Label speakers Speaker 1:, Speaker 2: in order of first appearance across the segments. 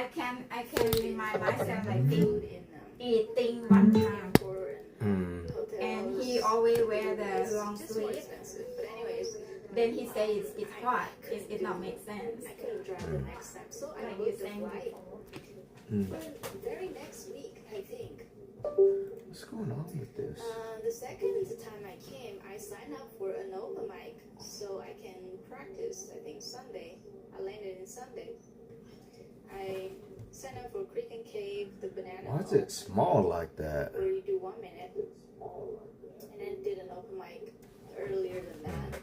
Speaker 1: I can remind myself like eating one time. And he always wear the long sleeve. Then he says it's hot. It not make sense. Like you saying before.
Speaker 2: Very next week, I think.
Speaker 3: What's going on with this?
Speaker 2: The second time I came, I signed up for an open mic so I can practice. I think Sunday. I landed in Sunday. I signed up for Creek and Cave, the banana.
Speaker 3: Why is it small like that?
Speaker 2: Where you do 1 minute, and then did an open mic earlier than that.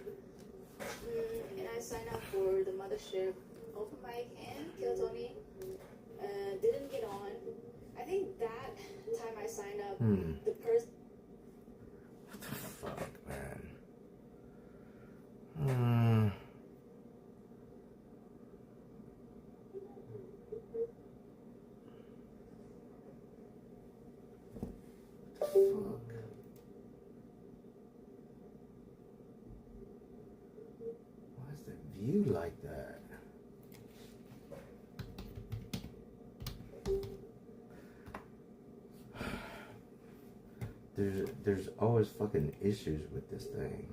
Speaker 2: And I signed up for the Mothership open mic and Kill Tony. Didn't get on. I think that time I signed up, the person.
Speaker 3: What the fuck, man? Fuck. Why is the view like that? There's always fucking issues with this thing.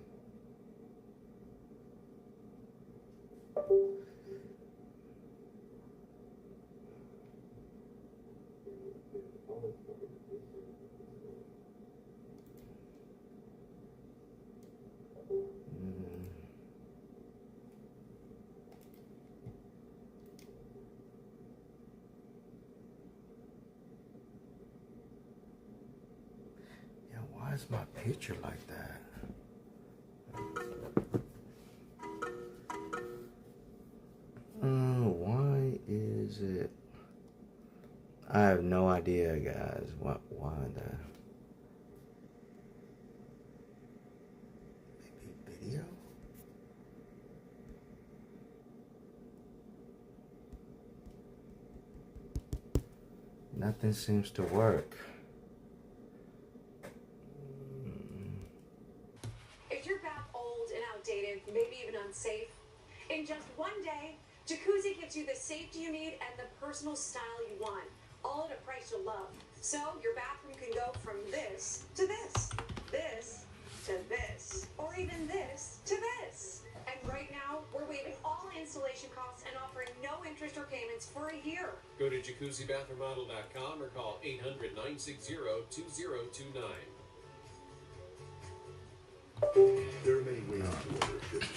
Speaker 3: Why is my picture like that? Why is it? I have no idea, guys. Why the? Maybe video? Nothing seems to work.
Speaker 4: Maybe even unsafe. In just one day, Jacuzzi gives you the safety you need and the personal style you want, all at a price you'll love. So your bathroom can go from this to this, this to this, or even this to this. And right now, we're waiving all installation costs and offering no interest or payments for a year.
Speaker 5: Go to jacuzzibathroommodel.com or call 800-960-2029.
Speaker 6: There are many ways to order shipping.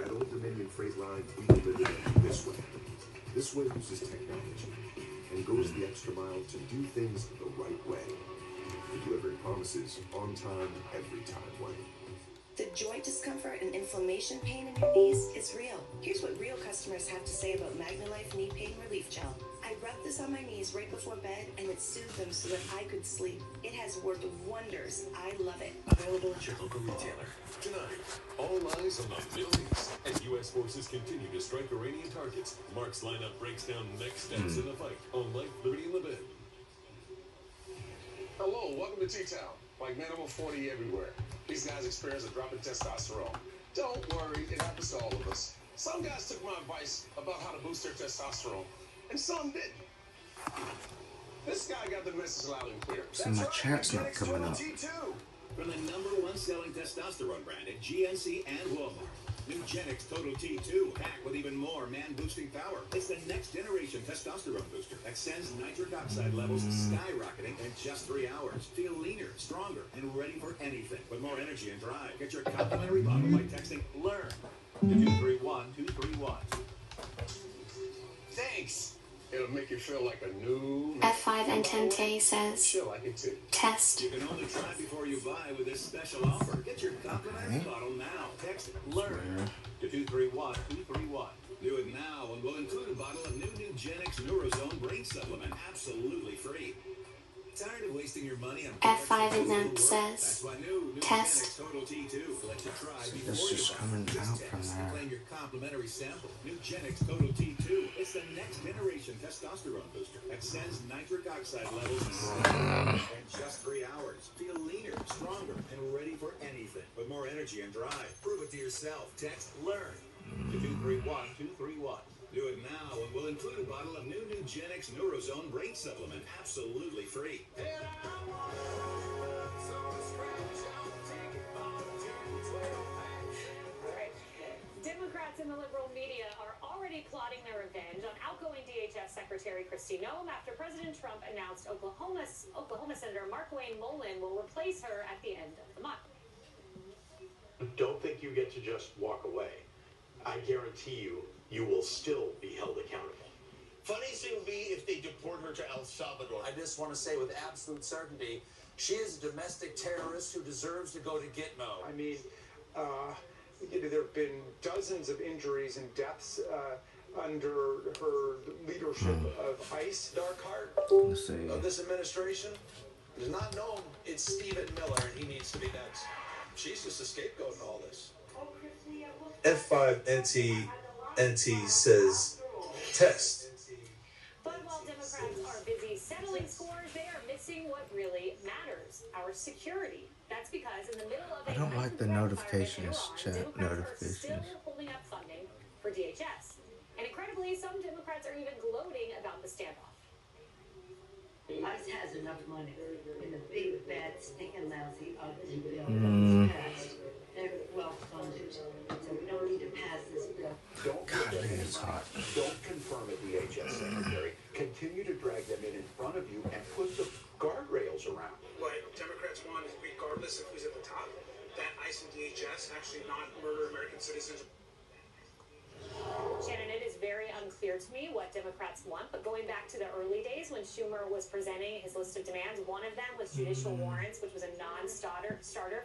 Speaker 6: At Old Dominion Freight Line, we deliver it this way. This way uses technology and goes the extra mile to do things the right way. We deliver promises on time, every time way.
Speaker 7: The joint discomfort and inflammation pain in your knees is real. Here's what real customers have to say about MagnaLife Knee Pain Relief Gel. I rubbed this on my knees right before bed and it soothed them so that I could sleep. It has worked wonders. I love it.
Speaker 8: Available at your local retailer.
Speaker 5: Tonight, all eyes on the Middle East as U.S. forces continue to strike Iranian targets. Mark's lineup breaks down next steps in the fight on Life, Liberty, and Levin.
Speaker 9: Hello, welcome to T-Town. Like Manimal 40 everywhere. These guys experience a drop in testosterone. Don't worry, it happens to all of us. Some guys took my advice about how to boost their testosterone, and some didn't. This guy got the message loud and clear.
Speaker 3: So my chat's not coming up.
Speaker 8: From the #1 selling testosterone brand at GNC and Walmart. Nugenix Total T2, packed with even more man-boosting power. It's the next generation testosterone booster that sends nitric oxide levels skyrocketing in just 3 hours. Feel leaner, stronger, and ready for anything with more energy and drive. Get your complimentary bottle by texting LEARN to 231231.
Speaker 9: Thanks. It'll make you feel like a new...
Speaker 10: F5 and 10K says,
Speaker 9: She'll like it too.
Speaker 10: test.
Speaker 8: You can only try before you buy with this special offer. Get your complimentary bottle now. Text LEARN to 231231. Do it now and we'll include a bottle of new Nugenix Neurozone Brain Supplement absolutely free. Tired of wasting your money on
Speaker 10: F5 and then says, test.
Speaker 8: Total T2. Let you try
Speaker 3: So
Speaker 8: before
Speaker 3: this
Speaker 8: you
Speaker 3: is
Speaker 8: buy.
Speaker 3: coming
Speaker 8: Just
Speaker 3: out
Speaker 8: text
Speaker 3: from
Speaker 8: and
Speaker 3: there.
Speaker 8: claim your complimentary sample. Nugenix Total T2. It's the next generation testosterone booster that sends nitric oxide levels in just 3 hours. Feel leaner, stronger, and ready for anything with more energy and drive. Prove it to yourself. Text LEARN to 231231. Do it now and we'll include Include a bottle of new Nugenix Neurozone brain supplement, absolutely free.
Speaker 4: Democrats in the liberal media are already plotting their revenge on outgoing DHS Secretary Kristi Noem after President Trump announced Oklahoma Senator Markwayne Mullin will replace her at the end of the month.
Speaker 11: Don't think you get to just walk away. I guarantee you, you will still be held accountable.
Speaker 12: Funniest thing would be if they deport her to El Salvador.
Speaker 13: I just want to say with absolute certainty, she is a domestic terrorist who deserves to go to Gitmo.
Speaker 14: I mean, there have been dozens of injuries and deaths under her leadership of ICE.
Speaker 12: Dark heart
Speaker 3: Let's see.
Speaker 12: of this administration is not known. It's Stephen Miller, and he needs to be next. She's just a scapegoat in all this.
Speaker 15: F5NT says test.
Speaker 4: But while Democrats are busy settling scores, they are missing what really matters: our security. That's because in the middle of
Speaker 3: I don't like the notifications, chat notifications.
Speaker 4: Still holding up funding for DHS. And incredibly, some Democrats are even gloating about the standoff.
Speaker 16: ICE has enough money in the big, bad, stinking, lousy, ugly bill that was passed. They're well funded, so we don't need to pass this bill.
Speaker 3: God, man, it's hot.
Speaker 11: Don't confirm a DHS secretary. Continue to drag them in front of you and put the guardrails around.
Speaker 17: What Democrats want is, regardless of who's at the top, that ICE and DHS actually not murder American citizens.
Speaker 4: Shannon, it is very unclear to me what Democrats want, but going back to the early days when Schumer was presenting his list of demands, one of them was judicial warrants, which was a non-starter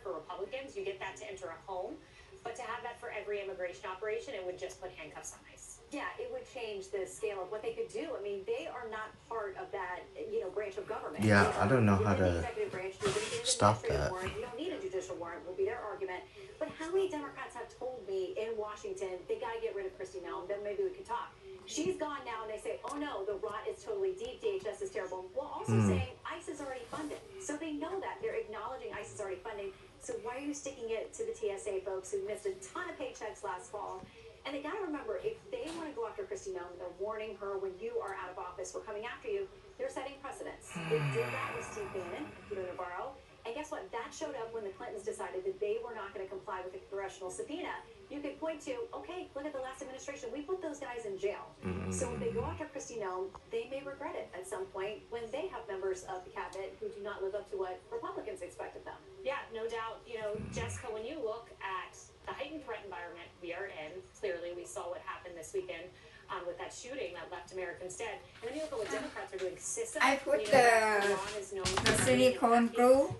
Speaker 4: for Republicans. You get that to enter a home, but to have that for every immigration operation, it would just put handcuffs on ICE.
Speaker 18: Yeah, it would change the scale of what they could do. I mean, they are not part of that, branch of government.
Speaker 3: Yeah, I don't know how to stop that.
Speaker 18: You don't need a judicial warrant, will be their argument. But how many Democrats have told me in Washington, they got to get rid of Kristi Noem, then maybe we could talk. She's gone now, and they say, oh no, the rot is totally deep, DHS is terrible. While also saying ICE is already funded. So they know that. They're acknowledging ICE is already funding. So why are you sticking it to the TSA folks who missed a ton of paychecks last fall? And they got to remember, if they want to go after Kristi Noem, they're warning her when you are out of office, we're coming after you, they're setting precedents. They did that with Steve Bannon, Peter Navarro. And guess what? That showed up when the Clintons decided that they were not going to comply with the congressional subpoena. You could point to, okay, look at the last administration. We put those guys in jail. So if they go after Kristi Noem, they may regret it at some point when they have members of the cabinet who do not live up to what Republicans expect of them.
Speaker 4: Yeah, no doubt. Jessica, when you look at the heightened threat environment we are in, clearly we saw what happened this weekend with that shooting that left Americans dead. And then you look at what Democrats are doing systemically.
Speaker 1: I put the silicone glue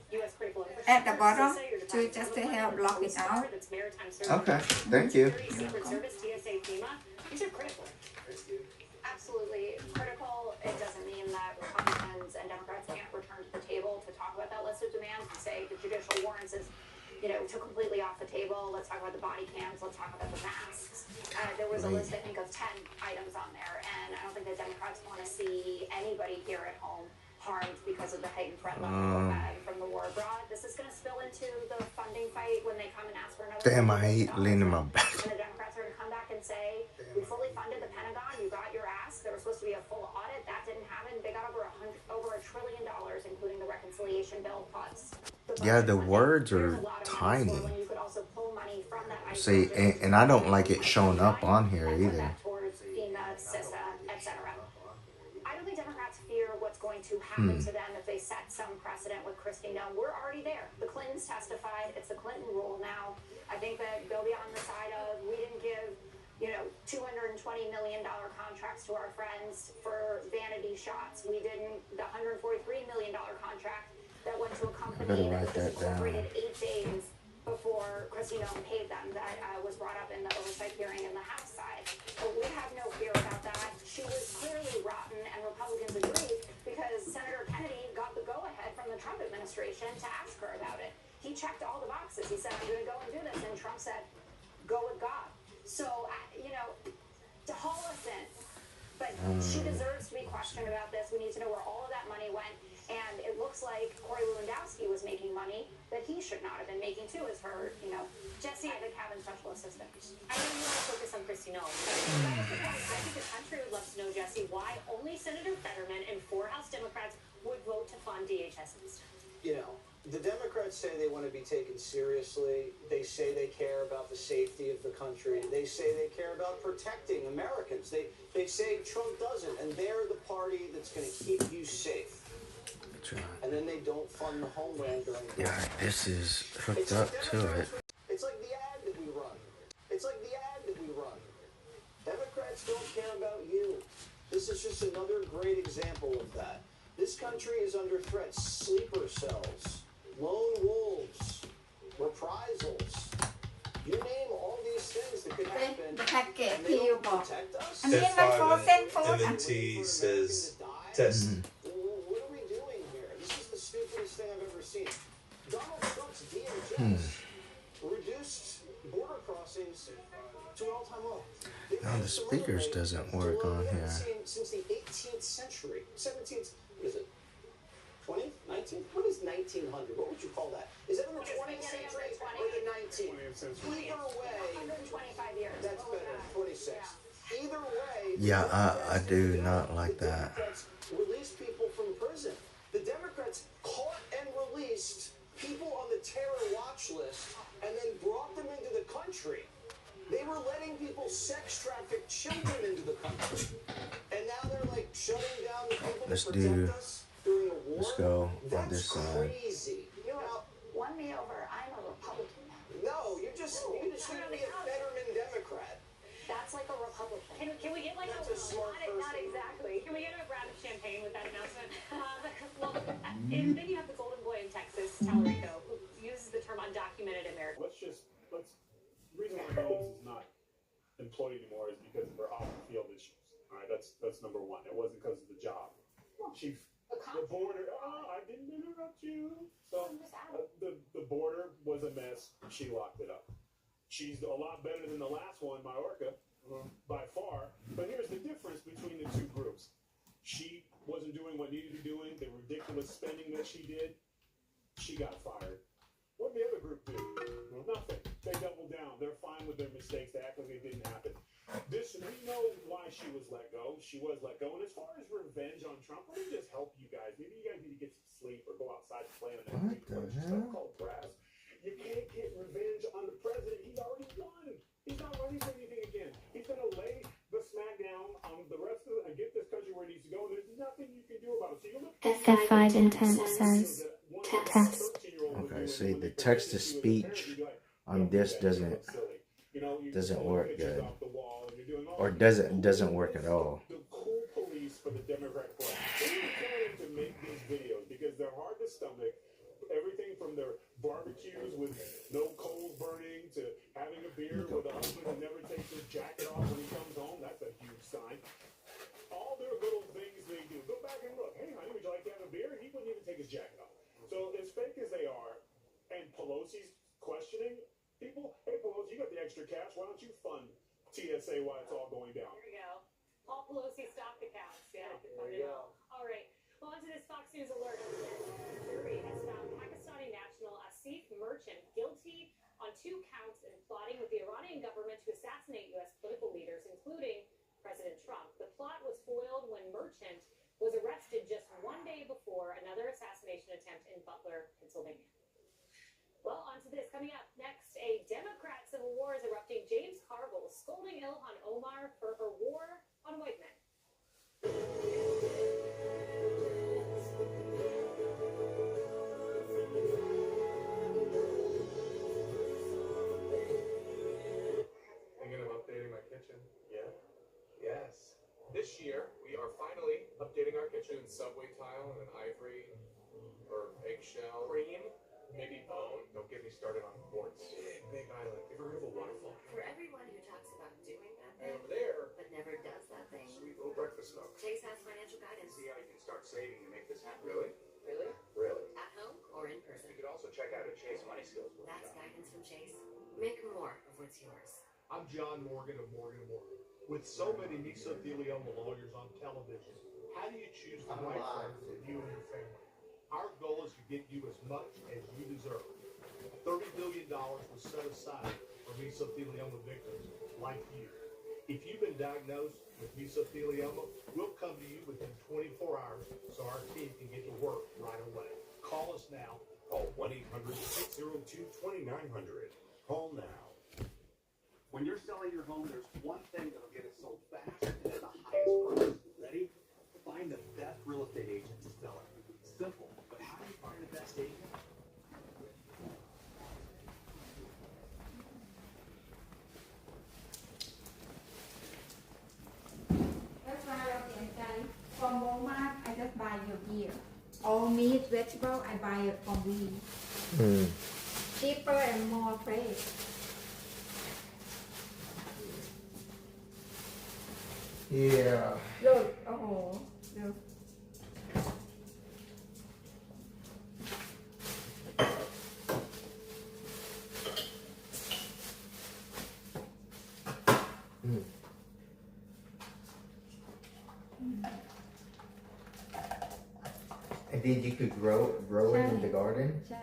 Speaker 1: at the bottom to just to help block it out.
Speaker 3: Okay, thank you.
Speaker 4: Secret Service, TSA, FEMA, these are critical.
Speaker 18: Absolutely critical. It doesn't mean that Republicans and Democrats can't return to the table to talk about that list of demands and say the judicial warrants is, took completely off the table. Let's talk about the body cams. Let's talk about the masks. There was a list, I think, of 10 items on there, and I don't think the Democrats want to see anybody here at home harmed because of the heightened threat level from the war abroad. This is going to spill into the funding fight when they come and ask for another.
Speaker 3: Damn, I hate leaning my back.
Speaker 18: And the Democrats are going to come back and say, we fully funded the Pentagon. You got your ask. There was supposed to be a full audit. That didn't happen. They got over $1 trillion, including the reconciliation bill plus.
Speaker 3: Yeah, the words are tiny. See, and I don't like it showing up on here either.
Speaker 18: I don't think Democrats fear what's going to happen to them if they set some precedent with Kristi Noem. We're already there. The Clintons testified. It's the Clinton rule now. I think that they'll be on the side of, we didn't give, $220 million contracts to our friends for vanity shots. We didn't, the $143 million contract that went to a company that was incorporated 8 days before Kristi Noem paid them, that was brought up in the oversight hearing in the House side. But we have no fear about that. She was clearly rotten, and Republicans agreed because Senator Kennedy got the go-ahead from the Trump administration to ask her about it. He checked all the boxes. He said, I'm going to go and do this. And Trump said, go with God. So, to haul us in. But she deserves to be questioned about this. We need to know where all of that money went. And it looks like Corey Lewandowski was making money. that he should not have been making too as her, Jesse, the cabin special assistant.
Speaker 19: I know you want to focus on Christy Nolan. I think the country would love to know, Jesse, why only Senator Fetterman and 4 House Democrats would vote to fund DHS's.
Speaker 20: The Democrats say they want to be taken seriously. They say they care about the safety of the country. They say they care about protecting Americans. They say Trump doesn't, and they're the party that's going to keep you safe.
Speaker 3: That's right.
Speaker 20: And then they don't fund the homeland during the
Speaker 3: Yeah, this is hooked up to it.
Speaker 20: It's like the ad that we run. Democrats don't care about you. This is just another great example of that. This country is under threat. Sleeper cells, lone wolves, reprisals. You name all these things that could happen.
Speaker 1: The packet
Speaker 20: and they don't
Speaker 1: people.
Speaker 20: protect us.
Speaker 1: I mean, my frozen food.
Speaker 15: And then T says, test.
Speaker 20: What are we doing here? This is the stupidest thing I've ever seen. Donald Trump's DHS reduced border crossings to an all-time low.
Speaker 3: Now the speakers doesn't work on here.
Speaker 20: Since the 18th century, 17th, what is it? 20th? 19th? What is 1900? What would you call that? Is that in the 20th century or the 19th? Either way,
Speaker 18: 125 years.
Speaker 20: That's better. 26. Either way.
Speaker 3: Yeah, I do not like that.
Speaker 20: Release people from prison. The Democrats caught and released people on the terror watch list and then brought them into the country. They were letting people sex traffic children into the country. And now they're like shutting down the people
Speaker 3: Let's
Speaker 20: that protect
Speaker 3: do.
Speaker 20: us during a war.
Speaker 3: Let's go on
Speaker 20: That's
Speaker 3: this side.
Speaker 20: crazy.
Speaker 18: Won me over. I'm a Republican.
Speaker 20: No, you just need to be a Fetterman Democrat.
Speaker 18: That's like a Republican.
Speaker 19: Can we get like
Speaker 20: That's a smart person.
Speaker 19: Not exactly. Can we get a round of champagne with that announcement? And then you have the golden boy in Texas, Tallarico, who uses the term undocumented American.
Speaker 21: The reason why Holmes is not employed anymore is because of her off-the-field issues. All right, that's number one. It wasn't because of the job. The border. Oh, I didn't interrupt you. So the border was a mess. She locked it up. She's a lot better than the last one, Majorca, by far. But here's the difference between the two groups. She wasn't doing what needed to be doing. The ridiculous spending that she did. She got fired. What did the other group do? Nothing. They doubled down. They're fine with their mistakes. They act like they didn't happen. We know why she was let go. She was let go. And as far as revenge on Trump, let me just help you guys. Maybe you guys need to get some sleep or go outside and play on that stuff called grass. You can't get revenge on the president. He's already won. He's not running for anything again. He's going to lay the smack down on the rest of it and get this country where it needs to go. And there's nothing you can do about it. So you look
Speaker 10: F5 intent says test.
Speaker 3: Okay, see the text to speech on this doesn't work good, or doesn't work at all.
Speaker 21: The cool police for the Democrat Party. They're trying to make these videos because they're hard to stomach. Everything from their barbecues with no coals burning to having a beer with a husband who never takes his jacket off when he comes home. That's a huge sign. All their little things they do. Go back and look. Hey, honey, would you like to have a beer? He wouldn't even take his jacket off. So as fake as they are, and Pelosi's questioning people, hey, Pelosi, you got the extra cash. Why don't you fund TSA while it's all going down?
Speaker 19: There you go. Paul Pelosi, stop the cows. Yeah,
Speaker 20: there you go.
Speaker 19: All right. Well, on to this Fox News alert. The jury has found Pakistani national Asif Merchant guilty on 2 counts in plotting with the Iranian government to assassinate U.S. political leaders, including President Trump. The plot was foiled when Merchant was arrested just 1 day before another assassination attempt in Butler, Pennsylvania. Well, on to this. Coming up next, a Democrat civil war is erupting. James Carville scolding Ilhan Omar for her war on white men.
Speaker 12: Thinking of updating my kitchen? Yeah. Yes. This year, we are finally updating our kitchen in subway tile and an ivory or eggshell. Cream. Maybe bone. Don't get me started on quartz. Big island. You ever heard of a waterfall?
Speaker 22: For everyone who talks about doing that
Speaker 12: And
Speaker 22: thing,
Speaker 12: over there,
Speaker 22: but never does that thing,
Speaker 12: sweet little breakfast nook.
Speaker 22: Chase has financial guidance.
Speaker 12: See how you can start saving to make this happen. Really?
Speaker 22: Really?
Speaker 12: Really.
Speaker 22: At home or in person.
Speaker 12: You could also check out a Chase Money Skills
Speaker 22: That's
Speaker 12: workshop.
Speaker 22: guidance from Chase. Make more of what's yours.
Speaker 11: I'm John Morgan of Morgan & Morgan. With so many mesothelioma lawyers on television, how do you choose the right firm for you and your family? Our goal is to get you as much as you deserve. $30 billion was set aside for mesothelioma victims like you. If you've been diagnosed with mesothelioma, we'll come to you within 24 hours so our team can get to work right away. Call us now.
Speaker 5: Call 1-800-602-2900. Call now.
Speaker 8: When you're selling your home, there's one thing that'll get it sold fast and at the highest price. Ready? Find the best real estate agent to sell it. Simple, but how do you find the best agent?
Speaker 1: That's why I say from Walmart, I just buy your gear. All meat, vegetable, I buy it from we. Cheaper and more fresh.
Speaker 3: Yeah.
Speaker 1: Look, oh, look.
Speaker 3: And then you could grow it in the garden?
Speaker 1: ใช่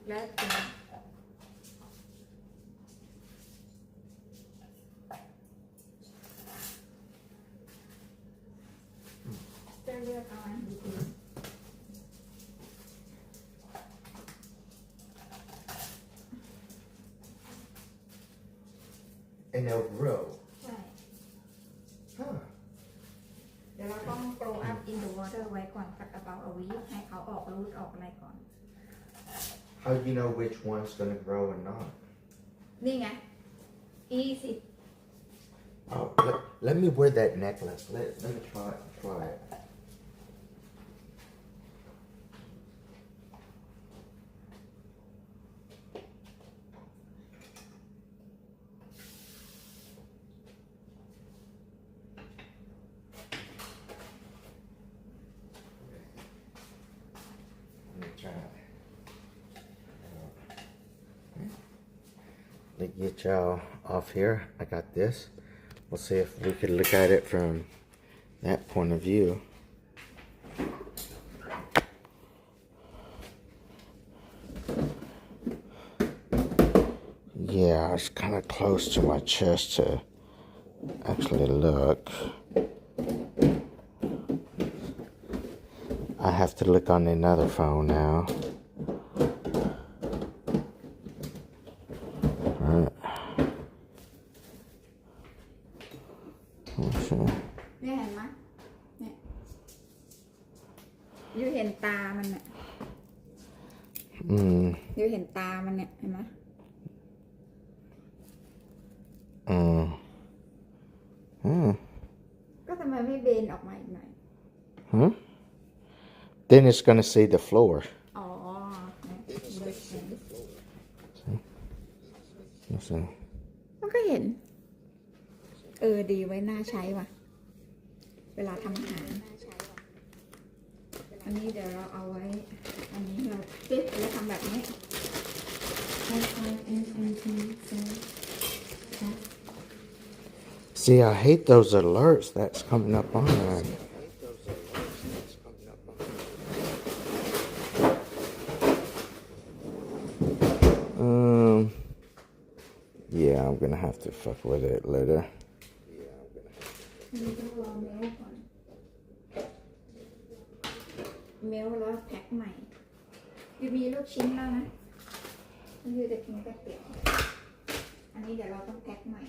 Speaker 1: แล้วแต่ จะเลือกเอาอันดี
Speaker 3: And they'll grow.
Speaker 1: ใช่
Speaker 3: Huh.
Speaker 1: เดี๋ยวเราต้อง grow up in the water ไว้ก่อนสัก about a week ให้เขาออกรูทออกอะไรก่อน
Speaker 3: How do you know which one's gonna grow and not?
Speaker 1: นี่ไง easy
Speaker 3: Oh, let me wear that necklace. Let me try it. Let me try it. Let me get y'all off here. I got this. We'll see if we could look at it from that point of view. Yeah, it's kind of close to my chest to actually look. I have to look on another phone now. Alright.
Speaker 1: เนี่ยเห็นไหมเนี่ยยูเห็นตามันเนี่ยยูเห็นตามันเนี่ยเห็นไหมก็ทำไมไม่เบนออกมาอีกหน่อย
Speaker 3: Huh? Then it's gonna see the floor.
Speaker 1: อ๋อ
Speaker 3: Listen.
Speaker 1: มันก็เห็นดีไว้น่าใช้ว่ะเวลาทำอาหารอันนี้เดี๋ยวเราเอาไว้อันนี้เราปิดแล้วทำแบบนี้
Speaker 3: See, I hate those alerts that's coming up on that. Yeah, I'm gonna have to fuck with it later.
Speaker 1: เมลแล้วแพ็คใหม่ยูมีลูกชิ้นแล้วนะยูจะกินก๋วยเตี๋ยวอันนี้เดี๋ยวเราต้องแพ็คใหม่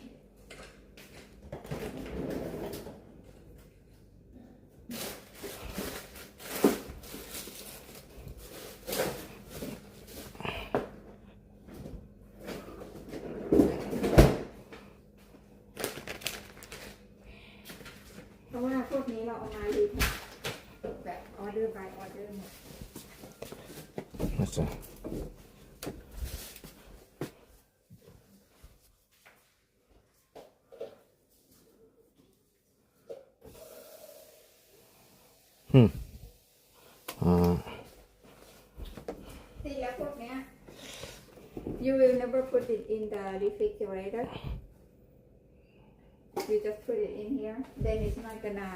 Speaker 1: เพราะว่าพวกนี้เราเอามารีแพ็คแบบออเดอร์ by ออเดอร์หมด
Speaker 3: Listen.
Speaker 1: See, แล้วพวกเนี้ย you will never put it in the refrigerator. You just put it in here. Then it's not gonna.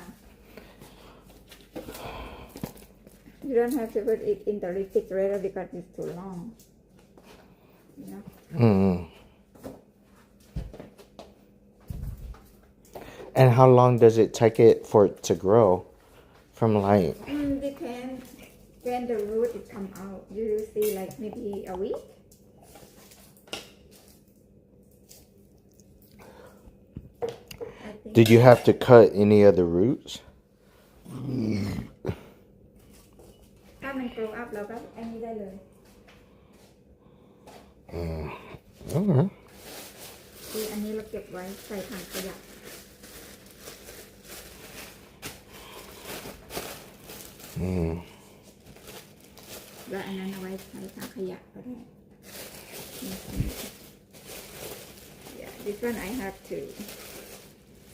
Speaker 1: You don't have to put it in the refrigerator because it's too long. you know.
Speaker 3: And how long does it take it for it to grow? From like...
Speaker 1: Depends when the root it come out. You see like maybe a week.
Speaker 3: Did you have to cut any of the roots?
Speaker 1: ถ้ามัน grow up เราก็อันนี้ได้เลย
Speaker 3: Okay.
Speaker 1: คืออันนี้เราเก็บไว้ใส่ถังขยะ แล้วอันนั้นเอาไว้ใส่ถังขยะก็ได้ Yeah, this one I have to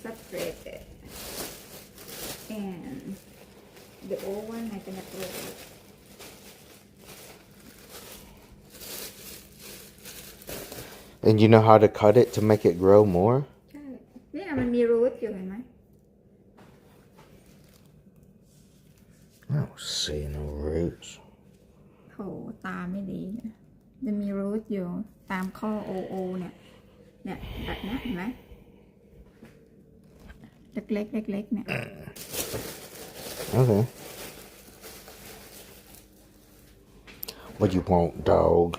Speaker 1: separate it, and the old one I'm gonna throw it.
Speaker 3: And you know how to cut it to make it grow more?
Speaker 1: ใช่ เนี่ยมันมี root อยู่เห็นไหม
Speaker 3: I don't see no roots.
Speaker 1: โหตาไม่ดีนะจะมี root อยู่ตามข้อ OO เนี่ยแบบนี้เห็นไหมเล็กๆเล็กๆเนี่ย
Speaker 3: Okay. What you want, dog?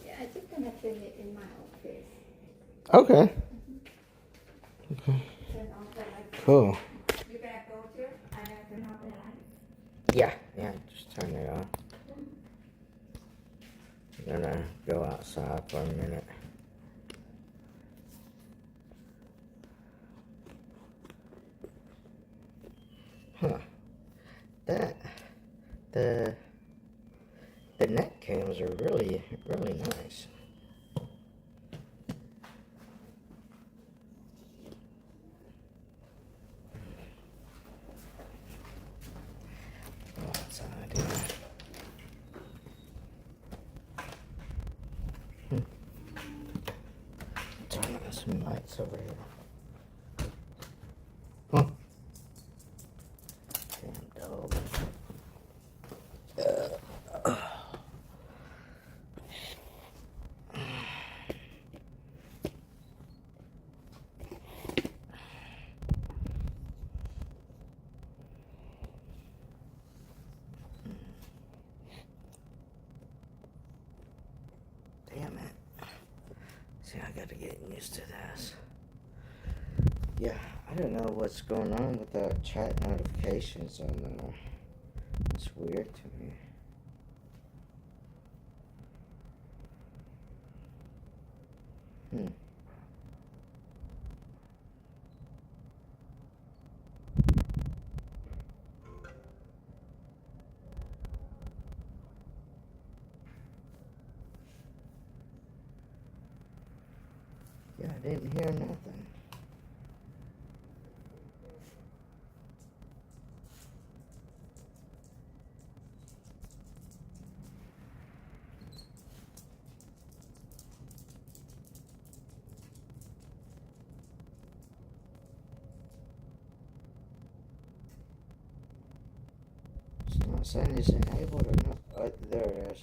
Speaker 1: Yeah, I'm just gonna trim it in my office.
Speaker 3: Okay. Okay. Cool.
Speaker 1: You gonna go to? I have to turn off the light.
Speaker 3: Yeah, just turn it off. I'm gonna go outside for a minute. Huh. The neck cams are really, really nice. Go outside here. Turn on some lights over here. Huh. Damn dog. Damn it. See, I gotta get used to this. Yeah, I don't know what's going on with the chat notifications on there. It's weird to me. Yeah, I didn't hear nothing. It's not saying it's enabled or not. Oh, there it is.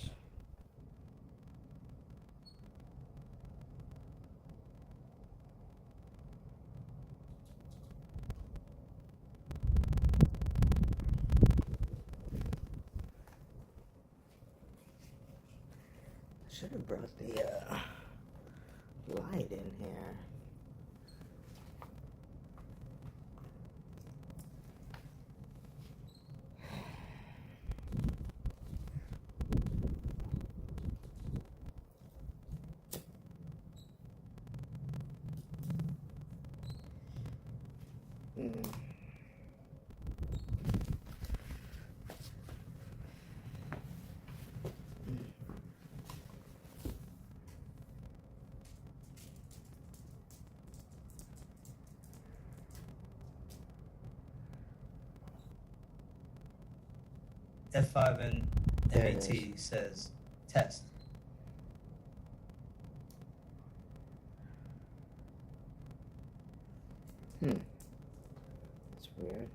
Speaker 3: Should have brought the light in here.
Speaker 2: F5 and
Speaker 3: There it
Speaker 2: MAT says test.
Speaker 3: That's weird.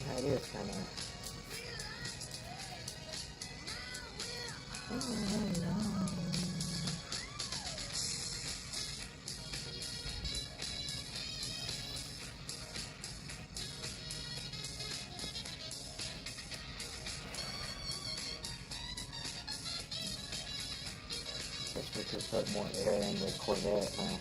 Speaker 3: That is kind of. Guess we could put more air in the Corvette now.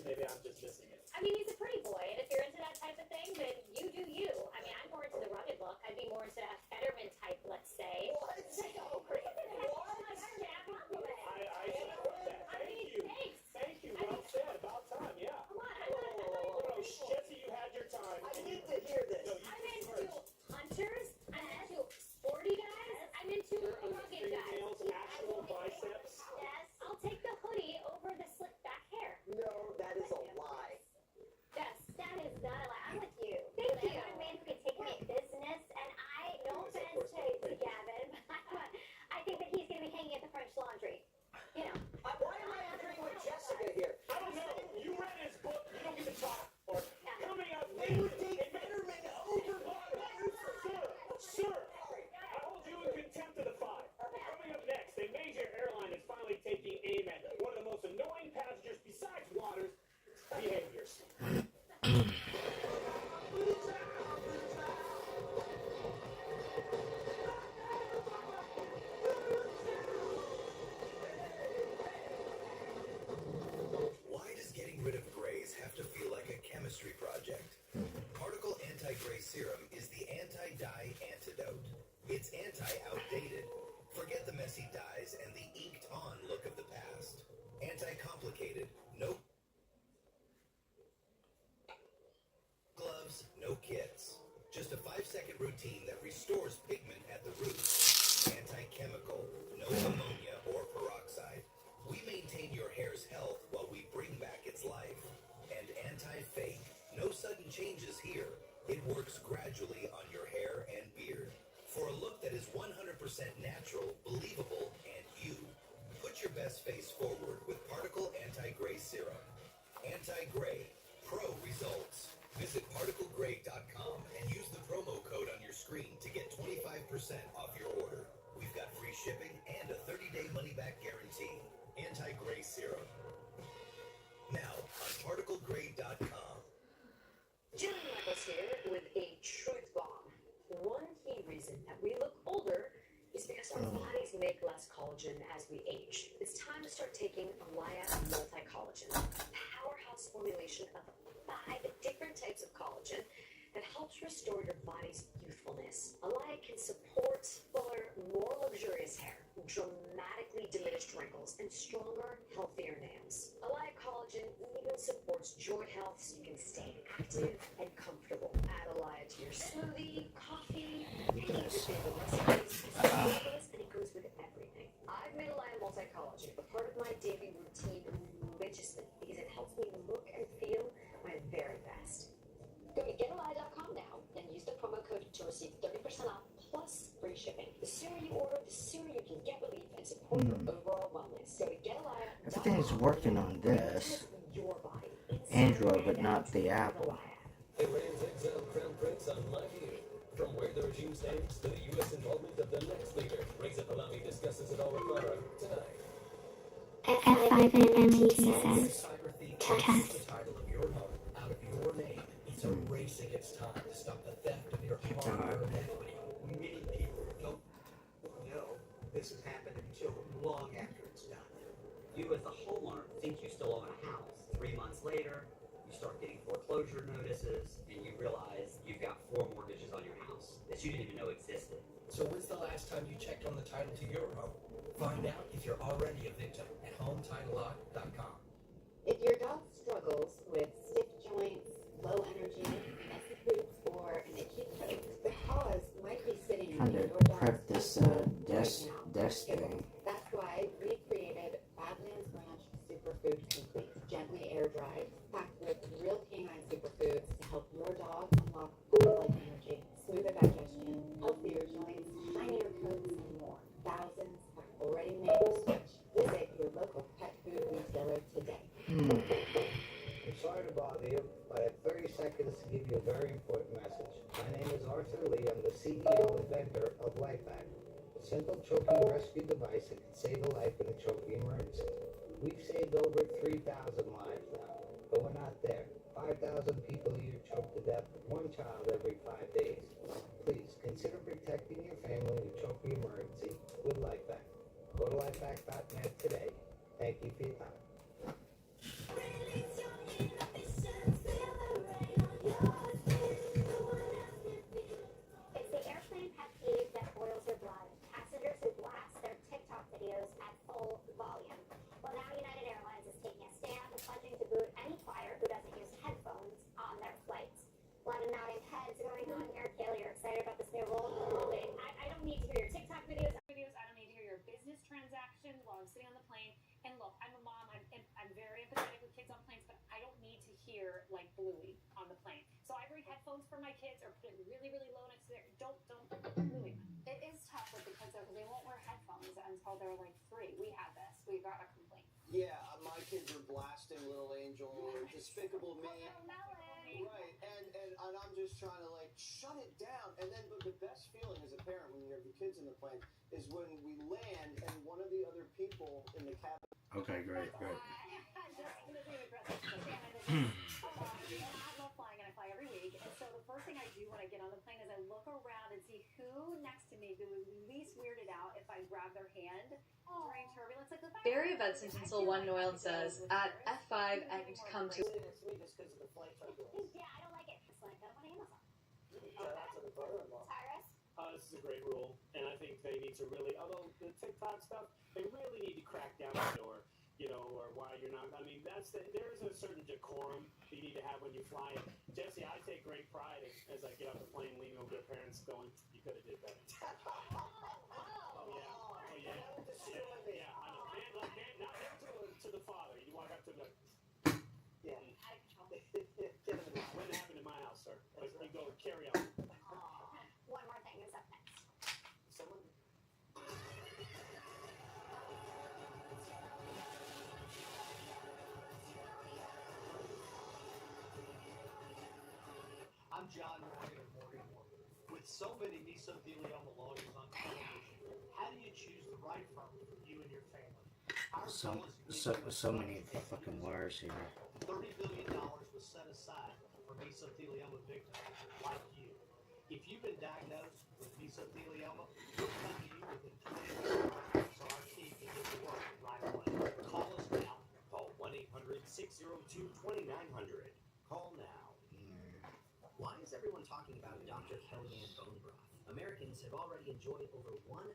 Speaker 21: maybe I'm just missing it.
Speaker 19: I mean, he's a pretty boy, and if you're into that type of thing, then you do you. I mean, I'm more into the rugged look. I'd be more into a Fetterman type, let's say. What? So crazy.
Speaker 21: I support that. Thank you.
Speaker 19: Thanks.
Speaker 21: Thank you. Well said. About time, yeah.
Speaker 19: Come on,
Speaker 21: No, Jesse, you had your time.
Speaker 20: I need to hear this.
Speaker 21: No,
Speaker 19: I'm into hunters. I'm into sporty guys. I'm into rugged guys.
Speaker 21: Actual biceps.
Speaker 19: Yes. I'll take the hoodie over the slick back hair.
Speaker 20: No, that is a lie.
Speaker 19: Yes, that is not a lie. I'm with you. Thank you.
Speaker 6: I want a man who can take my business, and no offense to Gavin, but I think that he's going to be hanging at the French Laundry. You know.
Speaker 20: Why am I entering with Jessica here?
Speaker 21: I don't know. You read his book. You don't get to talk. Or coming up,
Speaker 20: They would take Fetterman over
Speaker 21: Sir, I hold you in contempt of the five. Coming up next, a major airline is finally taking aim at one of the most annoying passengers besides Waters' behaviors.
Speaker 7: Why does getting rid of grays have to feel like a chemistry project? Particle Anti-Gray Serum is the anti-dye antidote. It's anti-outdated. Forget the messy dyes and the inked-on look of the past. Anti-complicated. No gloves, no kits. Just a 5-second routine that restores pigment at the root. Anti-chemical. No ammonia or peroxide. We maintain your hair's health while we bring back its life. And anti-fake. No sudden changes here. It works gradually on your hair and beard. For a look that is 100% natural, believable, and you. Put your best face forward with Particle Anti-Gray Serum. Anti-Gray. Pro results. Visit particlegray.com and use the promo code on your screen to get 25% off your order. We've got free shipping and a 30-day money-back guarantee. Anti-Gray Serum. Now on particlegray.com.
Speaker 4: Jillian Michaels here with a truth bomb. One key reason that we look older is because our bodies make less collagen as we age. It's time to start taking Alaya Multi-Collagen, a powerhouse formulation of 5 different types of collagen that helps restore your body's youthfulness. Alaya can support fuller, more luxurious hair, dramatically diminished wrinkles, and stronger, healthier nails. Alaya Collagen even supports joint health so you can stay active and comfortable. Add Alaya to your smoothie, coffee, any of your favorite recipes. It's fabulous and it goes with everything. I've made Alaya Multi-Collagen a part of my daily routine religiously because it helps me look and feel my very best. Go to getalaya.com now and use the promo code to receive 30% off plus free shipping. The sooner you order, the sooner you can get relief and support your overall wellness. Go to getalaya.com.
Speaker 3: Everything's working on this
Speaker 4: your body.
Speaker 3: Android, but not the Apple.
Speaker 23: It rains exiled crown prince on my view. From where the regime stands to the U.S. involvement of the next leader. Reza Pahlavi discusses it all with Mara tonight.
Speaker 10: F5MT says, test.
Speaker 23: The title of your home out of your name. It's a race against time to stop the theft of your hard-earned equity. Many people don't know this has happened until long after it's done.
Speaker 24: You as the homeowner think you still own a house. 3 months later, you start getting foreclosure notices, and you realize you've got 4 mortgages on your house that you didn't even know existed.
Speaker 23: So when's the last time you checked on the title to your home? Find out if you're already a victim at HomeTitleLock.com.
Speaker 25: If your dog struggles with stiff joints, low energy, messy poops, or an itchy foot, the cause might be sitting
Speaker 3: Trying
Speaker 25: in
Speaker 3: to
Speaker 25: your dog's
Speaker 3: prep this desk thing.
Speaker 25: That's why we created Badlands Ranch Superfood Complete, gently air dried, packed with real canine superfoods to help your dog unlock puppy-like energy, smoother digestion, healthier joints, shinier coats, and more. Thousands have already made the switch. Visit your local pet food retailer today.
Speaker 26: I'm sorry to bother you, but I have 30 seconds to give you a very important message. My name is Arthur Lee. I'm the CEO and inventor of LifeBack, a simple choking rescue device that can save a life in a choking emergency. We've saved over 3,000 lives now, but we're not there. 5,000 people a year choke to death, one child every 5 days. Please consider protecting your family in a choking emergency with LifeBack. Go to lifeback.net today. Thank you for your time.
Speaker 19: hear like Bluey on the plane. So I bring headphones for my kids or put it really, really low next to their. Don't Bluey. It is tough with the kids though, because they won't wear headphones until they're like 3. We had this. We got a complaint.
Speaker 20: Yeah, my kids are blasting Little Angel or Despicable Me. Right, and I'm just trying to like shut it down. And then, but the best feeling as a parent when you have the kids in the plane is when we land and one of the other people in the cabin.
Speaker 3: Okay, great.
Speaker 19: I love flying and I fly every week. And so the first thing I do when I get on the plane is I look around and see who next to me would be least weirded out if I grab their hand during turbulence. Like
Speaker 9: Barry of Edson Tinsel 1 Noel says, at F5 and come to.
Speaker 20: Yeah,
Speaker 6: I don't like it. It's like, I don't want Amazon.
Speaker 13: Cyrus? This is a great rule, and I think they need to really, although the TikTok stuff, they really need to crack down on it, or, you know, or why you're not, I mean, there is a certain decorum you need to have when you fly. And Jesse, I take great pride as I get off the plane, leaning over their parents, going, you could have did better. Yeah, I know. Man, not to the father. You walk up to the. Yeah. Wouldn't happen in my house, sir. But you go carry on.
Speaker 6: One more thing is up next.
Speaker 20: Someone.
Speaker 14: I'm John Morgan of Morgan Morgan. With so many mesothelioma lawyers on television, how do you choose the right firm for you and your family? Our goal is to
Speaker 3: So many fucking lawyers here.
Speaker 14: $30 billion was set aside for mesothelioma victims like you. If you've been diagnosed with mesothelioma, we'll come to you within 24 hours so our team can get to work right away. Call us now. Call 1-800-602-2900. Call now.
Speaker 24: Why is everyone talking about Dr. Kellyanne bone broth? Americans have already enjoyed over 100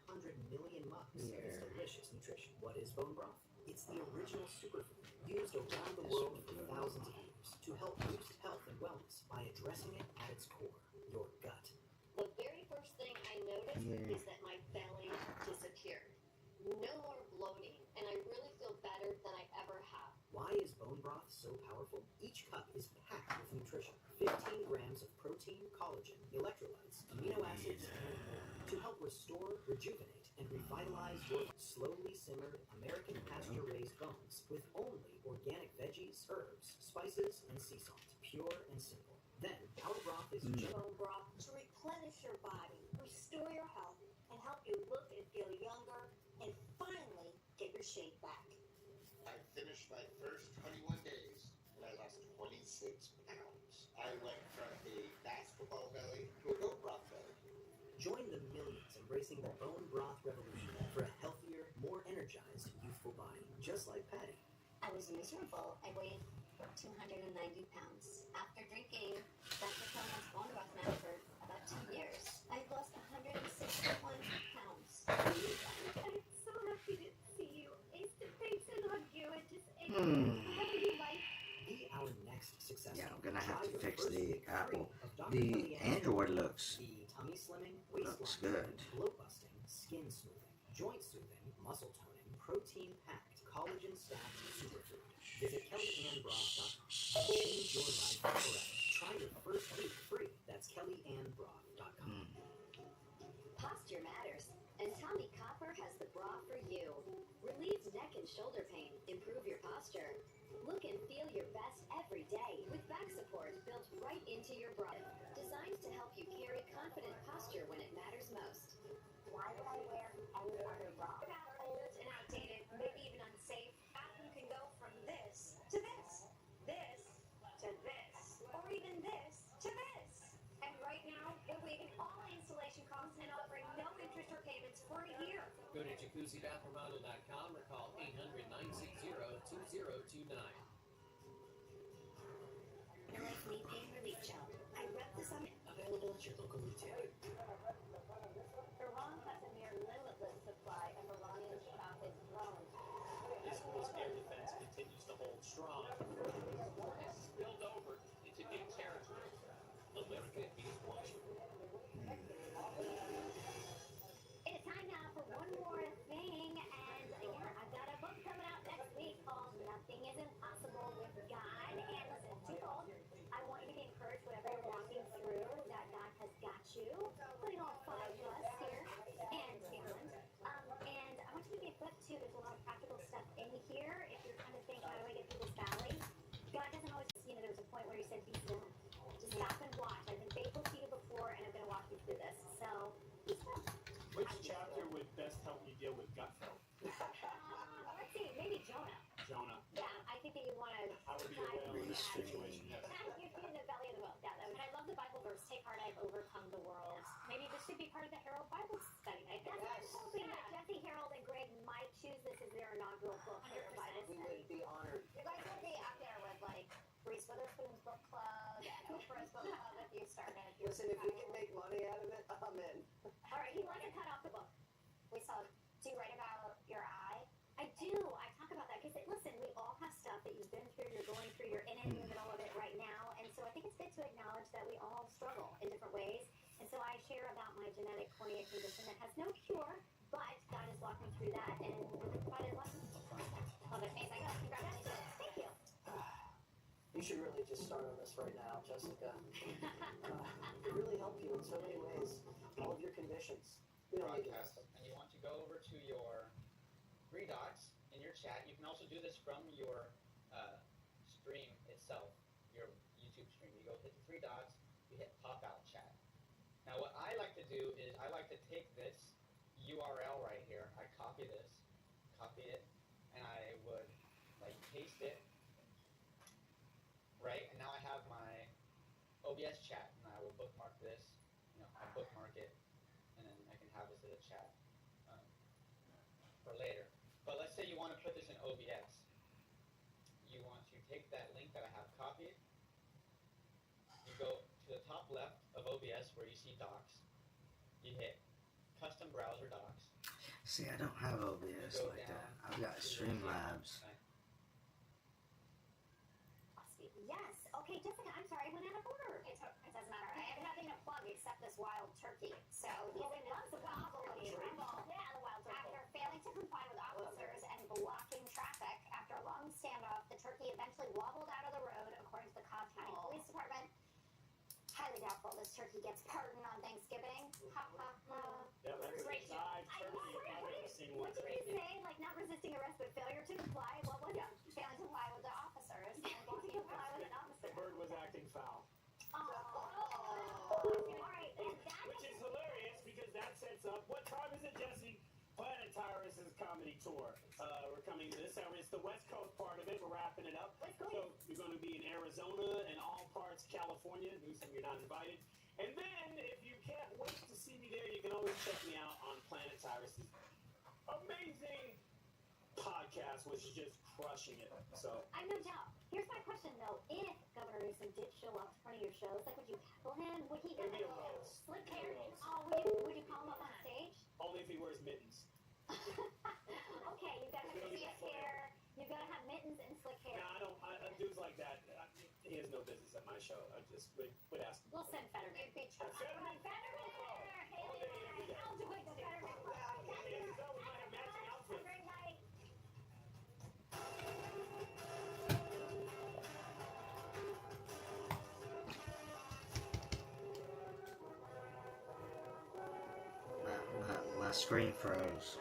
Speaker 24: million months of its delicious nutrition. What is bone broth? It's the original superfood used around the world for thousands of years to help boost health and wellness by addressing it at its core, your gut.
Speaker 6: The very first thing I noticed is that my belly disappeared. No more bloating, and I really feel better than I ever have.
Speaker 24: Why is bone broth so powerful? Each cup is packed with nutrition. 15 grams of protein, collagen, electrolytes, amino acids, and more to help restore, rejuvenate, and revitalize your slowly simmered American pasture-raised bones with only organic veggies, herbs, spices, and sea salt. Pure and simple. Then, our broth is
Speaker 6: Bone broth to replenish your body, restore your health, and help you look and feel younger, and finally get your shape back.
Speaker 15: I finished my first 21 days, and I lost 26 pounds. I went from a basketball belly to a goat broth belly.
Speaker 24: Join the millions embracing the bone broth revolution for a healthier, more energized, youthful body, just like Patty.
Speaker 6: I was miserable. I weighed 290 pounds. After drinking Dr. Kellyanne's bone broth now for about 2 years, I've lost 161 pounds. I'm so happy to see you face to face and hug you and just
Speaker 24: Be our next success.
Speaker 3: Yeah, I'm gonna have to fix the Apple. The Android looks good.
Speaker 24: Bloat busting, skin smoothing, joint soothing, muscle toning, protein packed, collagen stacked superfood. Visit KellyanneBroth.com. Change your life forever. Try your first week free. That's KellyanneBroth.com.
Speaker 6: Posture matters, and Tommy Copper has the bra for you. Relieves neck and shoulder pain. Improve your posture. Look and feel your best every day with back support built right into your bra. Designed to help you carry confident posture when it matters most. Why would I wear any other bra? Old and outdated, maybe even unsafe. Bathroom can go from this to this, this to this, or even this to this. And right now, we're waiving all installation costs and offering no interest or payments for a year.
Speaker 16: Go to jacuzzibathremodel.com or call 800-960-2029.
Speaker 6: Relief Knee Pain Relief Gel. I rep the summit. Available at your local retailer. Iran has a near limitless supply of Iranian Shahed drones.
Speaker 16: Israel's air defense continues to hold strong. Has spilled over into new territory. America is watching.
Speaker 6: It's time now for one more thing, and yeah, I've got a book coming out next week called Nothing is Impossible with God. And listen, 2 you, putting all 5 of us here, and talent. And I want you to be equipped too. There's a lot of practical stuff in here. If you're kind of thinking, how do I get through this valley? God doesn't always, there was a point where he said, be still. Just stop and watch. I've been faithful to you before, and I'm going to walk you through this. So, be still.
Speaker 13: Which chapter would best help you deal with gut filled?
Speaker 6: Let's see, maybe Jonah.
Speaker 13: Jonah.
Speaker 6: Yeah, I think that you want to.
Speaker 13: I would be a whale in that situation. Yes.
Speaker 6: You're in the belly of the whale. Yeah, and I love the Bible verse. Take heart, I've overcome the world. Maybe this should be part of the Harold Bible study. That's what I'm hoping that Jesse, Harold, and Greg might choose this as their inaugural book for their Bible study.
Speaker 24: We would be honored.
Speaker 6: You guys would be out there with like Reese Witherspoon's book club and Oprah's book club if you started.
Speaker 24: Listen, if we can make money out of it, I'm in.
Speaker 6: All right, he wants to cut off the book. We saw. Do you write about your eye? I do. I talk about that because listen, we all have stuff that you've been through, you're going through, you're in it, you're in the middle of it right now, and so I think it's good to acknowledge that we all struggle in different ways. And so I share about my genetic cornea condition that has no cure, but God has walked me through that and provided lessons. Love it, amazing. Congratulations. Thank you.
Speaker 24: You should really just start on this right now, Jessica. It really helped you in so many ways. All of your conditions. We don't need to
Speaker 5: Broadcast, and you want to go over to your three dots in your chat. You can also do this from your stream itself, your YouTube stream. You go hit the three dots, you hit pop out chat. Now what I like to do is I like to take this URL right here, I copy it, and I would like paste it, right? And now I have my OBS chat, and I will bookmark this, I bookmark it, and then I can have this as a chat for later. But let's say you want to put this in OBS. You want to take that link that I have copied. You go to the top left of OBS where you see docs. You hit custom browser docs.
Speaker 3: See, I don't have OBS like that. I've got Streamlabs.
Speaker 6: Yes. Okay, Jessica, I'm sorry, I went out of order. It doesn't matter. I have nothing to plug except this wild turkey. So he's in lots of possibility. Yeah, the wild turkey. After failing to comply with officers and blocking traffic, after a long standoff, the turkey eventually wobbled out of the road, according to the Cobb County Police Department. Highly doubtful this turkey gets pardoned on Thanksgiving. Ha ha ha.
Speaker 13: Yeah, that's a live turkey if I've ever seen one.
Speaker 6: What did you say? Like not resisting arrest, but failure to comply? What was it? Failing to comply with the officers and blocking to comply with an officer.
Speaker 13: The bird was acting foul.
Speaker 6: All right.
Speaker 13: Which is hilarious because that sets up, what time is it, Jesse? Planet Tyrus's comedy tour. We're coming this summer. It's the West Coast part of it. We're wrapping it up. So you're going to be in Arizona and all parts California. Newsom, you're not invited. And then, if you can't wait to see me there, you can always check me out on Planet Tyrus's amazing podcast, which is just crushing it. So
Speaker 6: I have no doubt. Here's my question though: if Governor Newsom did show up to one of your shows, like would you tackle him? Would he get
Speaker 13: It'd be
Speaker 6: like
Speaker 13: a roast.
Speaker 6: slick hair?
Speaker 13: It'd be a roast.
Speaker 6: Oh, would you call him up on stage?
Speaker 13: only if he wears mittens.
Speaker 6: Okay, you gotta have slick hair. You gotta have mittens and slick hair.
Speaker 13: No, I don't. Dudes like that, he has no business at my show. I just would ask him.
Speaker 6: We'll send Fetterman. Fetterman! Hey, I'll do it. Fetterman. Great night.
Speaker 3: My screen froze.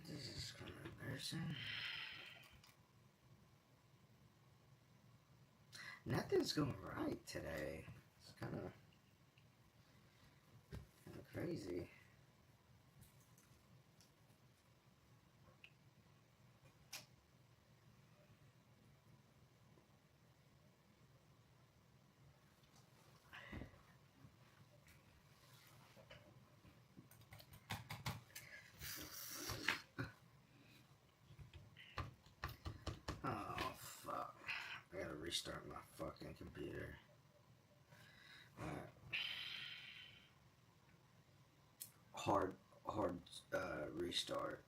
Speaker 3: This is kind of embarrassing. Nothing's going right today. It's kind of crazy. Oh fuck. I gotta restart my fucking computer. Alright. Hard restart.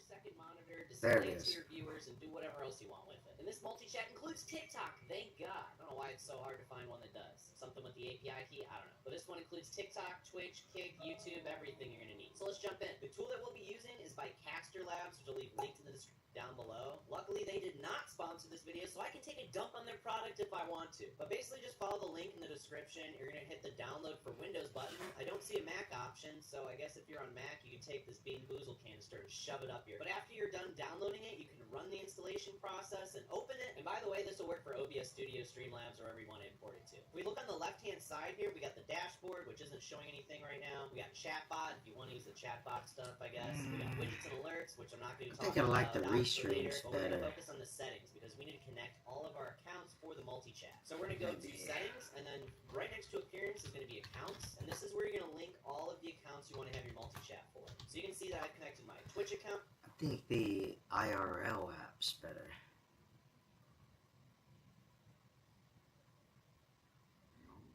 Speaker 8: 5-second monitor,
Speaker 3: There
Speaker 8: display
Speaker 3: it
Speaker 8: it to
Speaker 3: is.
Speaker 8: your viewers, and do whatever else you want with it. And this multi-chat includes TikTok, thank God. I don't know why it's so hard to find one that does. Something with the API key, I don't know. But this one includes TikTok, Twitch, Kick, YouTube, everything you're gonna need. So let's jump in. The tool that we'll be using is by Caster Labs, which I'll leave linked in the description down below. Luckily, they did not sponsor this video, so I can take a dump on their product if I want to. But basically, just follow the link in the description. You're gonna hit the download for Windows button. I don't see a Mac option, so I guess if you're on Mac, you can take this Bean Boozled canister and shove it up here. But after you're done downloading it, you can run the installation process and open it. And by the way, this will work for OBS Studio, Streamlabs, or wherever you want to import it to. If we look on the left-hand side here, we got the dashboard, which isn't showing anything right now. We got chatbot, if you want to use the chatbot stuff, I guess. We got widgets and alerts, which I'm not going to talk
Speaker 3: I think I
Speaker 8: about.
Speaker 3: like the restreams
Speaker 8: But we're going
Speaker 3: better.
Speaker 8: to focus on the settings because we need to connect all of our accounts for the multi-chat. So we're going to go to settings, and then right next to appearance is going to be accounts, and this is where you're going to link all of the accounts you want to have your multi-chat for. So you can see that I've connected my Twitch account.
Speaker 3: I think the IRL app's better.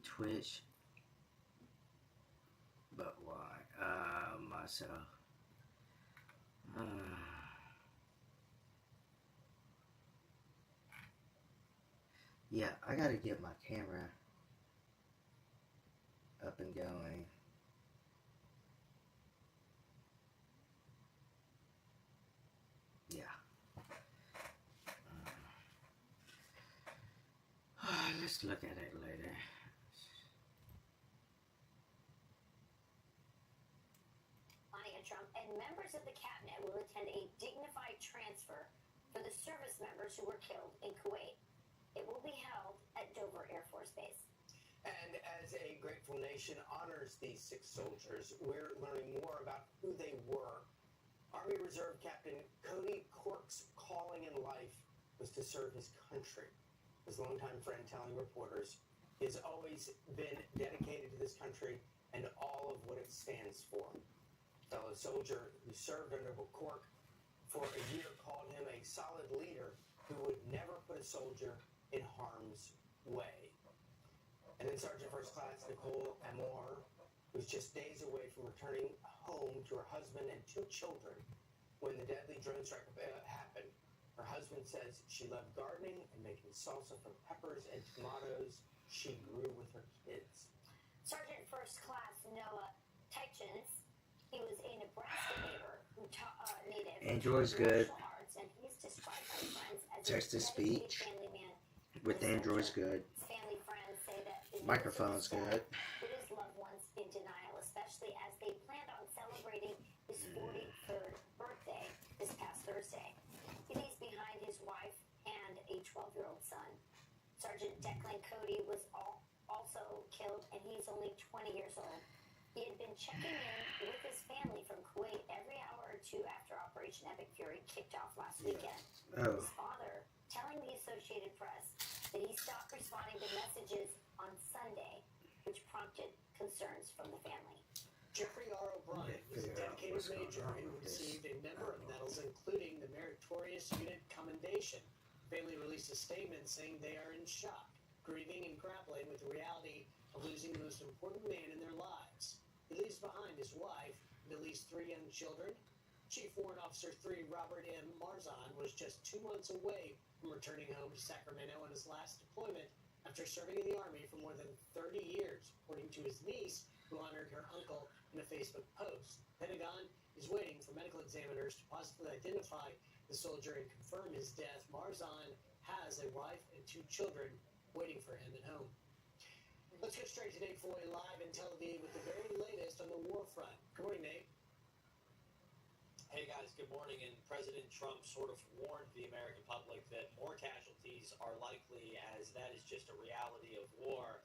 Speaker 3: Twitch. But why? Myself. Yeah, I gotta get my camera up and going. Yeah. Let's look at it later.
Speaker 6: Melania Trump and members of the cabinet will attend a dignified transfer for the service members who were killed in Kuwait. It will be held at Dover Air Force Base.
Speaker 20: And as a grateful nation honors these 6 soldiers, we're learning more about who they were. Army Reserve Captain Cody Quirk's calling in life was to serve his country. His longtime friend telling reporters he has always been dedicated to this country and all of what it stands for. Fellow soldier who served under Quirk for a year called him a solid leader who would never put a soldier in harm's way. And then Sergeant First Class Nicole Amor was just days away from returning home to her husband and 2 children when the deadly drone strike happened. Her husband says she loved gardening and making salsa from peppers and tomatoes she grew with her kids.
Speaker 6: Sergeant First Class Noah Teichens, he was a Nebraska native
Speaker 3: Android's good.
Speaker 6: arts, and he's described by friends as
Speaker 3: Text to
Speaker 6: a
Speaker 3: speech
Speaker 6: family man.
Speaker 3: with Android's good.
Speaker 6: His family friends say that his
Speaker 3: Microphone's good.
Speaker 6: put his loved ones in denial, especially as they planned on celebrating his 43rd birthday this past Thursday. He leaves behind his wife and a 12-year-old son. Sergeant Declan Cody was also killed, and he's only 20 years old. He had been checking in with his family from Kuwait every hour or 2 after Operation Epic Fury kicked off last weekend.
Speaker 3: Oh.
Speaker 6: His father telling the Associated Press that he stopped responding to messages on Sunday, which prompted concerns from the family.
Speaker 14: Jeffrey R. O'Brien was a dedicated major and received a number of medals, including the Meritorious Unit Commendation. Family released a statement saying they are in shock, grieving and grappling with the reality of losing the most important man in their lives. He leaves behind his wife and at least 3 young children. Chief Warrant Officer 3 Robert M. Marzon was just 2 months away from returning home to Sacramento on his last deployment after serving in the Army for more than 30 years, according to his niece, who honored her uncle in a Facebook post. Pentagon is waiting for medical examiners to positively identify the soldier and confirm his death. Marzon has a wife and 2 children waiting for him at home. Let's go straight to Nate Foy live in Tel Aviv with the very latest on the war front. Good morning, Nate.
Speaker 16: Hey guys, good morning. And President Trump sort of warned the American public that more casualties are likely, as that is just a reality of war.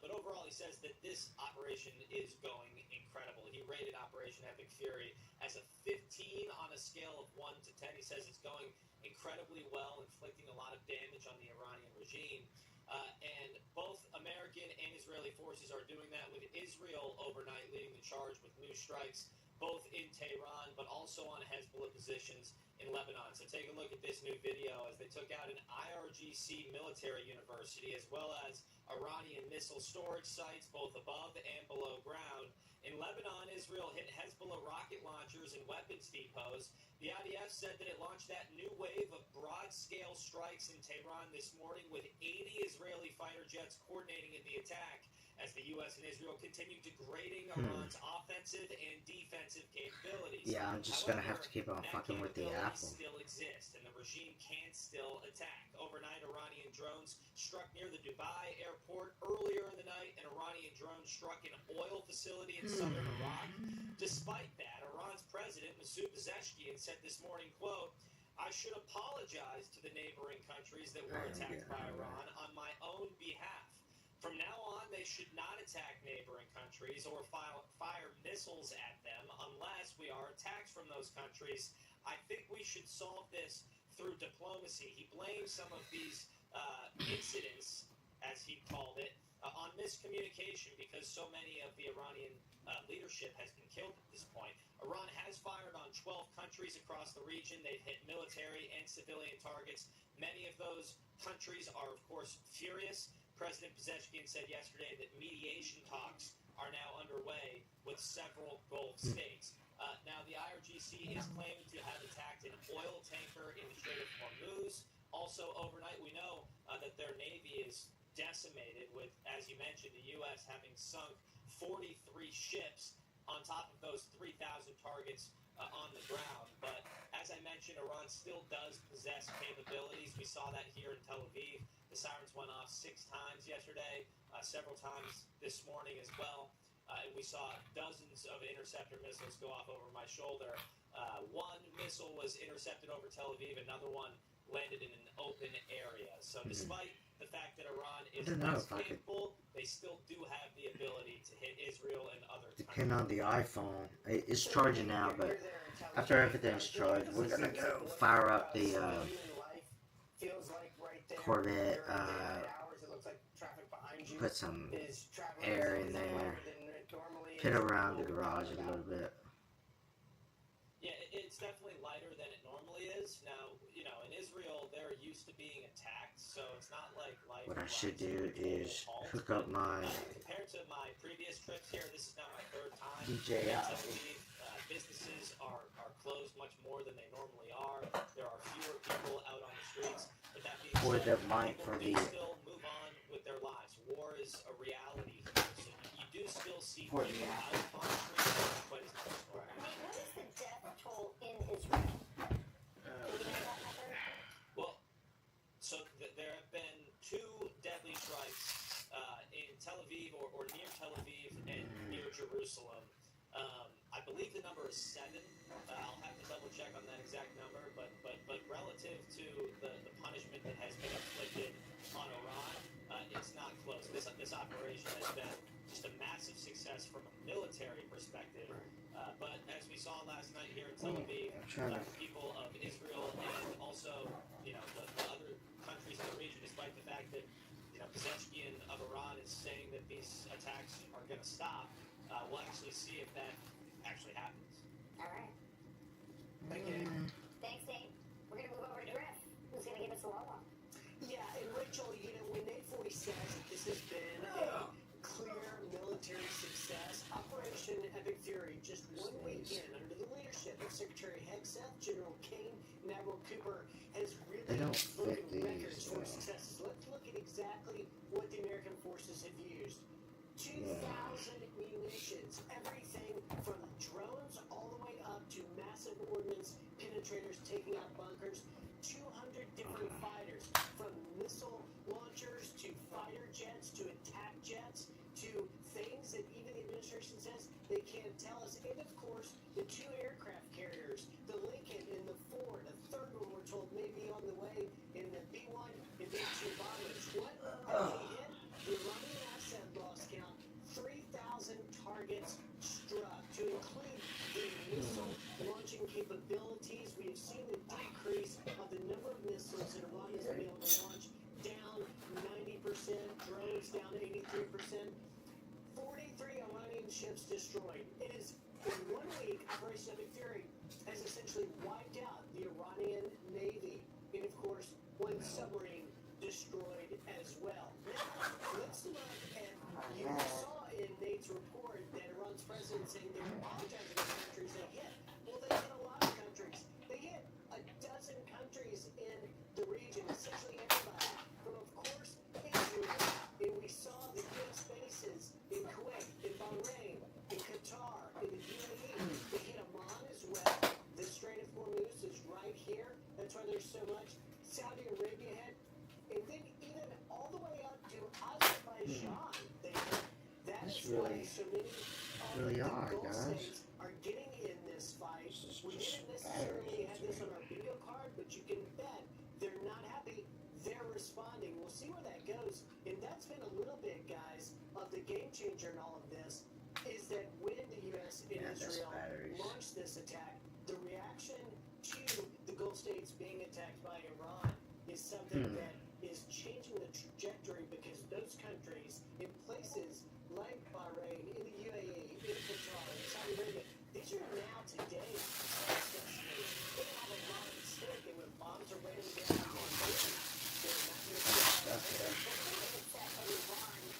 Speaker 16: But overall, he says that this operation is going incredible. He rated Operation Epic Fury as a 15 on a scale of 1 to 10. He says it's going incredibly well, inflicting a lot of damage on the Iranian regime. And both American and Israeli forces are doing that, with Israel overnight leading the charge with new strikes both in Tehran but also on Hezbollah positions in Lebanon. So take a look at this new video as they took out an IRGC military university as well as Iranian missile storage sites both above and below ground in Lebanon. Lebanon, Israel hit Hezbollah rocket launchers and weapons depots. The IDF said that it launched that new wave of broad-scale strikes in Tehran this morning with 80 Israeli fighter jets coordinating in the attack as the U.S. and Israel continue degrading Iran's offensive and defensive capabilities.
Speaker 3: Yeah, I'm just gonna have to keep on
Speaker 16: That
Speaker 3: fucking with the
Speaker 16: capability
Speaker 3: apple.
Speaker 16: still exists, and the regime can still attack. Overnight, Iranian drones struck near the Dubai airport earlier in the night. An Iranian drone struck an oil facility in southern Iraq. Despite that, Iran's president, Masoud Pezeshkian, said this morning, quote, "I should apologize to the neighboring countries that were attacked by Iran on my own behalf. From now on, they should not attack neighboring countries or fire missiles at them unless we are attacked from those countries. I think we should solve this through diplomacy." He blames some of these incidents, as he called it, on miscommunication because so many of the Iranian leadership has been killed at this point. Iran has fired on 12 countries across the region. They've hit military and civilian targets. Many of those countries are, of course, furious. President Pezeshkian said yesterday that mediation talks are now underway with several Gulf states. Now, the IRGC is claiming to have attacked an oil tanker in the Strait of Hormuz. Also, overnight, we know that their navy is decimated with, as you mentioned, the U.S. having sunk 43 ships on top of those 3,000 targets on the ground. But as I mentioned, Iran still does possess capabilities. We saw that here in Tel Aviv. The sirens went off 6 times yesterday, several times this morning as well. And we saw dozens of interceptor missiles go off over my shoulder. One missile was intercepted over Tel Aviv. Another one landed in an open area. So despite the fact that Iran is less capable, they still do have the ability to hit Israel and other countries.
Speaker 3: Depending on the iPhone, it's charging now, but after everything's charged, we're gonna go fire up the Corvette, put some air in there, pit around the garage a little bit.
Speaker 16: Yeah, it's definitely lighter than it normally is. Now, you know, in Israel, they're used to being attacked, so it's not like life.
Speaker 3: What I should do is hook up my
Speaker 16: compared to my previous trips here, this is now my 3rd time.
Speaker 3: DJI.
Speaker 16: Businesses are closed much more than they normally are. There are fewer people out on the streets. But that being
Speaker 3: or
Speaker 16: said,
Speaker 3: the mic for the
Speaker 16: still move on with their lives. War is a reality here, so you do still see people out on the streets, but it's not as normal.
Speaker 6: What is the death toll in Israel?
Speaker 16: Well, so there have been 2 deadly strikes in Tel Aviv or near Tel Aviv and near Jerusalem. I believe the number is 7. I'll have to double check on that exact number, but relative to the punishment that has been inflicted on Iran, it's not close. This operation has been just a massive success from a military perspective. But as we saw last night here in Tel Aviv, the people of Israel and also, you know, the other countries in the region, despite the fact that, you know, Pezeshkian of Iran is saying that these attacks are going to stop, we'll actually see if that actually happens.
Speaker 6: All right. Thank you. Thanks, Dave. We're going to move over to Griff, who's going to give us a lowdown.
Speaker 14: Yeah, and Rachel, you know, when Nate 40 says that this has been a clear military success, Operation Epic Fury, just 1 weekend under the leadership of Secretary Hegseth, General Kane, and Admiral Cooper, has really broken records for successes. Let's look at exactly what the American forces have used. 2,000 munitions, everything from drones all the way up to massive ordnance penetrators taking out bunkers, 200 different fighters, from missile launchers to fighter jets to attack jets to things that even the administration says they can't tell us. And of course, the 2 aircraft carriers, the Lincoln and the Ford, a 3rd one we're told may be on the way in the B-1 and B-2 bombers. What have they hit? The Iranian asset loss count, 3,000 targets struck, to include the missile launching capabilities. We have seen the decrease of the number of missiles that Iran has been able to launch, down 90%, drones down 83%, 43 Iranian ships destroyed. It is, in 1 week, Operation Epic Fury has essentially wiped out the Iranian Navy, and of course, 1 submarine destroyed as well. Now, let's look at, you saw in Nate's report that Iran's president saying they're apologizing to countries they hit. Well, they hit a lot of countries. They hit a dozen countries in the region, essentially everybody. From, of course, Israel. And we saw the U.S. bases in Kuwait, in Bahrain, in Qatar, in the UAE. They hit Oman as well. The Strait of Hormuz is right here. That's why there's so much. Saudi Arabia hit. And then even all the way up to Azerbaijan, they hit. That's
Speaker 3: really,
Speaker 14: why so many
Speaker 3: really
Speaker 14: of the
Speaker 3: odd,
Speaker 14: Gulf
Speaker 3: guys.
Speaker 14: states are getting in this fight. We didn't necessarily have this on our bingo card, but you can bet they're not happy. They're responding. We'll see where that goes. And that's been a little bit, guys, of the game changer in all of this, is that when the U.S. and Israel launched this attack, the reaction to the Gulf states being attacked by Iran is something that is changing the trajectory, because those countries in places like Bahrain, in the UAE, in Qatar, in Saudi Arabia, these are now today destinations. They have a lot at stake, and when bombs are raining down on them, they're not going to be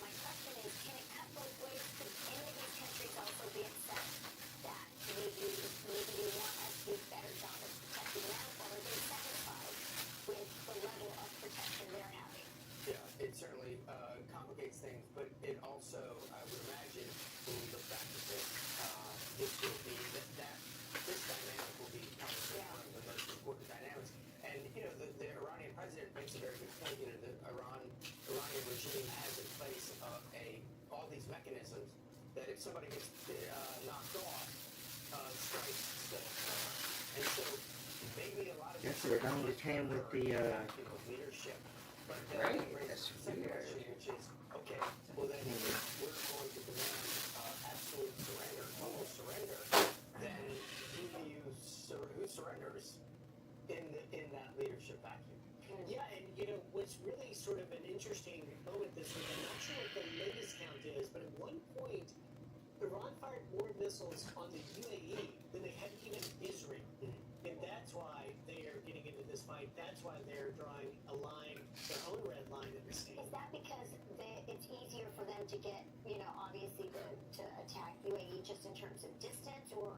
Speaker 6: My question is, can it cut both ways? Could any of these countries also be upset that maybe they want us to do a better job of protecting them, or are they satisfied with the level of protection they're having?
Speaker 1: Yeah, it certainly complicates things, but it also, I would imagine, when we look back at this, this will be this dynamic will be probably one of the most important dynamics. And you know, the Iranian president makes a very good point. You know, the Iranian regime has in place all these mechanisms that if somebody gets knocked off, strikes still. And so maybe a lot of
Speaker 3: Yes, they're done with him with the
Speaker 1: leadership. But
Speaker 3: right.
Speaker 1: That's second question, which is okay. Well, then if we're going to demand absolute surrender, total surrender, then who surrenders in that leadership vacuum?
Speaker 14: Yeah, and you know what's really sort of an interesting moment this week. I'm not sure what the latest count is, but at one point, Iran fired more missiles on the UAE than they had even Israel, and that's why they are getting into this fight. That's why they're drawing a line, their own red line in the sand.
Speaker 6: Is that because it's easier for them to get, obviously to attack UAE just in terms of distance, or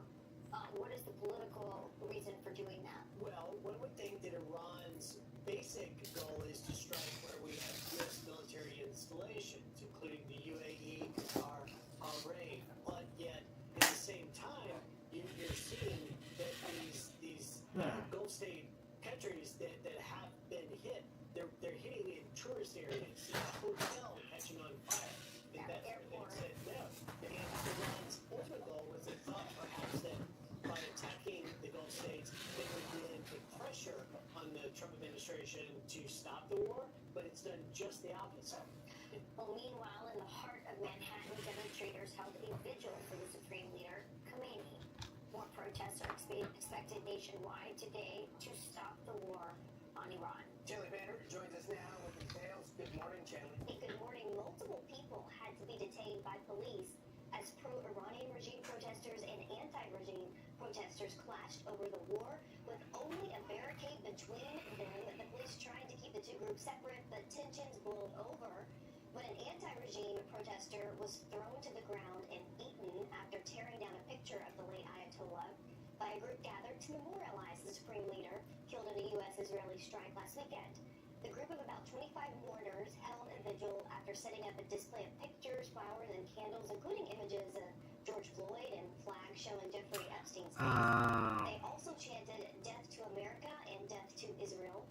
Speaker 6: what is the political reason for doing that?
Speaker 14: Well, one would think that Iran's basic goal is to strike where we have U.S. military installations, including the UAE, Qatar, Bahrain. But yet, at the same time, you're seeing that these Gulf state countries that have been hit, they're hitting in tourist areas, hotel catching on fire. And that's what they said no. And Iran's ultimate goal was they thought perhaps that by attacking the Gulf states, they would then put pressure on the Trump administration to stop the war, but it's done just the opposite.
Speaker 6: Well, meanwhile, in the heart of Manhattan, demonstrators held a vigil for the Supreme Leader, Khomeini. More protests are expected nationwide today to stop the war on Iran.
Speaker 1: Chandler Banner joins us now with details. Good morning, Chandler.
Speaker 6: Hey, good morning. Multiple people had to be detained by police as pro-Iranian regime protesters and anti-regime protesters clashed over the war, with only a barricade between them. The police trying to keep the two groups separate, but tensions boiled over when an anti-regime protester was thrown to the ground and eaten after tearing down a picture of the late Ayatollah by a group gathered to memorialize the Supreme Leader killed in a U.S.-Israeli strike last weekend. The group of about 25 mourners held a vigil after setting up a display of pictures, flowers, and candles, including images of George Floyd and flags showing Jeffrey Epstein's face. They also chanted "Death to America" and "Death to Israel."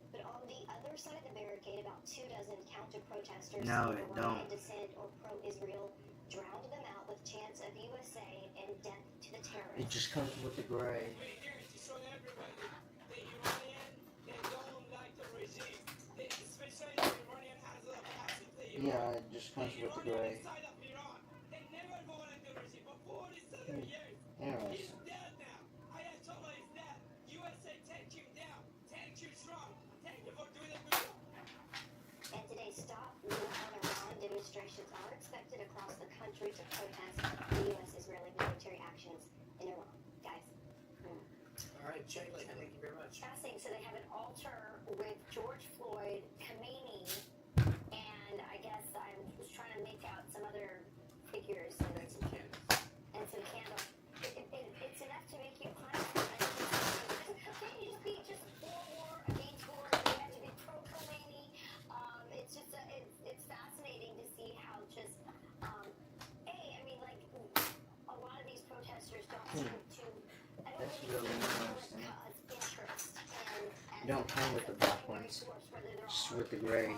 Speaker 6: But on the other side of the barricade, about 24 counter-protesters Iranian descent or pro-Israel drowned them out with chants of USA and death to the terrorists.
Speaker 3: It just comes with the gray.
Speaker 11: We're here to show everybody the Iranian, they don't like the regime. Especially the Iranian has a capacity.
Speaker 3: Yeah, it just comes with the gray.
Speaker 11: Inside of Iran, they never wanted the regime for 47 years.
Speaker 3: Interesting.
Speaker 11: He's dead now. Ayatollah is dead. USA take him down. Take you strong. Thank you for doing the good job.
Speaker 6: And today's Stop War on Iran demonstrations are expected across the country to protest the U.S.-Israeli military actions in Iran. Guys.
Speaker 1: All right, Chandler, thank you very much.
Speaker 6: Fascinating. So they have an altar with George Floyd, Khomeini, and I guess I was trying to make out some other figures.
Speaker 1: And some candles.
Speaker 6: And some candles.
Speaker 3: That's really interesting. Don't come with the black ones, just with the gray.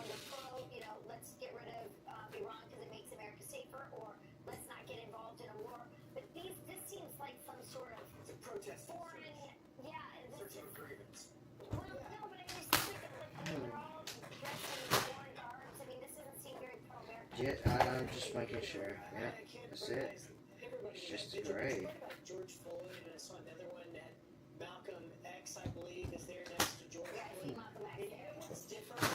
Speaker 6: Let's get rid of Iran because it makes America safer, or let's not get involved in a war. But this seems like some sort of
Speaker 14: It's a protest.
Speaker 6: foreign,
Speaker 14: Searching for grievance.
Speaker 6: Well, no, but I mean, they're all dressed in foreign garbs. I mean, this doesn't seem very pro-American.
Speaker 3: I'm just making sure. Yeah, that's it. It's just gray.
Speaker 14: George Floyd, and I saw another one that Malcolm X, I believe, is there next to George Floyd. It's different.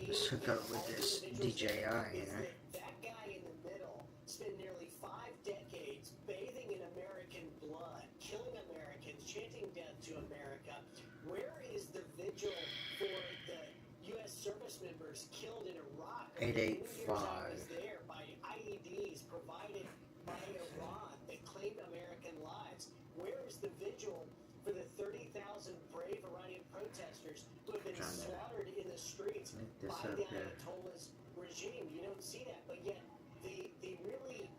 Speaker 3: Let's hook up with this DJI here.
Speaker 14: That guy in the middle spent nearly 5 decades bathing in American blood, killing Americans, chanting death to America. Where is the vigil for the U.S. service members killed in Iraq?
Speaker 3: 885.
Speaker 14: Was there by IEDs provided by Iran that claimed American lives. Where is the vigil for the 30,000 brave Iranian protesters who have been slaughtered in the streets by the Ayatollah's regime? You don't see that, but yet the really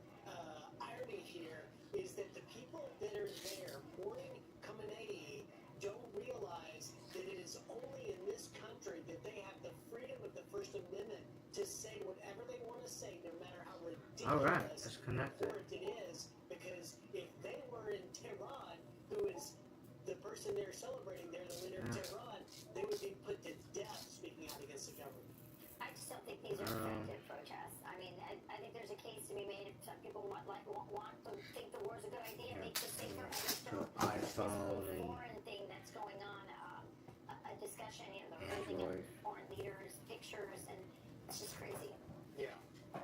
Speaker 14: irony here is that the people that are there mourning Khamenei don't realize that it is only in this country that they have the freedom of the First Amendment to say whatever they want to say, no matter how ridiculous
Speaker 3: it's connected.
Speaker 14: it is. Because if they were in Tehran, who is the person they're celebrating there, the leader of Tehran, they would be put to death speaking out against the government.
Speaker 6: I just don't think these are effective protests. I mean, I think there's a case to be made if some people want to think the war is a good idea, make it safer. I just don't.
Speaker 3: iPhone
Speaker 6: this
Speaker 3: and
Speaker 6: foreign thing that's going on, a discussion, they're raising up foreign leaders, pictures, and it's just crazy.
Speaker 14: Yeah.
Speaker 6: All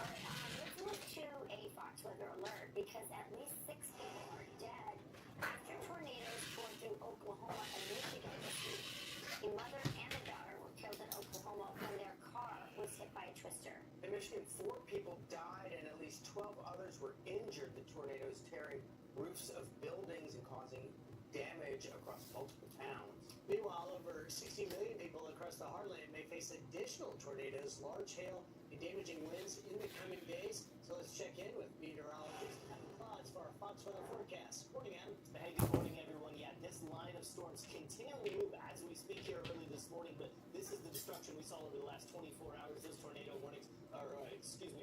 Speaker 6: right, let's move to a Fox weather alert because at least 6 people are dead after tornadoes tore through Oklahoma and Michigan this week. A mother and a daughter were killed in Oklahoma when their car was hit by a twister.
Speaker 14: In Michigan, 4 people died and at least 12 others were injured. The tornadoes tearing roofs of buildings and causing damage across multiple towns. Meanwhile, over 60 million people across the heartland may face additional tornadoes, large hail, and damaging winds in the coming days. So let's check in with meteorologist Adam Claus for our Fox weather forecast. Morning, Adam.
Speaker 2: Hey, good morning, everyone. Yeah, this line of storms continuing to move as we speak here early this morning, but this is the destruction we saw over the last 24 hours. Those tornado warnings,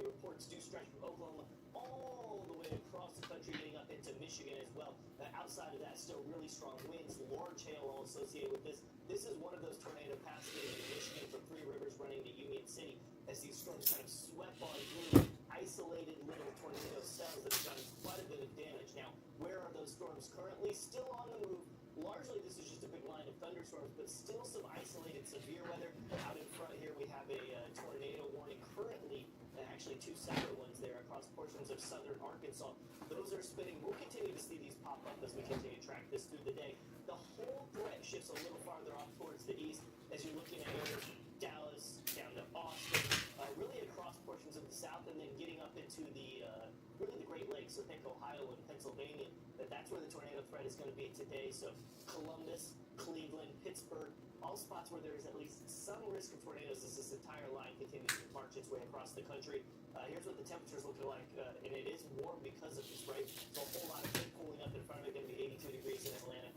Speaker 2: reports do stretch from Oklahoma all the way across the country, getting up into Michigan as well. Outside of that, still really strong winds, large hail all associated with this. This is one of those tornado paths getting into Michigan from Three Rivers running to Union City as these storms kind of swept on through isolated little tornado cells that have done quite a bit of damage. Now, where are those storms currently? Still on the move. Largely, this is just a big line of thunderstorms, but still some isolated severe weather. Out in front here, we have a tornado warning currently, actually 2 separate ones there across portions of southern Arkansas. Those are spinning. We'll continue to see these pop up as we continue to track this through the day. The whole threat shifts a little farther off towards the east as you're looking at areas from Dallas down to Austin, really across portions of the south, and then getting up into the really the Great Lakes, so think Ohio and Pennsylvania. That's where the tornado threat is going to be today. So Columbus, Cleveland, Pittsburgh, all spots where there is at least some risk of tornadoes as this entire line continues to march its way across the country. Here's what the temperature's looking like, and it is warm because of this, right? So a whole lot of heat cooling up in front of it, going to be 82 degrees in Atlanta,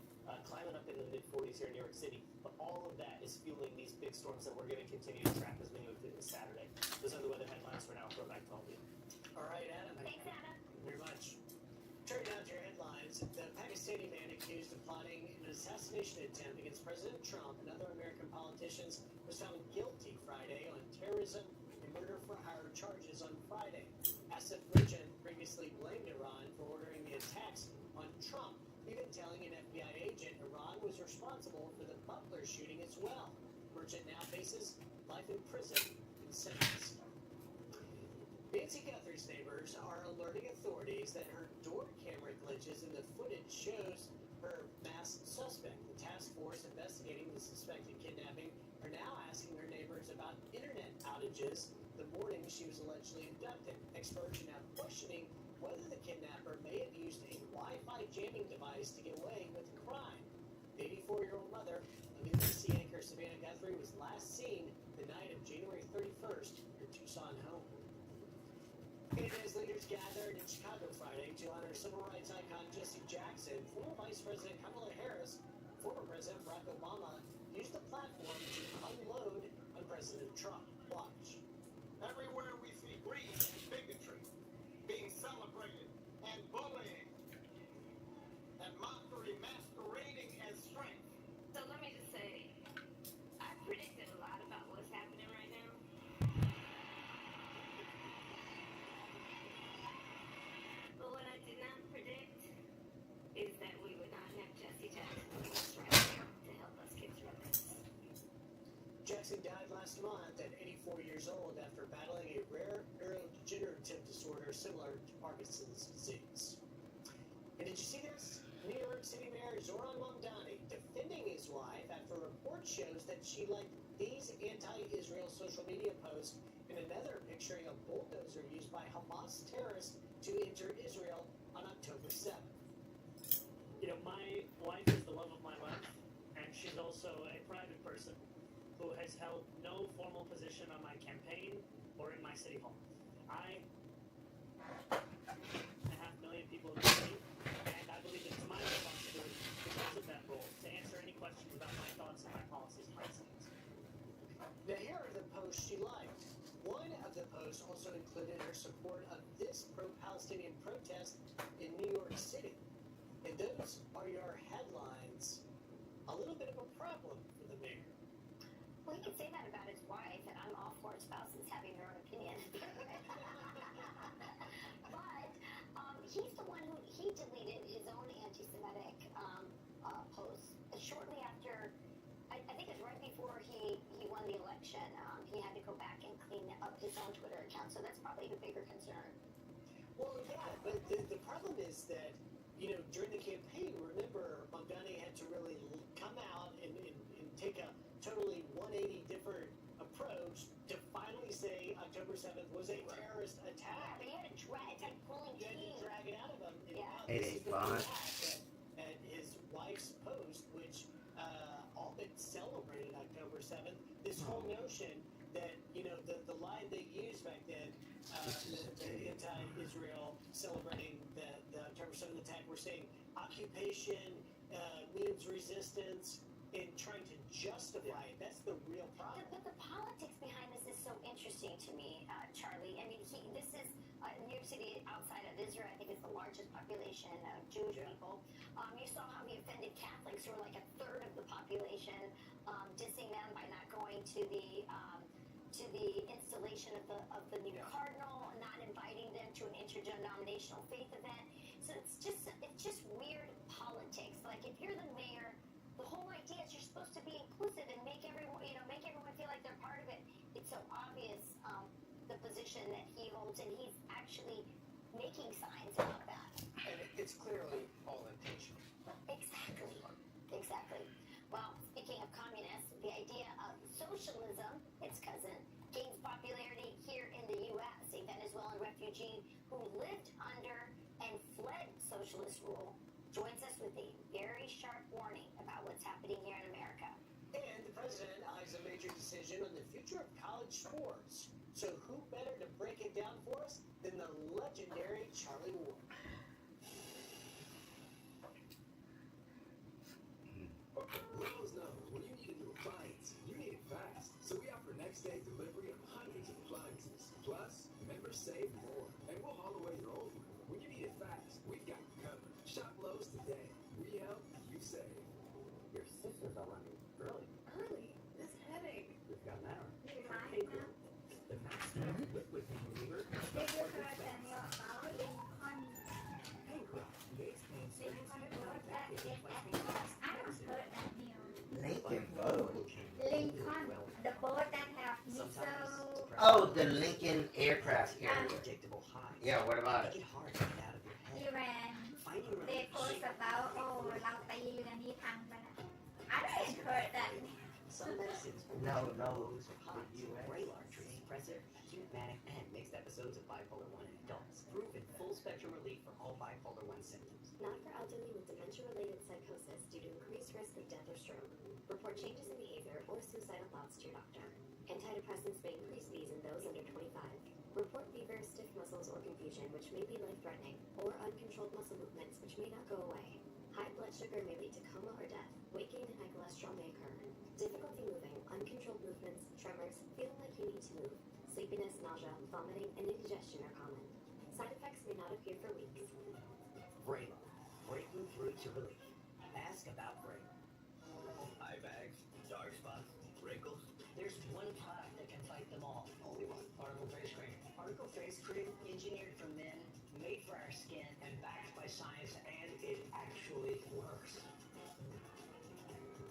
Speaker 2: climbing up in the mid-40s here in New York City. But all of that is fueling these big storms that we're going to continue to track as we move through this Saturday. Those are the weather headlines for now. I'll throw it back to all of you.
Speaker 14: All right, Adam.
Speaker 6: Thanks, Adam.
Speaker 14: Thank you very much. Turning down to your headlines, the Pakistani man accused of plotting an assassination attempt against President Trump and other American politicians was found guilty Friday on terrorism and murder for hire charges on Friday. Asif Merchant previously blamed Iran for ordering the attacks on Trump, even telling an FBI agent Iran was responsible for the Butler shooting as well. Merchant now faces life in prison and sentence. Nancy Guthrie's neighbors are alerting authorities that her door camera glitches in the footage shows her masked suspect. The task force investigating the suspected kidnapping are now asking her neighbors about internet outages the morning she was allegedly abducted. Experts are now questioning whether the kidnapper may have used a Wi-Fi jamming device to get away with the crime. The 84-year-old mother of NBC anchor Savannah Guthrie was last seen the night of January 31st at her Tucson home. And as leaders
Speaker 2: gathered in Chicago Friday to honor civil rights icon Jesse Jackson. Former Vice President Kamala Harris, former President Barack Obama used the platform to unload on President Trump. Watch.
Speaker 15: Everywhere we see greed and bigotry being celebrated and bullying and mockery masquerading as strength.
Speaker 6: So let me just say, I predicted a lot about what's happening right now. But what I did not predict is that we would not have Jesse Jackson with us right here to help us get through this.
Speaker 2: Jackson died last month at 84 years old after battling a rare neurodegenerative disorder similar to Parkinson's disease. And did you see this? New York City Mayor Zoran Mamdani defending his wife after a report shows that she liked these anti-Israel social media posts and another picturing a bulldozer used by Hamas terrorists to enter Israel on October 7th.
Speaker 13: You know, my wife is the love of my life, and she's also a private person who has held no formal position on my campaign or in my city hall. I half million people in the city, and I believe it's my responsibility because of that role to answer any questions about my thoughts and my policies and policies.
Speaker 2: Now here are the posts she liked. One of the posts also included her support of this pro-Palestinian protest in New York City. And those are your headlines. A little bit of a problem for the mayor.
Speaker 6: Well, he can say that about his wife, and I'm all for spouses having their own opinion. But he's the one who deleted his own anti-Semitic posts shortly after. I think it was right before he won the election. He had to go back and clean up his own Twitter account, so that's probably the bigger concern.
Speaker 2: Well, yeah, but the problem is that, you know, during the campaign, remember, Mamdani had to really come out and take a totally 180 different approach to finally say October 7th was a terrorist attack.
Speaker 6: Yeah, but he had to drag, it's like pulling
Speaker 2: You had to
Speaker 6: teeth.
Speaker 2: drag it out of him. And
Speaker 6: Yeah.
Speaker 2: now this is the
Speaker 3: 885.
Speaker 2: react at his wife's post, which all but celebrated October 7th. This whole notion that, you know, the line they used back then, the anti-Israel celebrating the October 7th attack, we're saying occupation means resistance and trying to justify it. That's the real problem.
Speaker 6: But the politics behind this is so interesting to me, Charlie. I mean, this is New York City outside of Israel. I think it's the largest population of Jewish people. You saw how he offended Catholics, who are like a third of the population, dissing them by not going to the installation of the new cardinal, not inviting them to an interdenominational faith event. So it's just weird politics. Like, if you're the mayor, the whole idea is you're supposed to be inclusive and make everyone feel like they're part of it. It's so obvious the position that he holds, and he's actually making signs about that.
Speaker 1: And it's clearly all intentional.
Speaker 6: Exactly. Well, speaking of communists, the idea of socialism, its cousin, gains popularity here in the U.S. A Venezuelan refugee who lived under and fled socialist rule joins us with a very sharp warning about what's happening here in America.
Speaker 2: And the president eyes a major decision on the future of college sports. So who better to break it down for us than the legendary Charlie Ward?
Speaker 7: Lowe's knows when you need a new appliance, you need it fast. So we offer next day delivery of hundreds of appliances. Plus, members save more. And we'll haul away your old one. When you need it fast, we've got you covered. Shop Lowe's today. We help, you save.
Speaker 24: Your sisters are running early.
Speaker 6: This headache.
Speaker 24: We've got an hour.
Speaker 6: Fine.
Speaker 24: The Maxwell liquid pain reliever.
Speaker 3: Lincoln Vogue.
Speaker 10: Lincoln, the boat that have miso.
Speaker 3: Oh, the Lincoln aircraft carrier.
Speaker 24: Predictable highs.
Speaker 3: Yeah, what about it?
Speaker 24: Make it hard to get out of your head.
Speaker 10: Iran,
Speaker 24: Finding
Speaker 10: they post about, oh, เราตีเรือนี้พังไปแล้ว I didn't heard that.
Speaker 24: Some medicines will
Speaker 3: No.
Speaker 24: those with hot Vraylar treats depressive, acute manic, and mixed episodes of bipolar 1 in adults. Proven full spectrum relief for all bipolar 1 symptoms.
Speaker 12: Not for elderly with dementia-related psychosis due to increased risk of death or stroke. Report changes in behavior or suicidal thoughts to your doctor. Antidepressants may increase these in those under 25. Report fever, stiff muscles, or confusion confusion, which may be life-threatening, or uncontrolled muscle movements, which may not go away. High blood sugar may lead to coma or death. Weight gain and high cholesterol may occur. Difficulty moving, uncontrolled movements, tremors, feeling like you need to move, sleepiness, nausea, vomiting, and indigestion are common. Side effects may not appear for weeks.
Speaker 4: Braille. Breaking through to relief. Ask about Braille. Eye bags, dark spots, wrinkles. There's one product that can fight them all. Only one. Particle Face Cream. Particle Face Cream, engineered for men, made for our skin, and backed by science, and it actually works.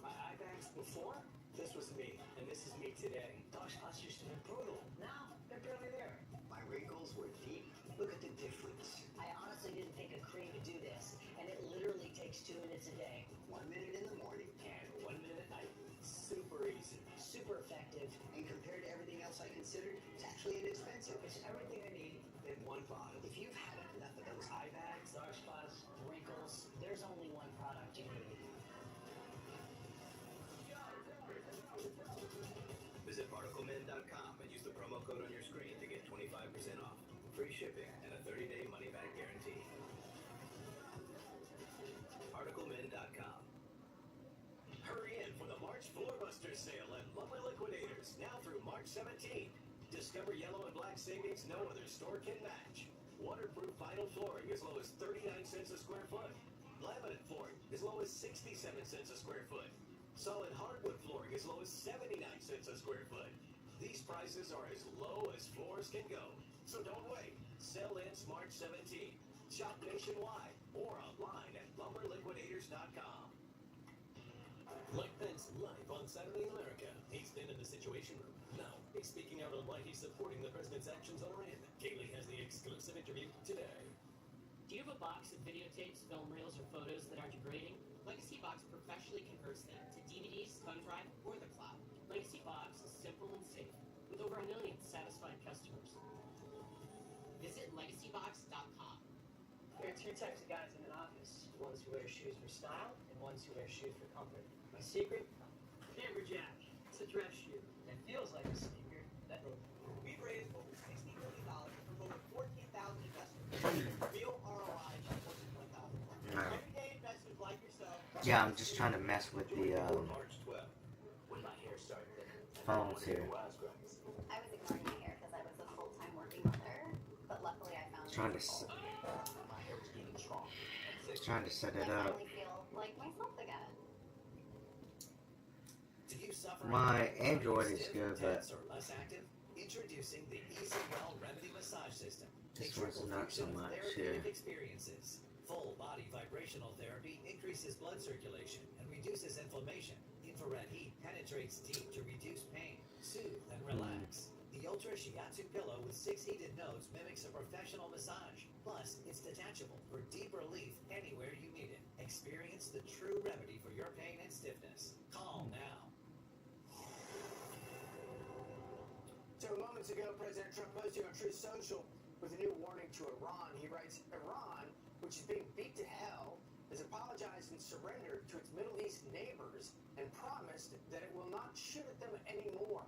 Speaker 14: My eye bags before, this was me, and this is me today.
Speaker 4: Dark spots used to be brutal. Now, they're barely there. My wrinkles were deep. Look at the difference. I honestly didn't think a cream could do this, and it literally takes 2 minutes a day. 1 minute in the morning and 1 minute at night.
Speaker 14: Super easy.
Speaker 4: Super effective, and compared to everything else I considered, it's actually inexpensive. It's everything I need in one bottle. If you've had enough of those eye bags, dark spots, wrinkles, there's only one product you need. Visit ParticleMin.com and use the promo code on your screen to get 25% off, free shipping, and a 30-day money-back guarantee. ParticleMin.com.
Speaker 17: Hurry in for the March Floorbuster sale at Lumber Liquidators, now through March 17th. Discover yellow and black savings no other store can match. Waterproof vinyl flooring as low as 39 cents a square foot. Laminate flooring as low as 67 cents a square foot. Solid hardwood flooring as low as 79 cents a square foot. These prices are as low as floors can go. So don't wait. Sell ends March 17th. Shop nationwide or online at lumberliquidators.com. Mike Pence live on Saturday in America. He's been in the Situation Room. Now, he's speaking out on why he's supporting the president's actions on Iran. Kaylee has the exclusive interview today.
Speaker 8: Do you have a box of videotapes, film reels, or photos that are degrading? Legacy Box professionally converts them to DVDs, thumb drive, or the cloud. Legacy Box is simple and safe, with over 1 million satisfied customers. Visit legacybox.com.
Speaker 18: There are 2 types of guys in an office. Ones who wear shoes for style, and ones who wear shoes for comfort. My secret? Amberjack. It's a dress shoe. It feels like a sneaker.
Speaker 4: We've raised over $60 million from over 14,000 investors. Real ROI on $14,000. Everyday investors like yourself.
Speaker 3: Yeah, I'm just trying to mess with the
Speaker 4: March 12th, when my hair started
Speaker 3: phones here.
Speaker 12: I was ignoring my hair because I was a full-time working mother, but luckily I found
Speaker 3: Trying to
Speaker 4: my hair was getting strong.
Speaker 3: trying to set it
Speaker 12: I
Speaker 3: up.
Speaker 12: finally feel like myself again.
Speaker 4: Do you suffer
Speaker 3: My
Speaker 4: any
Speaker 3: Android is
Speaker 4: stiff,
Speaker 3: good, but
Speaker 4: tense, or less active? Introducing the Easy Well Remedy Massage System.
Speaker 3: this one's not so much here.
Speaker 4: Therapeutic experiences. Full body vibrational therapy increases blood circulation and reduces inflammation. Infrared heat penetrates deep to reduce pain, soothe, and relax. The Ultra Shiatsu pillow with 6 heated nodes mimics a professional massage. Plus, it's detachable for deep relief anywhere you need it. Experience the true remedy for your pain and stiffness. Call now.
Speaker 1: So moments ago, President Trump posting on Truth Social with a new warning to Iran. He writes, Iran, which is being beat to hell, has apologized and surrendered to its Middle East neighbors and promised that it will not shoot at them anymore.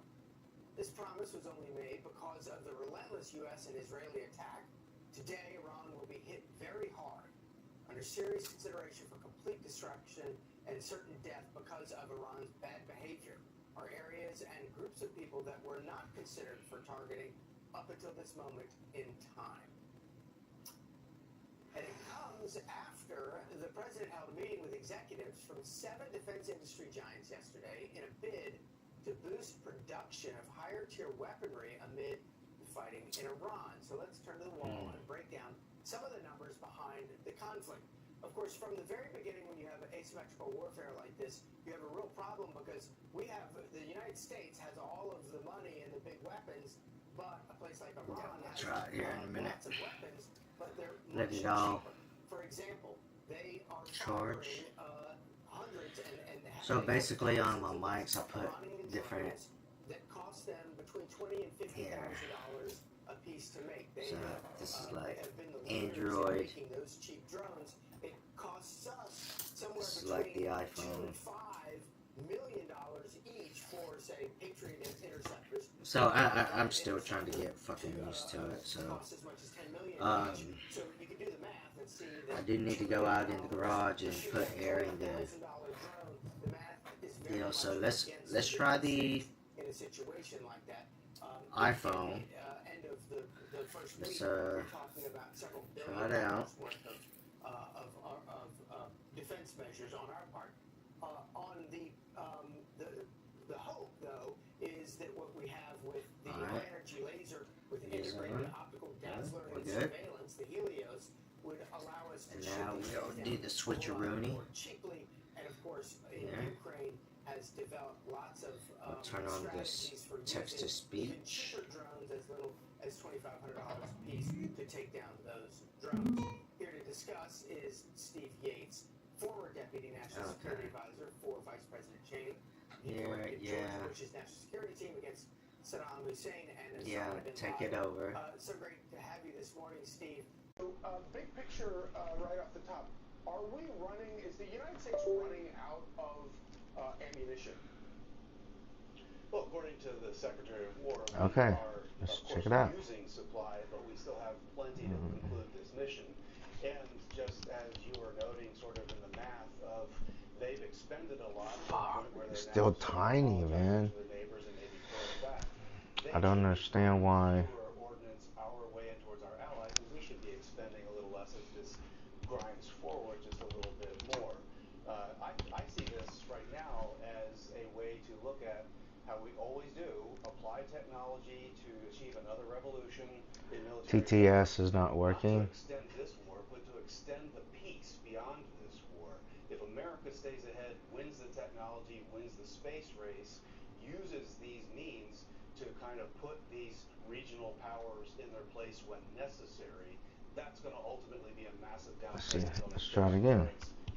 Speaker 1: This promise was only made because of the relentless U.S. and Israeli attack. Today, Iran will be hit very hard, under serious consideration for complete destruction and certain death because of Iran's bad behavior. Are areas and groups of people that were not considered for targeting up until this moment in time. And it comes after the president held a meeting with executives from 7 defense industry giants yesterday in a bid to boost production of higher-tier weaponry amid the fighting in Iran. So let's turn to the wall and break down some of the numbers behind the conflict. Of course, from the very beginning, when you have asymmetrical warfare like this, you have a real problem because the United States has all of the money and the big weapons, but a place like Iran has
Speaker 3: Try it here in a minute.
Speaker 1: lots of weapons, but they're
Speaker 3: Let
Speaker 1: much
Speaker 3: it all
Speaker 1: cheaper. For example, they are
Speaker 3: charge.
Speaker 1: firing, hundreds and
Speaker 3: So basically on my mics I put different
Speaker 1: that cost them between $20,000 and $50,000 a piece to make. They
Speaker 3: So this is like
Speaker 1: have been the leaders in
Speaker 3: Android.
Speaker 1: making those cheap drones. It costs us somewhere
Speaker 3: This is
Speaker 1: between
Speaker 3: like the
Speaker 1: $2
Speaker 3: iPhone.
Speaker 1: and $5 million each for, say, Patriot interceptors.
Speaker 3: So I'm still trying to get fucking used to it. So I do need to go out in the garage and put air in the deal. So let's try the iPhone. Let's try it out.
Speaker 1: Defense measures on our part. On the hope, though, is that what we have with the energy laser, with integrated optical dazzler and surveillance, the Helios, would allow us to
Speaker 3: now we'll do the switcheroony.
Speaker 1: more cheaply. And of course, Ukraine has developed lots of
Speaker 3: turn on this text to speech.
Speaker 1: drones as little as $2,500 a piece to take down those drones. Here to discuss is Steve Yates, former Deputy National Security Advisor for Vice President Cheney. He directed George Bush's national security team against Saddam Hussein and Osama bin Laden.
Speaker 3: Take it over.
Speaker 1: So great to have you this morning, Steve. Big picture right off the top. Is the United States running out of ammunition?
Speaker 19: Well, according to the Secretary of War,
Speaker 3: Okay,
Speaker 19: we are,
Speaker 3: let's
Speaker 19: of
Speaker 3: check
Speaker 19: course,
Speaker 3: it out.
Speaker 19: using supply, but we still have plenty to conclude this mission. And just as you were noting, sort of in the math of, they've expended a lot to the point where they're
Speaker 3: Still tiny, man.
Speaker 19: to their neighbors and maybe pulling back.
Speaker 3: I don't understand why.
Speaker 19: Ordnance our way in towards our allies, and we should be expending a little less as this grinds forward just a little bit more. I see this right now as a way to look at how we always do, apply technology to achieve another revolution in military.
Speaker 3: TTS is not working.
Speaker 19: Not to extend this war, but to extend the peace beyond this war. If America stays ahead, wins the technology, wins the space race, uses these means to kind of put these regional powers in their place when necessary, that's going to ultimately be a massive downturn.
Speaker 3: Let's try it again.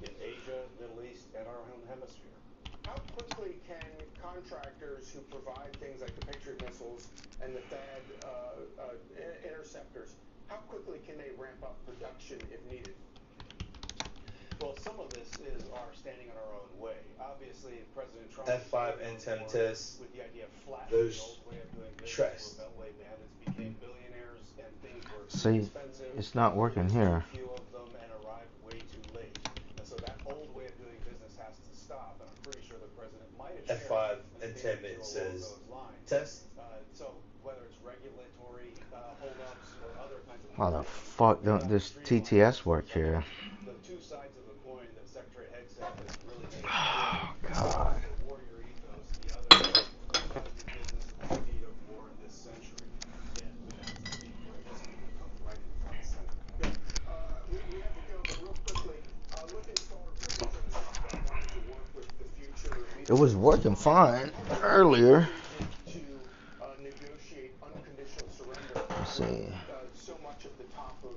Speaker 19: In Asia, Middle East, and our home hemisphere.
Speaker 1: How quickly can contractors who provide things like the Patriot missiles and the THAAD interceptors, how quickly can they ramp up production if needed?
Speaker 19: Well, some of this is our standing on our own way. Obviously, President Trump
Speaker 21: F5 and 10 tests,
Speaker 19: with the idea of flattening
Speaker 21: those
Speaker 19: the old way of doing business,
Speaker 21: trust.
Speaker 19: where Beltway bandits became billionaires and things were
Speaker 3: See,
Speaker 19: expensive.
Speaker 3: it's not working here.
Speaker 19: Few of them and arrived way too late. And so that old way of doing business has to stop. And I'm pretty sure the president might have
Speaker 21: F5 and 10 minutes says test.
Speaker 19: So whether it's regulatory holdups or other kinds of
Speaker 3: How the fuck don't this TTS work here?
Speaker 19: the two sides of the coin that Secretary Hegseth has really made
Speaker 3: Oh, God.
Speaker 19: the warrior ethos, the other is how to do business in the speed of war in this century. And that's, I think, where this comes right in front and center.
Speaker 1: We have to go, but real quickly, looking forward, President Trump wanted to work with the future
Speaker 3: It was working fine earlier.
Speaker 1: to negotiate unconditional surrender.
Speaker 3: Let's see.
Speaker 1: So much of the top of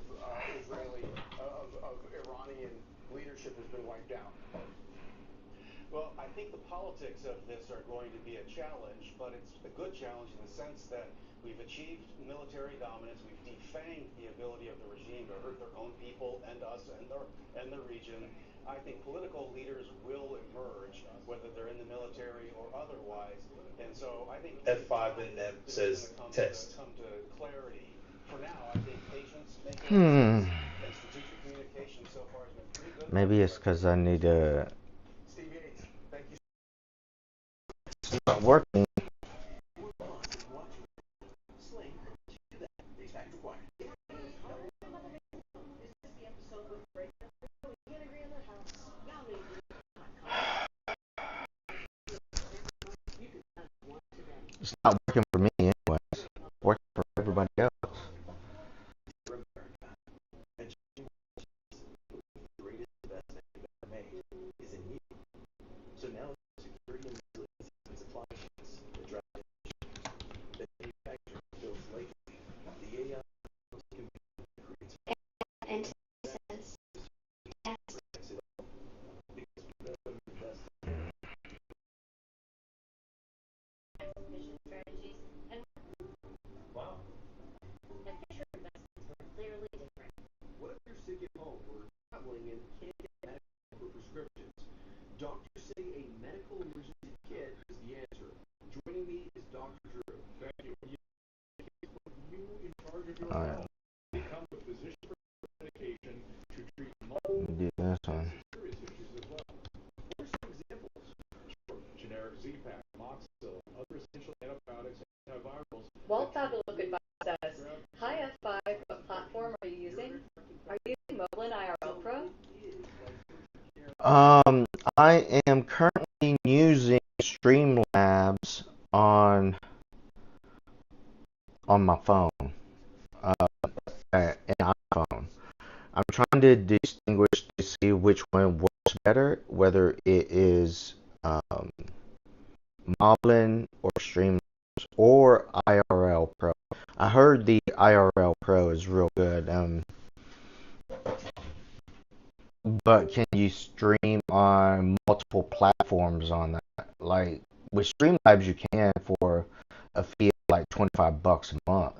Speaker 1: Israeli, of Iranian leadership has been wiped out.
Speaker 19: Well, I think the politics of this are going to be a challenge, but it's a good challenge in the sense that we've achieved military dominance, we've defanged the ability of the regime to hurt their own people and us and the region. I think political leaders will emerge, whether they're in the military or otherwise, and so I think
Speaker 21: F5 and them says test.
Speaker 19: Come to clarity. For now, I think patience,
Speaker 3: Hmm.
Speaker 19: and strategic communication so far has been pretty good.
Speaker 3: Maybe it's because I need to.
Speaker 1: Steve Yates, thank you.
Speaker 3: It's not working. It's not working for me anyways. It's working for everybody else.
Speaker 21: So now security and resilience and supply chains that drive that manufacturing feels like the AI creates
Speaker 12: And says,
Speaker 21: because we invest
Speaker 5: Are you using Moblin IRL Pro?
Speaker 3: I am currently using Streamlabs on my phone, an iPhone. I'm trying to distinguish to see which one works better, whether it is Moblin or Streamlabs or IRL Pro. I heard the IRL Pro is real good. But can you stream on multiple platforms on that? Like with Streamlabs, you can for a fee of like $25 a month.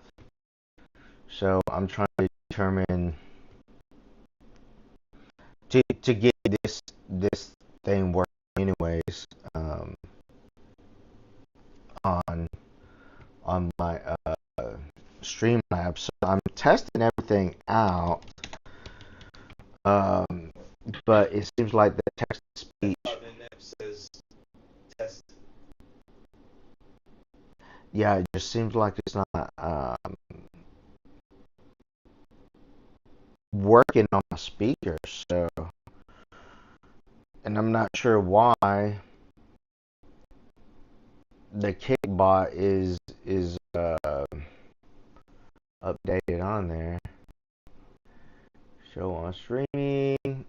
Speaker 3: So I'm trying to determine to get this thing working anyways on my Streamlabs. So I'm testing everything out. But it seems like the text to speech.
Speaker 21: Says test.
Speaker 3: Yeah, it just seems like it's not working on my speakers. So, and I'm not sure why the Kickbot is updated on there. Show on streaming.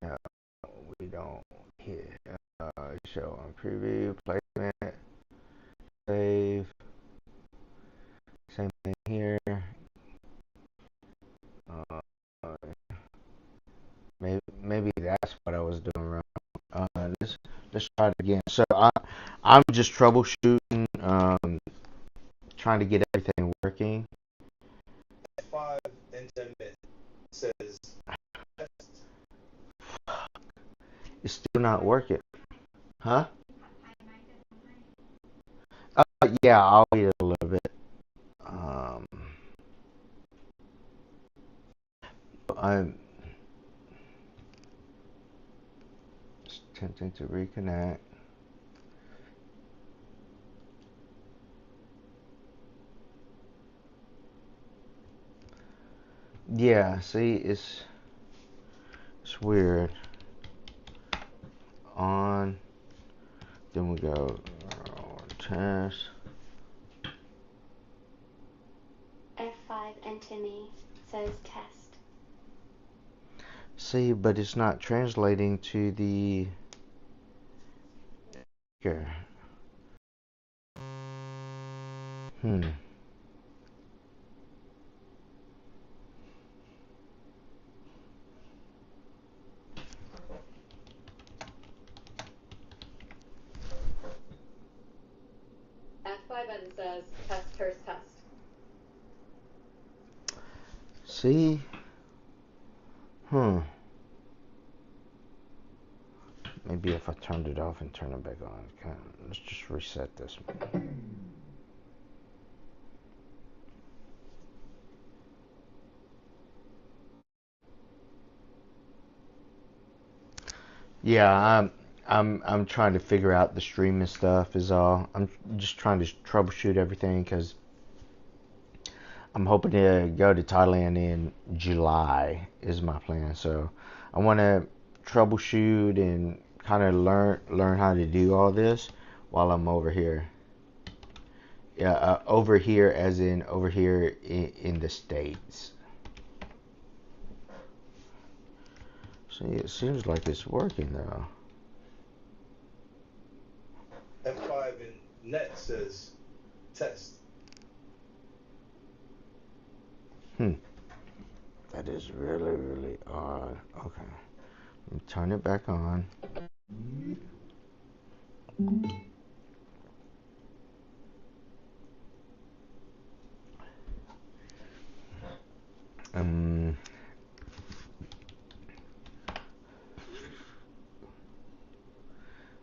Speaker 3: No, we don't hit. Show on preview, placement, save. Same thing here. Maybe that's what I was doing wrong. Let's try it again. So I'm just troubleshooting, trying to get everything working.
Speaker 21: 5 and 10 minutes says test.
Speaker 3: It's still not working. Huh? Yeah, I'll wait a little bit. I'm attempting to reconnect. Yeah, see, it's weird. On, then we go test.
Speaker 12: F5 enter me says test.
Speaker 3: See, but it's not translating to the here.
Speaker 5: F5 and says test first test.
Speaker 3: See? Maybe if I turned it off and turn it back on. Okay, let's just reset this. Yeah, I'm trying to figure out the streaming stuff is all. I'm just trying to troubleshoot everything because I'm hoping to go to Thailand in July is my plan. So I want to troubleshoot and kind of learn how to do all this while I'm over here. Yeah, over here as in over here in the States. See, it seems like it's working though.
Speaker 21: F5 in net says test.
Speaker 3: That is really, really odd. Okay. Let me turn it back on.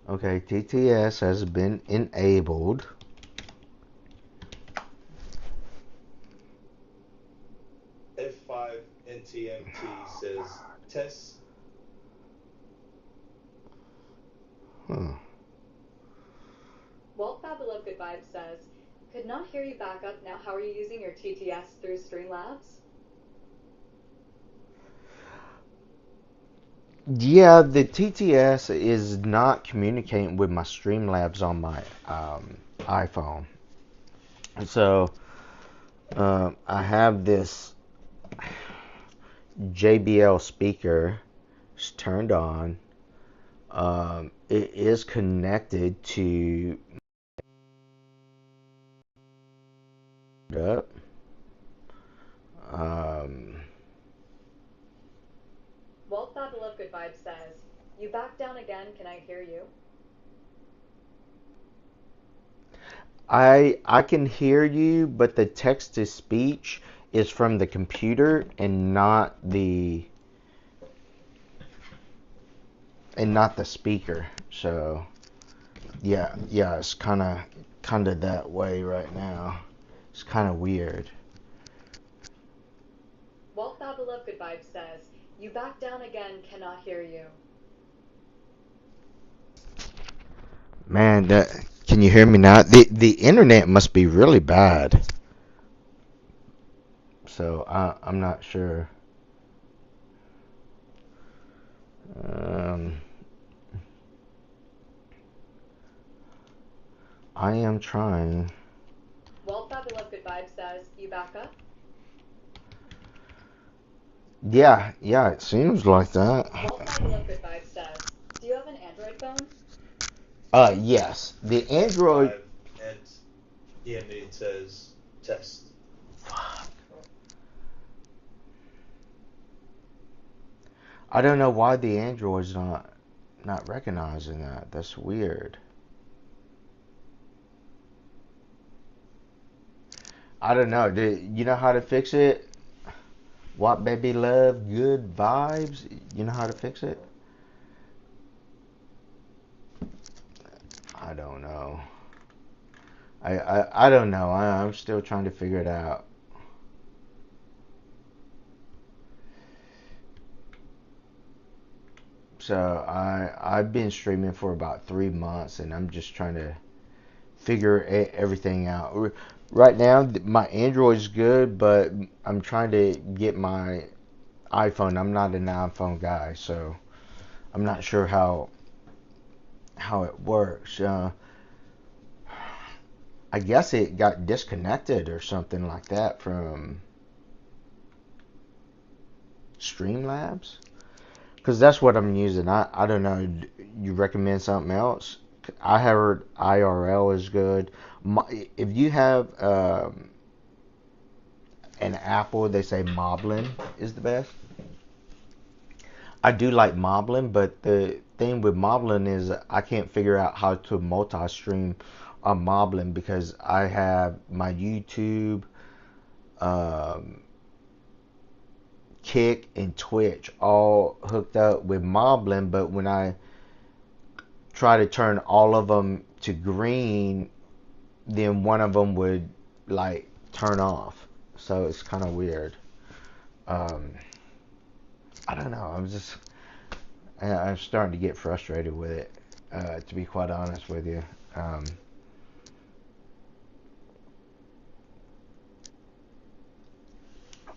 Speaker 3: Okay, TTS has been enabled.
Speaker 21: F5 NTMT says test.
Speaker 5: Walt Fab Love Good Vibes says, could not hear you back up. Now how are you using your TTS through Streamlabs?
Speaker 3: Yeah, the TTS is not communicating with my Streamlabs on my iPhone. So I have this JBL speaker. It's turned on. It is connected to up.
Speaker 5: Walt Fabulov Good Vibes says, "You back down again, can I hear you?"
Speaker 3: I can hear you, but the text to speech is from the computer and not the speaker. So yeah, it's kind of that way right now. It's kind of weird.
Speaker 5: Walt Fabulov Good Vibes says, "You back down again, cannot hear you."
Speaker 3: Man, can you hear me now? The internet must be really bad. So I'm not sure. Um, I am trying.
Speaker 5: Walt Fabulov Good Vibes says, "You back up?"
Speaker 3: Yeah, it seems like that.
Speaker 5: Walt Fabulov Good Vibes says, "Do you have an Android phone?"
Speaker 3: Yes. The Android.
Speaker 21: And EMD says test.
Speaker 3: I don't know why the Android's not recognizing that. That's weird. I don't know. Do you know how to fix it? What baby love good vibes? You know how to fix it? I don't know. I don't know. I'm still trying to figure it out. So I've been streaming for about 3 months, and I'm just trying to figure everything out. Right now, my Android's good, but I'm trying to get my iPhone. I'm not an iPhone guy, so I'm not sure how it works. I guess it got disconnected or something like that from Streamlabs, because that's what I'm using. I don't know. You recommend something else? I heard IRL is good. If you have an Apple, they say Moblin is the best. I do like Moblin, but the thing with Moblin is I can't figure out how to multi-stream on Moblin because I have my YouTube, um, Kick, and Twitch all hooked up with Moblin, but when I try to turn all of them to green, then one of them would like turn off. So it's kind of weird. Um, I don't know. I'm starting to get frustrated with it, to be quite honest with you.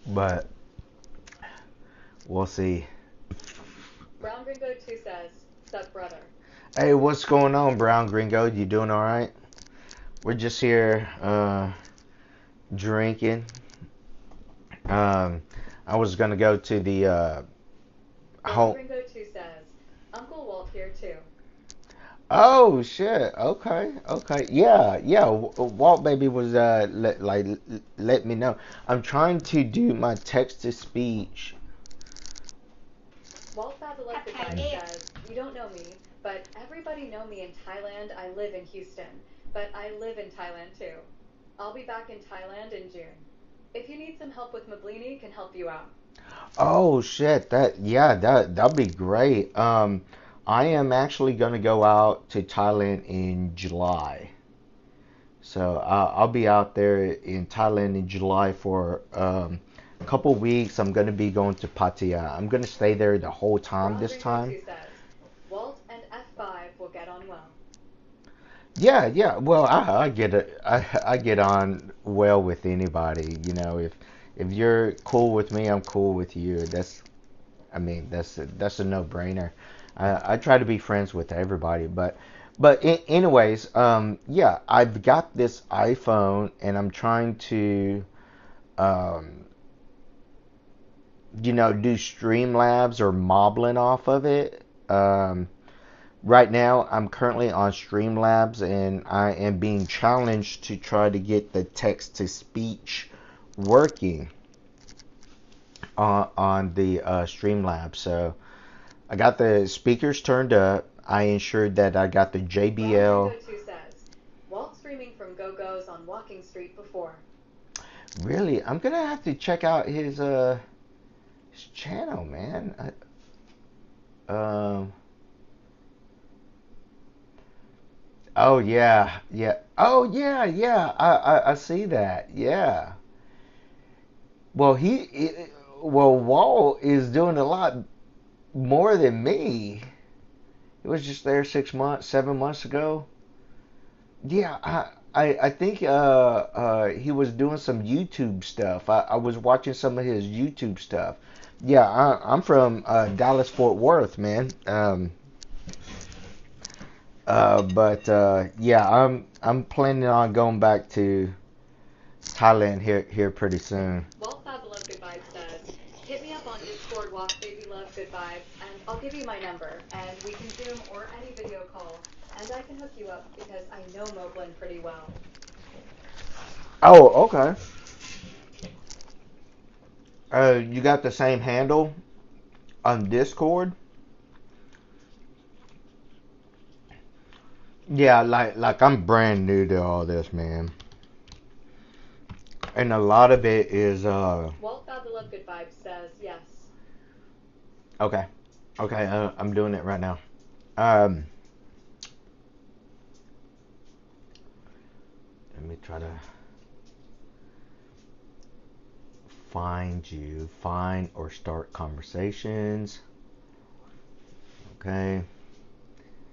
Speaker 3: But we'll see.
Speaker 5: Brown Gringo 2 says, "Sup, brother?"
Speaker 3: Hey, what's going on, Brown Gringo? You doing all right? We're just here drinking. I was gonna go to the
Speaker 5: Brown
Speaker 3: home.
Speaker 5: Gringo 2 says, "Uncle Walt here too."
Speaker 3: Oh shit. Okay. Yeah. Walt baby was let me know. I'm trying to do my text to speech.
Speaker 5: Walt Fabulov Good Vibes says, "You don't know me, but everybody know me in Thailand. I live in Houston, but I live in Thailand too. I'll be back in Thailand in June. If you need some help with Mablini, can help you out."
Speaker 3: Oh shit. That'd be great. I am actually gonna go out to Thailand in July. So I'll be out there in Thailand in July for a couple weeks. I'm gonna be going to Pattaya. I'm gonna stay there the whole time this time.
Speaker 5: Gringo 2 says, "Walt and F5 will get on well."
Speaker 3: Yeah. Well, I get it. I get on well with anybody. You know, if you're cool with me, I'm cool with you. I mean, that's a no-brainer. I try to be friends with everybody, but anyways, yeah, I've got this iPhone and I'm trying to, um, do Streamlabs or Moblin off of it. Right now, I'm currently on Streamlabs and I am being challenged to try to get the text-to-speech working on the Streamlabs. So I got the speakers turned up. I ensured that I got the JBL.
Speaker 5: Ringo 2 says, Walt streaming from Go-Go's on Walking Street before.
Speaker 3: Really, I'm gonna have to check out his channel, man. Oh yeah, yeah. Oh yeah, yeah. I see that. Yeah. Well, well, Walt is doing a lot more than me. He was just there 6 months, 7 months ago. Yeah, I think he was doing some YouTube stuff. I was watching some of his YouTube stuff. Yeah, I'm from Dallas Fort Worth, man. But yeah, I'm planning on going back to Thailand here pretty soon.
Speaker 5: Walt Fab Love Good Vibes says, hit me up on Discord, Walk Baby Love Good Vibes, and I'll give you my number, and we can Zoom or any video call, and I can hook you up because I know Moblin pretty well.
Speaker 3: Oh, okay. You got the same handle on Discord? Yeah, like I'm brand new to all this, man. And a lot of it is
Speaker 5: Walt Fab Love Good Vibes says yes.
Speaker 3: okay. Okay, I'm doing it right now. Let me try to find or start conversations. Okay.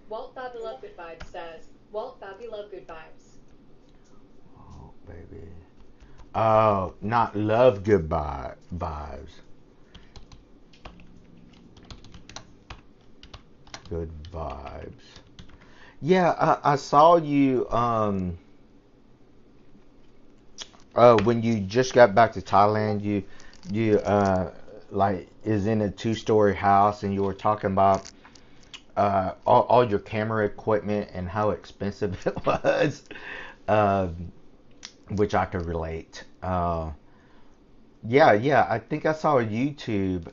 Speaker 5: Walt Fab Love Good Vibes says, Walt Fab Love Good Vibes.
Speaker 3: Oh, baby. Oh, not love goodbye vibes. Good vibes. Yeah, I saw you when you just got back to Thailand, you like is in a 2-story house and you were talking about all your camera equipment and how expensive it was. Which I could relate. Yeah, I think I saw a YouTube.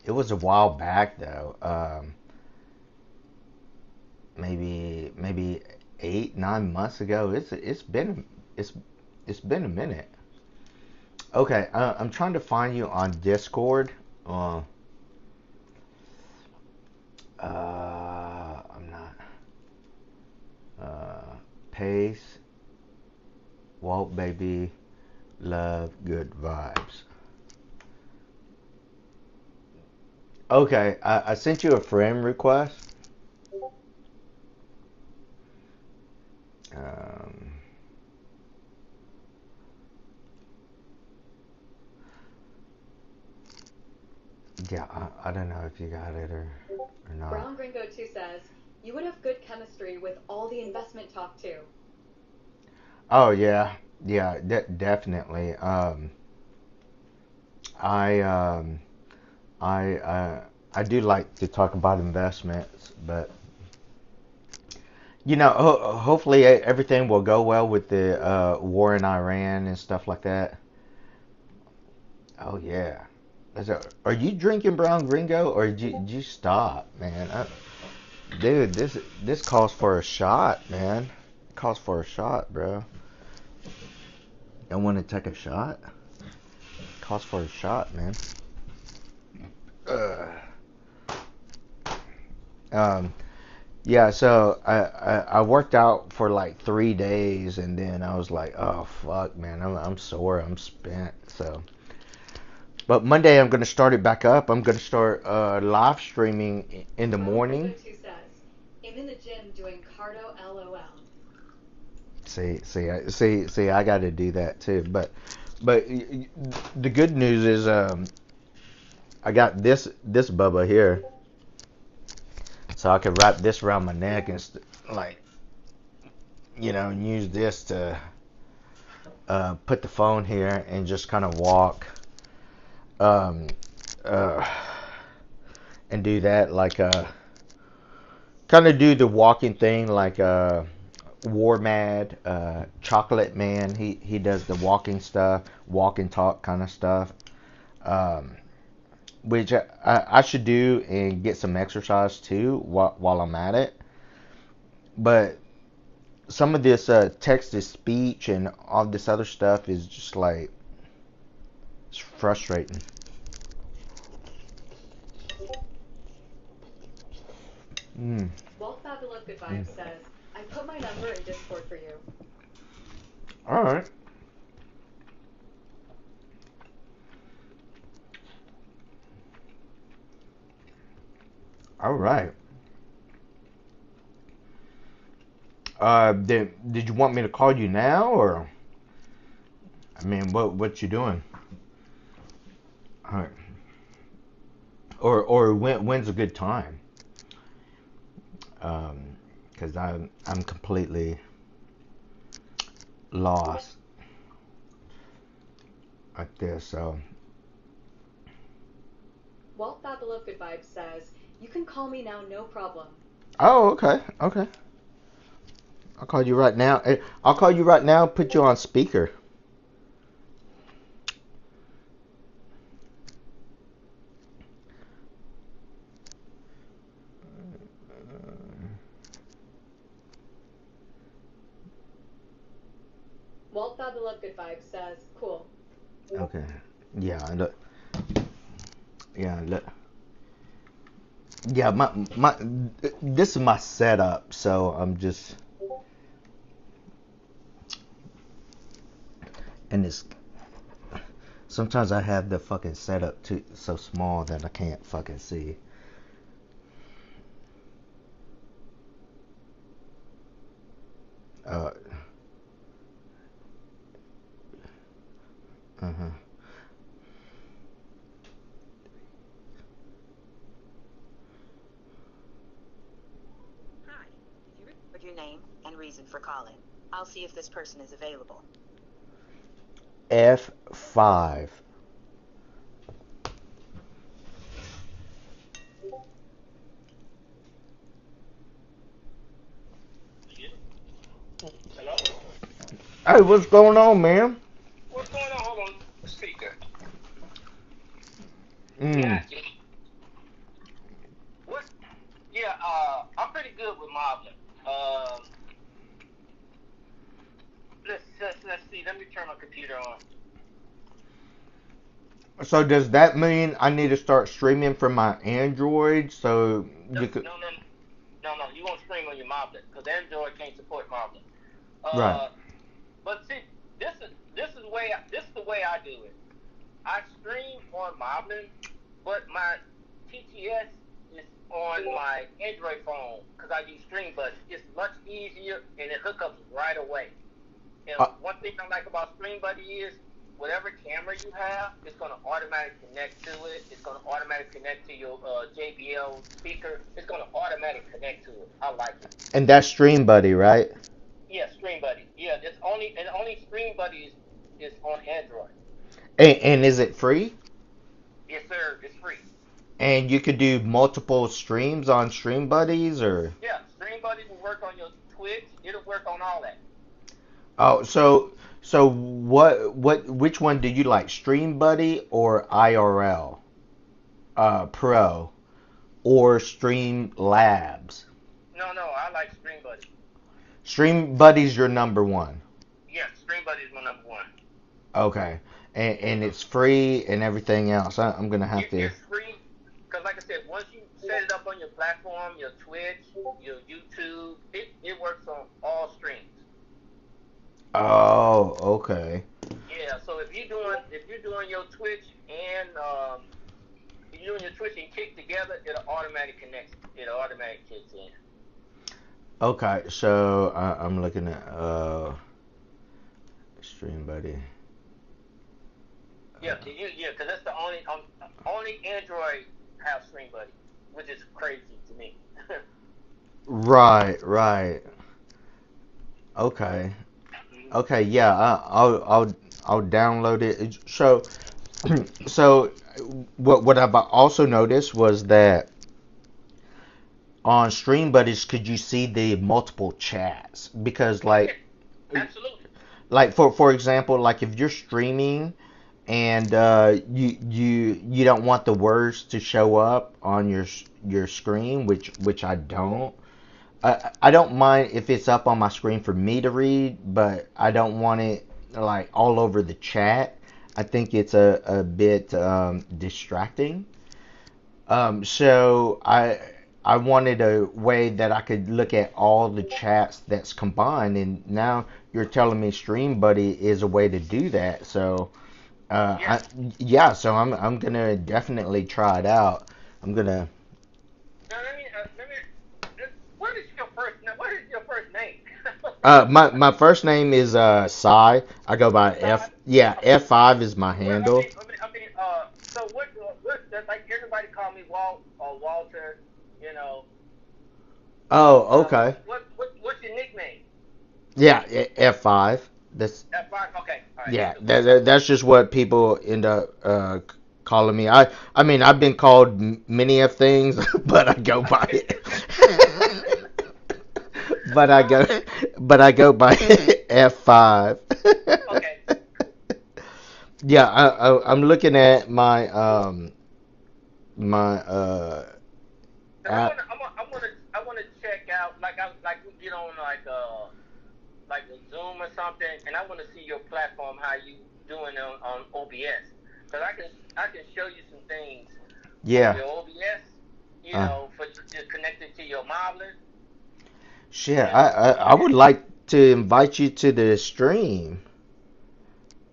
Speaker 3: It was a while back though. Maybe 8, 9 months ago. It's been a minute. Okay, I'm trying to find you on Discord. I'm not. Pace. Walt baby. Love good vibes. Okay, I sent you a friend request. Yeah, I don't know if you got it or not.
Speaker 5: Brown Gringo 2 says, you would have good chemistry with all the investment talk too.
Speaker 3: Oh yeah, definitely. I I do like to talk about investments, but hopefully everything will go well with the war in Iran and stuff like that. Oh yeah. Are you drinking Brown Gringo or did you stop, man? Dude, this calls for a shot, man. It calls for a shot, bro. You want to take a shot? It calls for a shot, man. Yeah, so I worked out for like 3 days and then I was like, oh fuck, man, I'm sore, I'm spent. So, but Monday I'm gonna start it back up. I'm gonna start live streaming in the morning.
Speaker 5: I'm in the gym doing cardio LOL.
Speaker 3: See, I got to do that too. But the good news is I got this bubba here, so I could wrap this around my neck and like, and use this to put the phone here and just kind of walk, um, uh, and do that like kind of do the walking thing like War Mad, Chocolate Man. He does the walking stuff, walk and talk kind of stuff, which I should do and get some exercise too while I'm at it. But some of this text to speech and all this other stuff is just like it's frustrating.
Speaker 5: Walt Fabulous Good Vibes says, I put my number in Discord for you.
Speaker 3: All right. All right. Did you want me to call you now, or I mean, what you doing? All right. Or when's a good time? Because I'm completely lost at this. So.
Speaker 5: Walt Fabulous Good Vibes says, you can call me now, no problem.
Speaker 3: Oh, okay, okay. I'll call you right now. I'll call you right now. Put you on speaker.
Speaker 5: Walt Fabulous Good Vibes says, cool.
Speaker 3: Okay. Yeah. Look. Yeah. Look. Yeah. My. This is my setup, so I'm just. And it's. Sometimes I have the fucking setup too so small that I can't fucking see. Uh. Uh-huh.
Speaker 9: Hi. If you record your name and reason for calling, I'll see if this person is available.
Speaker 3: F5.
Speaker 15: Hello?
Speaker 3: Hey, what's going on, man?
Speaker 15: What's going on? Hold on. Speaker.
Speaker 3: Mm.
Speaker 15: What? Yeah, I'm pretty good with modeling. Let's see. Let me turn my computer on.
Speaker 3: So does that mean I need to start streaming from my Android so you could?
Speaker 15: No. You won't stream on your moblet because Android can't support moblet.
Speaker 3: Right.
Speaker 15: But see, this is the way I do it. I stream on Moblin, but my TTS is on my Android phone because I use Stream Buddy. It's much easier and it hookups right away. And one thing I like about Stream Buddy is whatever camera you have, it's going to automatically connect to it. It's going to automatically connect to your JBL speaker. It's going to automatically connect to it. I like it.
Speaker 3: And that's Stream Buddy, right?
Speaker 15: Yeah, Stream Buddy. Yeah, it's only Stream Buddy is on Android.
Speaker 3: And is it free?
Speaker 15: Yes, sir. It's free.
Speaker 3: And you could do multiple streams on Stream Buddies, or?
Speaker 15: Yeah, Stream Buddy will work on your Twitch. It'll work on all that.
Speaker 3: Oh, so which one do you like, Stream Buddy or IRL Pro or Stream Labs?
Speaker 15: No, I like Stream Buddy.
Speaker 3: Stream Buddy's your number one.
Speaker 15: Yeah, Stream Buddy is my number one.
Speaker 3: Okay, and it's free and everything else. I'm gonna have to.
Speaker 15: It's free because, like I said, once you set it up on your platform, your Twitch, your YouTube, it works on all streams.
Speaker 3: Oh, okay.
Speaker 15: Yeah, so if you're doing your Twitch and you're doing your Twitch and Kick together, it'll automatically connect. It'll automatically kicks in.
Speaker 3: Okay, so I'm looking at Stream Buddy.
Speaker 15: Yeah, because that's the only Android have Stream Buddy, which is crazy to me.
Speaker 3: Right, right. Okay. Okay, yeah, I'll download it. So so what I've also noticed was that on Stream Buddies, could you see the multiple chats? Because
Speaker 15: Absolutely.
Speaker 3: like for example, like if you're streaming and you don't want the words to show up on your screen, which I don't. I don't mind if it's up on my screen for me to read, but I don't want it like all over the chat. I think it's a bit distracting. So I wanted a way that I could look at all the chats that's combined, and now you're telling me Stream Buddy is a way to do that. So yeah, so I'm gonna definitely try it out. I'm gonna.
Speaker 15: Now let me. What is your first name?
Speaker 3: My first name is Sai. I go by F. Yeah, F5 is my
Speaker 15: Well,
Speaker 3: handle.
Speaker 15: so what? That's like everybody call me Walt or Walter. You know.
Speaker 3: Oh, okay.
Speaker 15: What's your nickname?
Speaker 3: Yeah, F5. That's
Speaker 15: F5. Okay. All right.
Speaker 3: yeah. That's just what people end up calling me. I mean I've been called many of things, but I go by it. but I go but I go by F5.
Speaker 15: Okay.
Speaker 3: Yeah, I'm looking at my my app.
Speaker 15: I wanna check out like we get on like a Zoom or something, and I wanna see your platform how you doing on OBS, because I can show you some things
Speaker 3: Yeah.
Speaker 15: on your OBS, you know, for just connected to your modeling.
Speaker 3: Shit, I would like to invite you to the stream.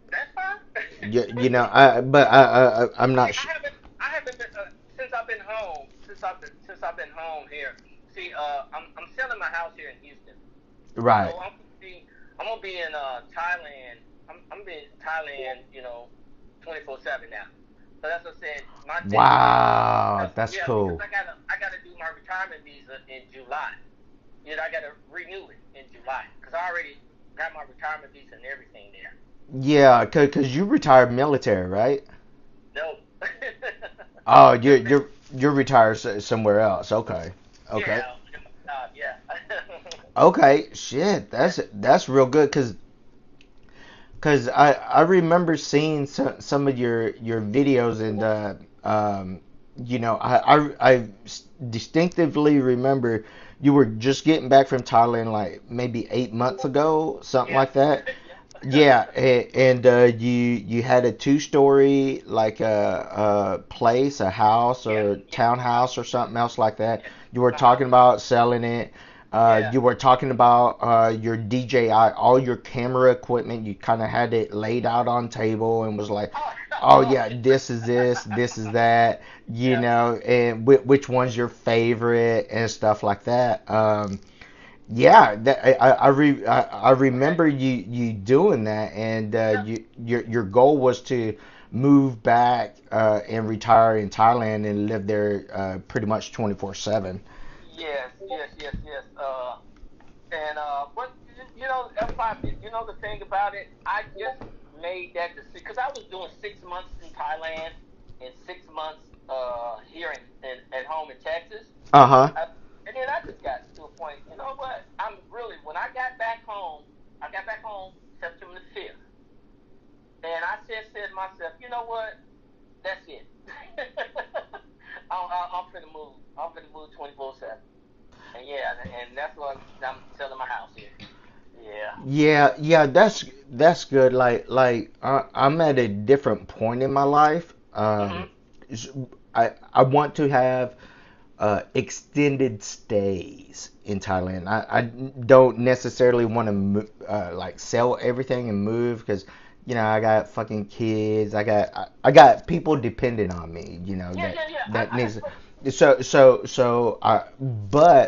Speaker 15: That's fine.
Speaker 3: You know, I'm not sure.
Speaker 15: I haven't been since I've been home. Since I've been home here. See, I'm selling my house here in Houston.
Speaker 3: Right.
Speaker 15: So I'm gonna be in Thailand. I'm be in Thailand, you know, 24/7 now. So that's what I said.
Speaker 3: Wow, that's cool.
Speaker 15: Because I gotta do my retirement visa in July. You know, I gotta renew it in July because I already got my retirement visa and everything there.
Speaker 3: Yeah, cause you retired military, right?
Speaker 15: No.
Speaker 3: Oh, you're retired somewhere else. Okay. Okay.
Speaker 15: Yeah.
Speaker 3: Okay. Shit, that's real good, cause I remember seeing some of your videos, and you know, I distinctively remember you were just getting back from Thailand like maybe 8 months ago, something like that. Yeah, and you had a two-story like a place, a house or townhouse or something else like that. You were talking about selling it. You were talking about your DJI, all your camera equipment. You kind of had it laid out on table and was like, "Oh yeah, this is this is that," you know, and which one's your favorite and stuff like that. Yeah, I remember you doing that, and your goal was to move back and retire in Thailand and live there pretty much 24/7.
Speaker 15: Yes. But you know, F5. You know the thing about it, I just made that decision because I was doing 6 months in Thailand and 6 months here at home in Texas.
Speaker 3: Uh-huh.
Speaker 15: And then I just got to a point. You know what? When I got back home. I got back home September the 5th, and I said to myself, you know what? That's it. I'm finna move. I'm finna move 24/7. And yeah, and that's why I'm selling my house here. Yeah.
Speaker 3: Yeah, that's good. Like I'm at a different point in my life. I want to have extended stays in Thailand. I don't necessarily want to like sell everything and move because you know I got fucking kids. I got people dependent on me. You know that needs.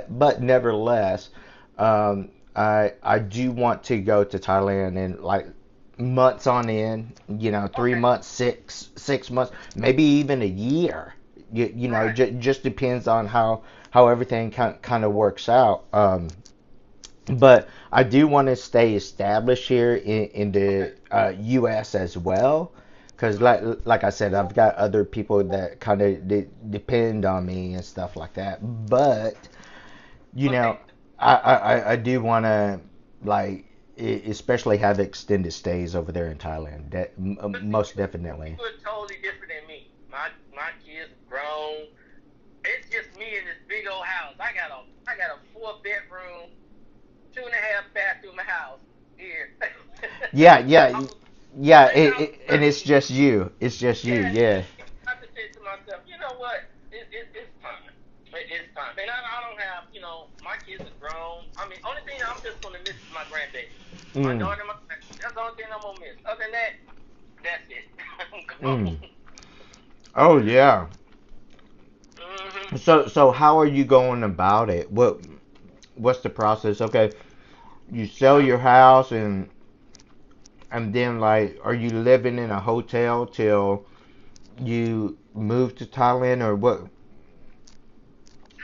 Speaker 3: But nevertheless, I do want to go to Thailand and like months on end. 3 months, 6 months, maybe even a year. Just depends on how everything kind of works out. But I do want to stay established here in the U.S. as well, because like I said, I've got other people that kind of depend on me and stuff like that. But I do want to like especially have extended stays over there in Thailand. That most definitely.
Speaker 15: People are totally different than me. My kids grown. It's just me in this big old house. I got a 4-bedroom, 2.5-bathroom house here.
Speaker 3: Yeah. And it's just you. It's just you. Yeah.
Speaker 15: I have to say to myself, you know what? It's time. It's time. And I don't have, my kids are grown. I mean, only thing I'm just gonna miss is my grandbaby. My daughter, that's the only thing I'm gonna miss. Other than that, that's it.
Speaker 3: Oh yeah. So how are you going about it? What's the process? Okay, you sell your house and then like are you living in a hotel till you move to Thailand or what?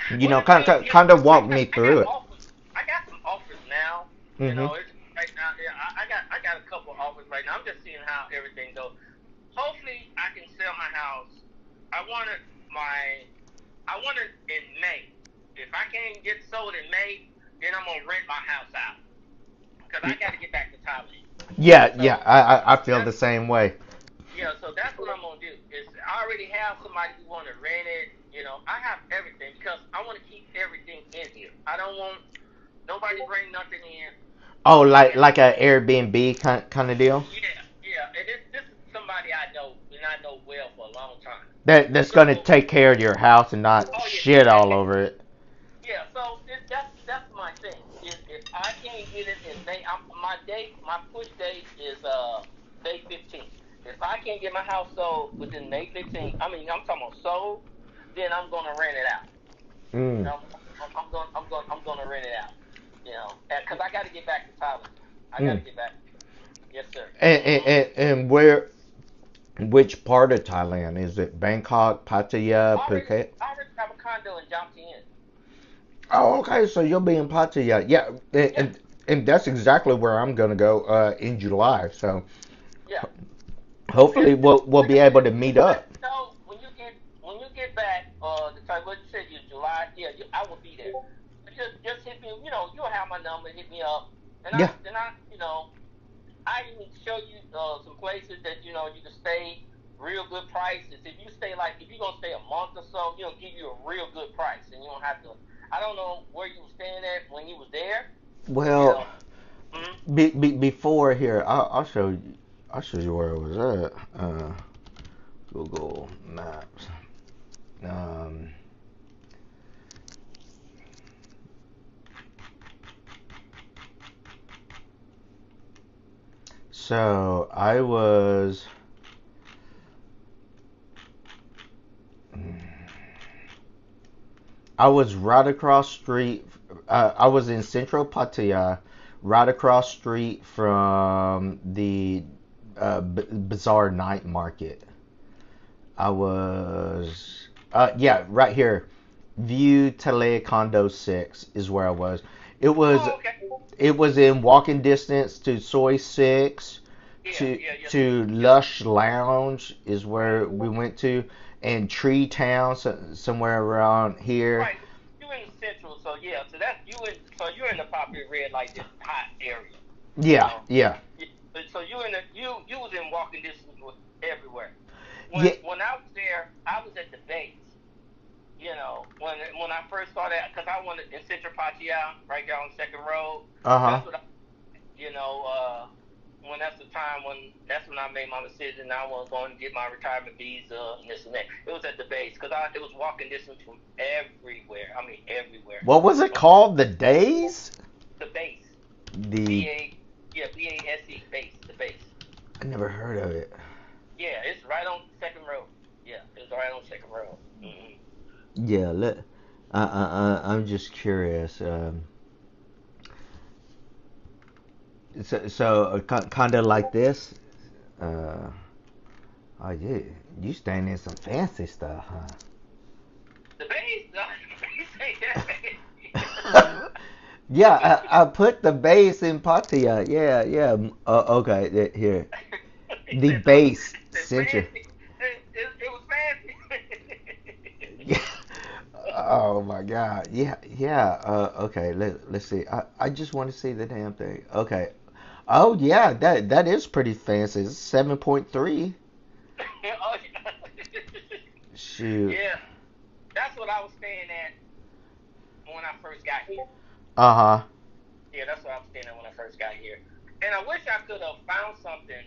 Speaker 3: Kind of walk me through it.
Speaker 15: I got some offers now. It's right now. Yeah, I got a couple offers right now. I'm just seeing how everything goes. Hopefully, I can sell my house. I want it in May. If I can't get sold in May, then I'm gonna rent my house out because I got to get back to Thailand.
Speaker 3: Yeah. I feel the same way.
Speaker 15: Yeah, so that's what I'm gonna do. Is I already have somebody who want to rent it. I have everything because I want to keep everything in here. I don't want nobody bring nothing in.
Speaker 3: Oh, like a Airbnb kind of deal.
Speaker 15: Yeah, and this is somebody I know and I know well for a long time.
Speaker 3: That's gonna take care of your house and not shit all over it.
Speaker 15: Yeah, so that's my thing. If I can't get it in May, my push date is May 15th. If I can't get my house sold within May 15th, I'm talking about sold, then I'm gonna rent it out. I'm gonna rent it out. Because I got to get back to Thailand. I got to get back. Yes, sir.
Speaker 3: And which part of Thailand is it? Bangkok, Pattaya, Phuket?
Speaker 15: I already have a condo in Jomtien.
Speaker 3: Oh, okay. So you'll be in Pattaya. Yeah, and that's exactly where I'm gonna go in July. So hopefully we'll be able to meet up.
Speaker 15: So when you get back, what you said is July. Yeah, I will be there. Just hit me. You'll have my number. Hit me up, and I even show you some places that you can stay real good prices. If you're gonna stay a month or so, give you a real good price, and you don't have to. I don't know where you were staying at when you was there.
Speaker 3: Well, before here, I'll show you. I'll show you where it was at. Google Maps. So I was. I was right across street. I was in Central Pattaya, right across street from the Bazaar Night Market. I was, right here. View Tele Condo 6 is where I was. It was, it was in walking distance to Soy 6, to Lush Lounge is where we went to, and Tree Town somewhere around here.
Speaker 15: Right, you in Central, so yeah, so you're in the popular red light this hot area.
Speaker 3: Yeah.
Speaker 15: So you was in walking distance with everywhere. When I was there, I was at the base. When I first started, because I wanted in Central Pattaya, right there on Second Road. That's what when that's when I made my decision. I was going to get my retirement visa and this and that. It was at the base because it was walking distance from everywhere. I mean everywhere.
Speaker 3: What was it called? The Days?
Speaker 15: The base.
Speaker 3: BASE,
Speaker 15: base. The base.
Speaker 3: I never heard of it.
Speaker 15: Yeah, it's right on Second Road. Yeah, it's right on Second Road.
Speaker 3: Yeah, I'm just curious. So kind of like this. Uh, oh yeah, you staying in some fancy stuff, huh?
Speaker 15: The base, you say that
Speaker 3: Yeah, I put the base in Patia. Yeah, yeah. Okay, here. The base center.
Speaker 15: it was
Speaker 3: Yeah. Oh my God. Yeah, yeah. Okay. Let's see. I just want to see the damn thing. Okay. Oh yeah, that is pretty fancy. It's 7.3. Shoot.
Speaker 15: Yeah, that's what I was staying at when I first got here.
Speaker 3: Uh huh.
Speaker 15: Yeah, that's what I was staying at when I first got here. And I wish I could have found something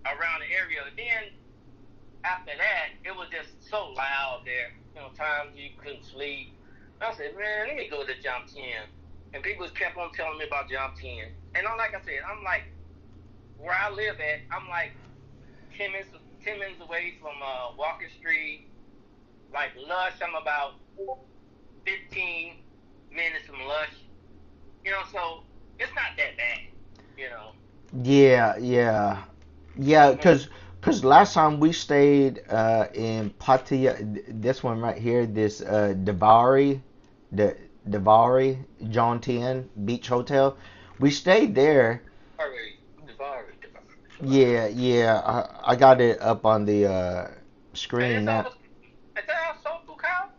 Speaker 15: around the area. Then after that, it was just so loud there. You know, times you couldn't sleep. I said, man, let me go to Jump 10. And people kept on telling me about Jump 10. And I'm like I said, I'm like, where I live at, I'm like 10 minutes away from Walker Street. Like Lush, I'm about 15 minutes from Lush. You know, so it's not that bad. You know.
Speaker 3: Yeah, yeah, yeah. Cause last time we stayed in Pattaya, this one right here, this the Davari John 10 Beach Hotel, we stayed there.
Speaker 15: Davari.
Speaker 3: Yeah, yeah. I got it up on the screen now.
Speaker 15: Is that Soul Cow?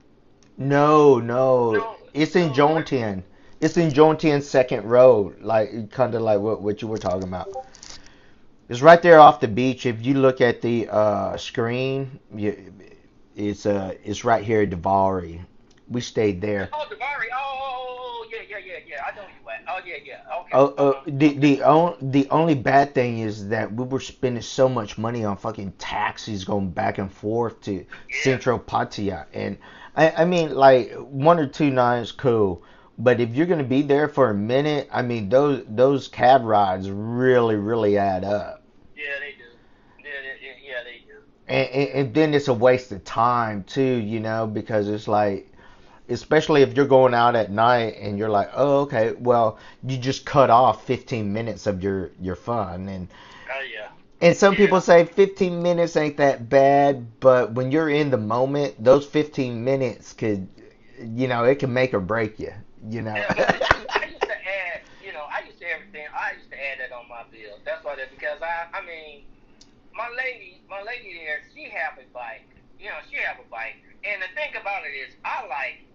Speaker 3: No. It's in John 10. It's in John 10 second row, like kind of like what you were talking about. It's right there off the beach. If you look at the screen, it's right here at Davari. We stayed there.
Speaker 15: Oh, Davari. Oh, yeah. I know you at. Oh, yeah. Okay.
Speaker 3: The only bad thing is that we were spending so much money on fucking taxis going back and forth to Central Pattaya, and I mean like 1 or 2 nights cool, but if you're gonna be there for a minute, I mean those cab rides really add up.
Speaker 15: Yeah, they do. Yeah, they do.
Speaker 3: And then it's a waste of time too, because it's like, especially if you're going out at night and you're like, oh, okay, well, you just cut off 15 minutes of your fun.
Speaker 15: Oh, yeah.
Speaker 3: And some people say 15 minutes ain't that bad, but when you're in the moment, those 15 minutes could, it can make or break you,
Speaker 15: Yeah, I used to add, I used to everything. I used to add that on my bill. That's why because I mean, my lady there, she have a bike. She have a bike. And the thing about it is, I like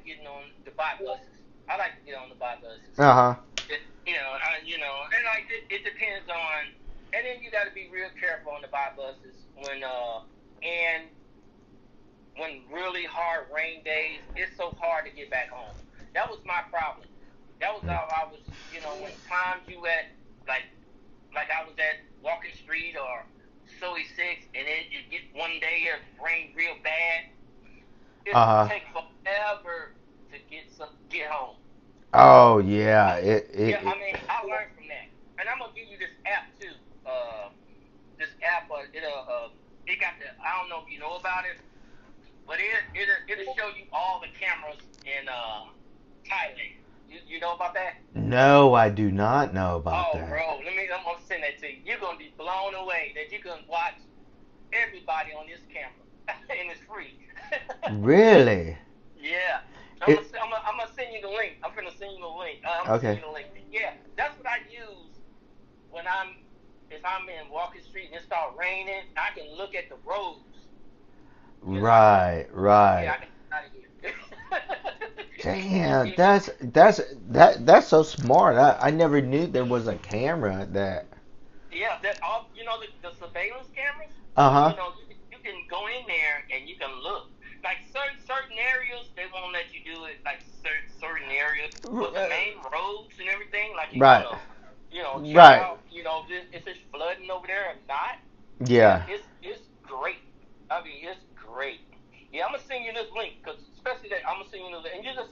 Speaker 15: getting on the bike buses. I like to get on the bike buses.
Speaker 3: Uh-huh.
Speaker 15: And like it depends on, and then you got to be real careful on the bike buses and when really hard rain days, it's so hard to get back home. That was my problem. That was how I was, when times you at like I was at Walking Street or Soy 6, and it get one day it rained real bad. It take forever to get home.
Speaker 3: Oh yeah,
Speaker 15: yeah. I mean, I learned from that, and I'm gonna give you this app too. This app, it got the. I don't know if you know about it, but it'll show you all the cameras in Thailand. You know about that?
Speaker 3: No, I do not know about that.
Speaker 15: Oh, bro, I'm gonna send that to you. You're gonna be blown away that you can watch everybody on this camera, and it's free.
Speaker 3: Really?
Speaker 15: Yeah. I'm gonna send you the link. I'm gonna send you the link.
Speaker 3: Okay.
Speaker 15: Send you the link. Yeah, that's what I use when if I'm in Walking Street and it start raining. I can look at the roads.
Speaker 3: Right.
Speaker 15: Yeah, I can get out of here.
Speaker 3: Damn, that's so smart. I never knew there was a camera that.
Speaker 15: Yeah, that all the surveillance cameras.
Speaker 3: Uh-huh.
Speaker 15: You can go in there and you can look. Like certain areas, they won't let you do it. Like certain areas, but the main roads and everything, like you
Speaker 3: right.
Speaker 15: Check
Speaker 3: right.
Speaker 15: out, if it's flooding over there or not.
Speaker 3: Yeah.
Speaker 15: It's great. I mean, it's great. Yeah, I'm gonna send you this link because especially that I'm gonna send you this, and you just.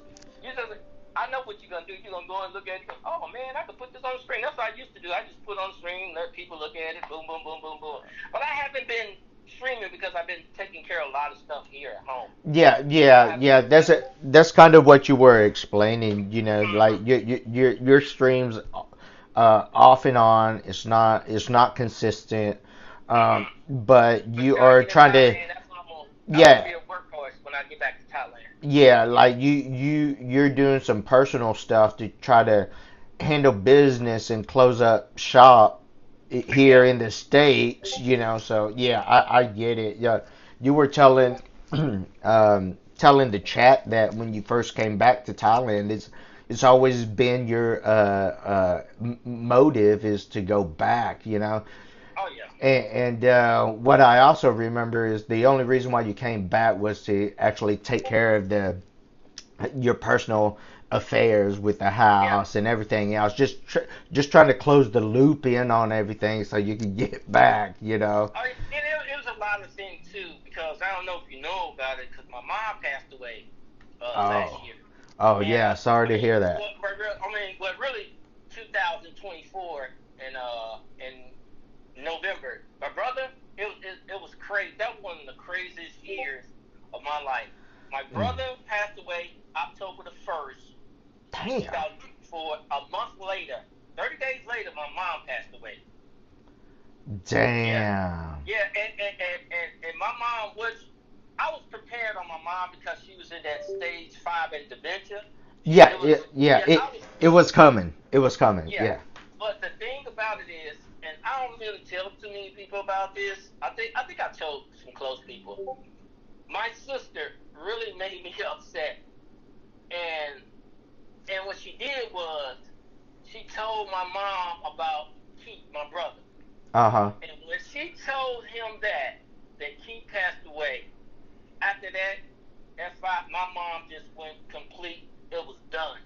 Speaker 15: I know what you're gonna do. You're gonna go and look at it. Oh man, I could put this on the screen. That's what I used to do. I just put it on the screen, let people look at it. Boom, boom, boom, boom, boom. But I haven't been streaming because I've been taking care of a lot of stuff here at home.
Speaker 3: Yeah. That's kind of what you were explaining. Like your streams, off and on. It's not consistent. But you are trying to.
Speaker 15: I'm gonna
Speaker 3: Yeah.
Speaker 15: be a workhorse when I get back to Thailand.
Speaker 3: Yeah, like you're doing some personal stuff to try to handle business and close up shop here in the States, so yeah, I get it. Yeah, you were telling telling the chat that when you first came back to Thailand, it's always been your motive is to go back.
Speaker 15: Oh yeah.
Speaker 3: And what I also remember is the only reason why you came back was to actually take care of your personal affairs with the house and everything else. Just trying to close the loop in on everything so you can get back.
Speaker 15: And it was a lot of things too, because I don't know if you know about it, because my mom passed away last year.
Speaker 3: Oh yeah, sorry to hear that.
Speaker 15: Really, 2024 in November. My brother, it was crazy. That was one of the craziest years of my life. My brother passed away October the 1st, 2004. A month later, 30 days later, my mom passed away.
Speaker 3: Damn.
Speaker 15: Yeah, and my mom I was prepared on my mom because she was in that stage 5 in dementia.
Speaker 3: It was coming. It was coming. Yeah.
Speaker 15: But the thing about it is, and I don't really tell too many people about this. I think I told some close people. My sister really made me upset, and what she did was she told my mom about Keith, my brother. And when she told him that Keith passed away, after that, my mom just went complete. It was done.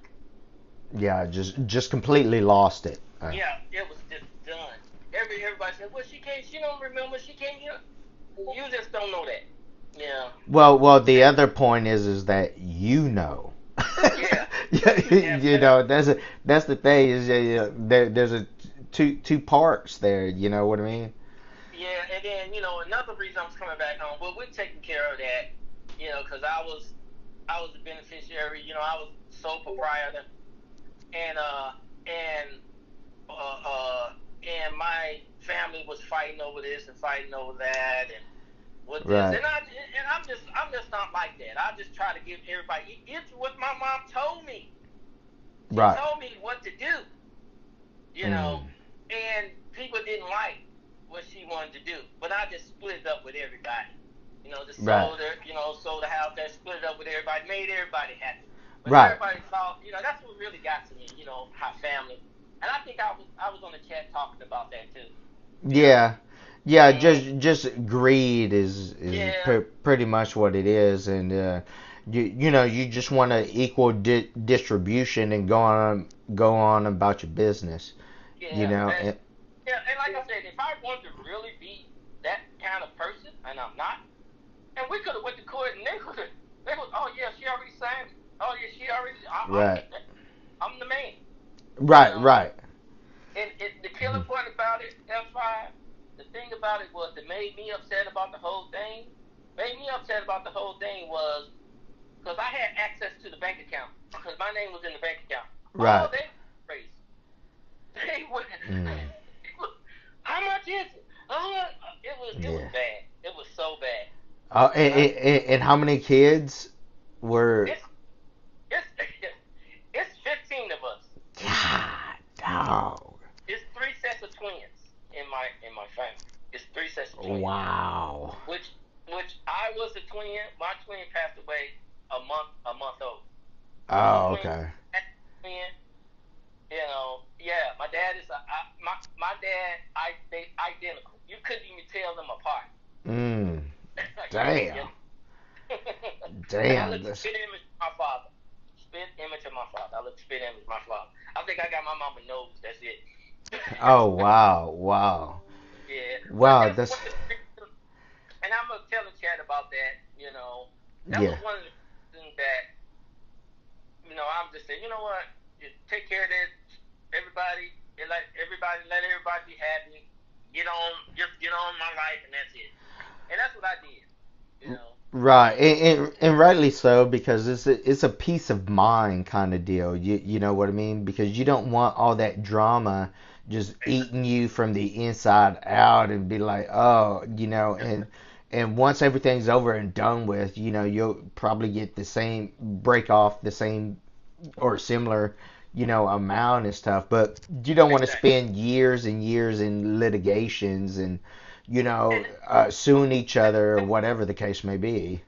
Speaker 3: Yeah, just completely lost it.
Speaker 15: Yeah, it was just done. Everybody said, well, she don't remember, she can't, you just don't know that. Yeah.
Speaker 3: Well, the other point is that
Speaker 15: Yeah.
Speaker 3: That's the thing is there's two parts there. You know what I mean?
Speaker 15: Yeah, and then another reason I was coming back home. Well, we're taking care of that, because I was the beneficiary. I was sole proprietor, and my family was fighting over this and fighting over that, and with this,
Speaker 3: right.
Speaker 15: and I'm just not like that. I just try to give everybody. It's what my mom told me. She told me what to do, and people didn't like what she wanted to do, but I just split it up with everybody. Just sold the house, that split it up with everybody, made everybody happy. But everybody thought, that's what really got to me, our family. And I think I was on the chat talking about that too.
Speaker 3: Yeah. Just greed is pretty much what it is, and you just want to equal distribution and go on about your business.
Speaker 15: And like I said, if I wanted to really be that kind of person, and I'm not, and we could have went to court and they would, oh yeah, she already signed it. Oh yeah, she already. I'm the man.
Speaker 3: Right.
Speaker 15: And the killer part about it, F5, the thing about it was that made me upset about the whole thing. Was because I had access to the bank account because my name was in the bank account.
Speaker 3: Right.
Speaker 15: Oh, they were crazy. They were. How much is it? It was bad. It was so bad.
Speaker 3: And how many kids were?
Speaker 15: It's 15 of us.
Speaker 3: God, dog.
Speaker 15: It's 3 sets of twins in my family. It's 3 sets of twins.
Speaker 3: Wow.
Speaker 15: Which I was a twin. My twin passed away a month old.
Speaker 3: Oh, okay.
Speaker 15: Twin, my dad is my dad. They identical. You couldn't even tell them apart.
Speaker 3: Damn.
Speaker 15: Damn. I look spit image of my father. Spit image of my father. I look spit image of my father. I think I got my mama nose. That's it.
Speaker 3: Oh wow.
Speaker 15: Yeah.
Speaker 3: Wow, that's.
Speaker 15: And I'm gonna tell the chat about that. That was one of the things that I'm just saying. You know what? Just take care of that. Everybody, let everybody be happy. Just get on my life, and that's it. And that's what I did. You know.
Speaker 3: Right, and rightly so, because it's a peace of mind kind of deal. You know what I mean? Because you don't want all that drama just eating you from the inside out and be like, oh, and once everything's over and done with, you'll probably get the same, break off the same or similar, amount and stuff. But you don't want to spend years and years in litigations and suing each other or whatever the case may be.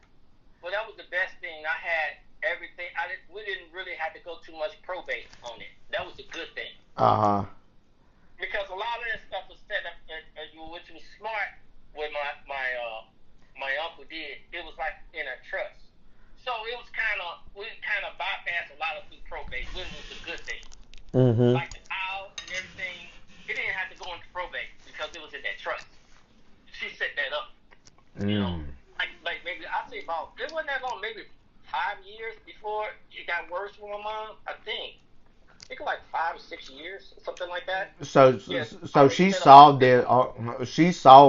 Speaker 15: Well, that was the best thing. I had everything. We didn't really have to go too much probate on it. That was a good thing.
Speaker 3: Uh huh.
Speaker 15: Because a lot of that stuff was set up, which was smart. What my uncle did, it was like in a trust. So it was we kind of bypassed a lot of through probate, which was a good thing.
Speaker 3: Mm-hmm.
Speaker 15: Like the house and everything, it didn't have to go into probate because it was in that trust. She set that up. You know, like maybe I say about it wasn't that long, maybe 5 years before it got worse for my mom. I think it was like 5 or 6 years, something like that.
Speaker 3: So she saw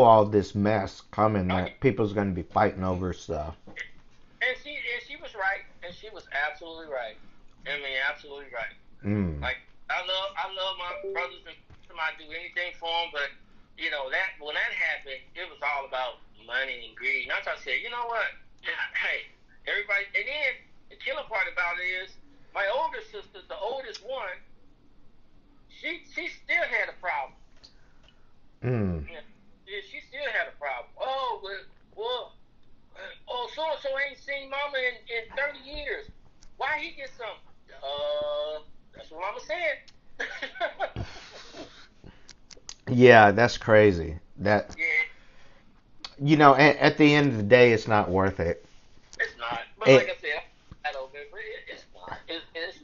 Speaker 3: all this mess coming that people's going to be fighting over stuff.
Speaker 15: And she was right, and she was absolutely right. I mean, absolutely right. Like I love my brothers and somebody do anything for them, but that when that happened, it was all about money and greed. And I said, you know what? Hey, everybody. And then the killing part about it is my older sister, the oldest one, she still had a problem. Yeah, she still had a problem. So and so ain't seen mama in 30 years. Why he get some? That's what mama said.
Speaker 3: Yeah, that's crazy. That.
Speaker 15: Yeah.
Speaker 3: At the end of the day, it's not worth it.
Speaker 15: It's not. But like I said, I don't remember. It's not. It's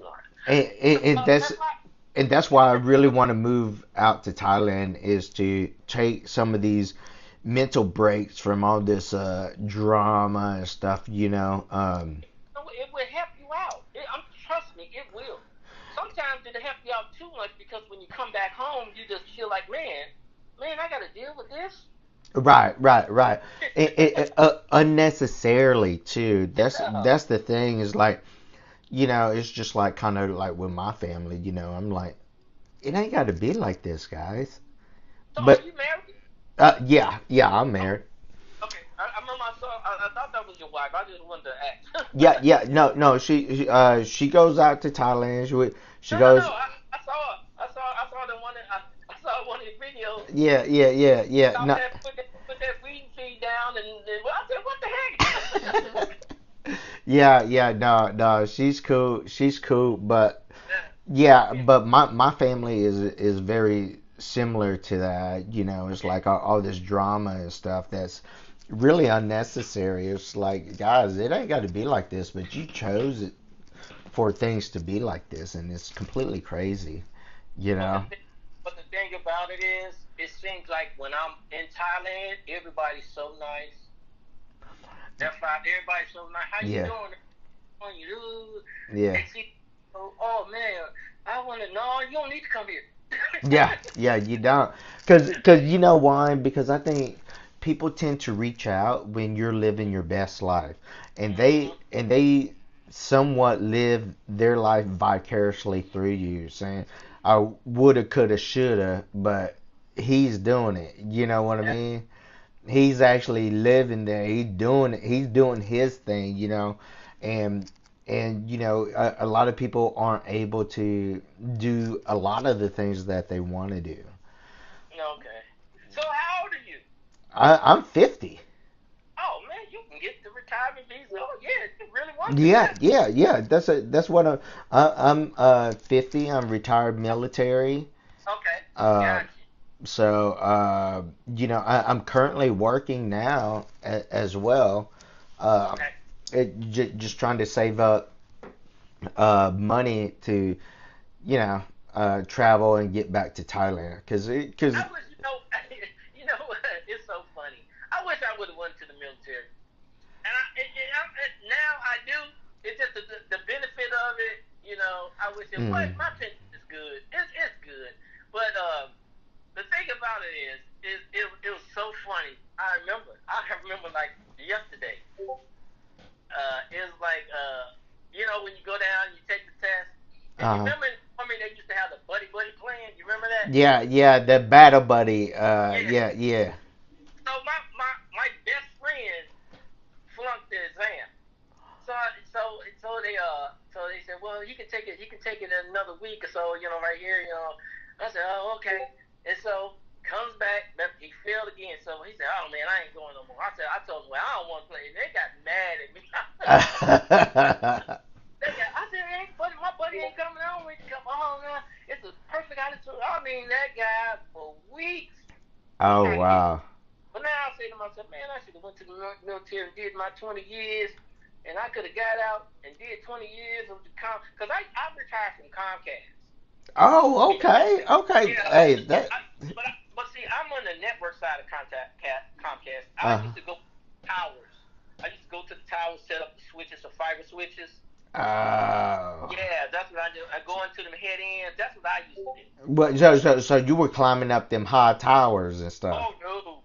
Speaker 15: not.
Speaker 3: And that's why I really want to move out to Thailand, is to take some of these mental breaks from all this drama and stuff.
Speaker 15: It will help you out. Trust me, it will. Sometimes it'll help you out too much because when you come back home, you just feel like, man, I got to deal with this.
Speaker 3: Right. Unnecessarily too. That's the thing. Is like, it's just like kind of like with my family. I'm like, it ain't got to be like this, guys.
Speaker 15: So are you married?
Speaker 3: Yeah, I'm married.
Speaker 15: Okay, I remember I saw. I thought that was your wife. I just wanted to ask.
Speaker 3: Yeah. No. She goes out to Thailand. She goes.
Speaker 15: No. I saw the one. I saw one of your videos.
Speaker 3: Yeah. No.
Speaker 15: Put that weed feed down, and I said, what the heck?
Speaker 3: Yeah. No. She's cool. But but my family is very similar to that. It's like all this drama and stuff that's really unnecessary. It's like, guys, it ain't got to be like this, but you chose it for things to be like this, and it's completely crazy.
Speaker 15: But the thing about it is, it seems like when I'm in Thailand, everybody's so nice. That's right, everybody's so nice. How you doing?
Speaker 3: Yeah.
Speaker 15: And see, oh man, I want to know. You don't need to come here.
Speaker 3: Yeah, you don't. Cause you know why? Because I think people tend to reach out when you're living your best life, and they somewhat live their life vicariously through you, saying, I woulda, coulda, shoulda, but he's doing it. You know what I mean? He's actually living there. He's doing it. He's doing his thing. And a lot of people aren't able to do a lot of the things that they want to do.
Speaker 15: Okay. So how old are you?
Speaker 3: I'm 50.
Speaker 15: Oh man, you can get the retirement visa. Oh yeah, you really want to.
Speaker 3: Yeah. That's what I'm 50. I'm retired military.
Speaker 15: Okay. Gotcha.
Speaker 3: So I'm currently working now as well. Just trying to save up money to travel and get back to Thailand because
Speaker 15: I wish, it's so funny. I wish I would have went to the military, and now I do. It's just the benefit of it. I wish it was. My pension is good. It's good, but the thing about it is it was so funny. I remember
Speaker 3: Uh-huh.
Speaker 15: remember in the army they used to have the buddy plan? You remember that?
Speaker 3: Yeah, the battle buddy. Yeah.
Speaker 15: So my best friend flunked the exam. So they said, well, he can take it in another week or so, right here, I said, oh, okay. And so comes back, but he failed again. So he said, oh man, I ain't going no more. I told him, well, I don't want to play. And they got mad at me. I said, hey, my buddy ain't coming on with you. Come on now. It's a perfect attitude. I mean, that guy for weeks.
Speaker 3: Oh wow.
Speaker 15: But now I say to myself, man, I should have went to the military and did my 20 years. And I could have got out and did 20 years of the because I retired from Comcast.
Speaker 3: Oh, okay.
Speaker 15: Yeah,
Speaker 3: Hey, that.
Speaker 15: But see, I'm on the network side of Comcast. I used to go to towers. I used to go to the towers, set up the switches, the fiber switches.
Speaker 3: Oh.
Speaker 15: Yeah, that's what I do. I go into them head ends. That's what I used to do.
Speaker 3: But so you were climbing up them high towers and stuff.
Speaker 15: Oh no.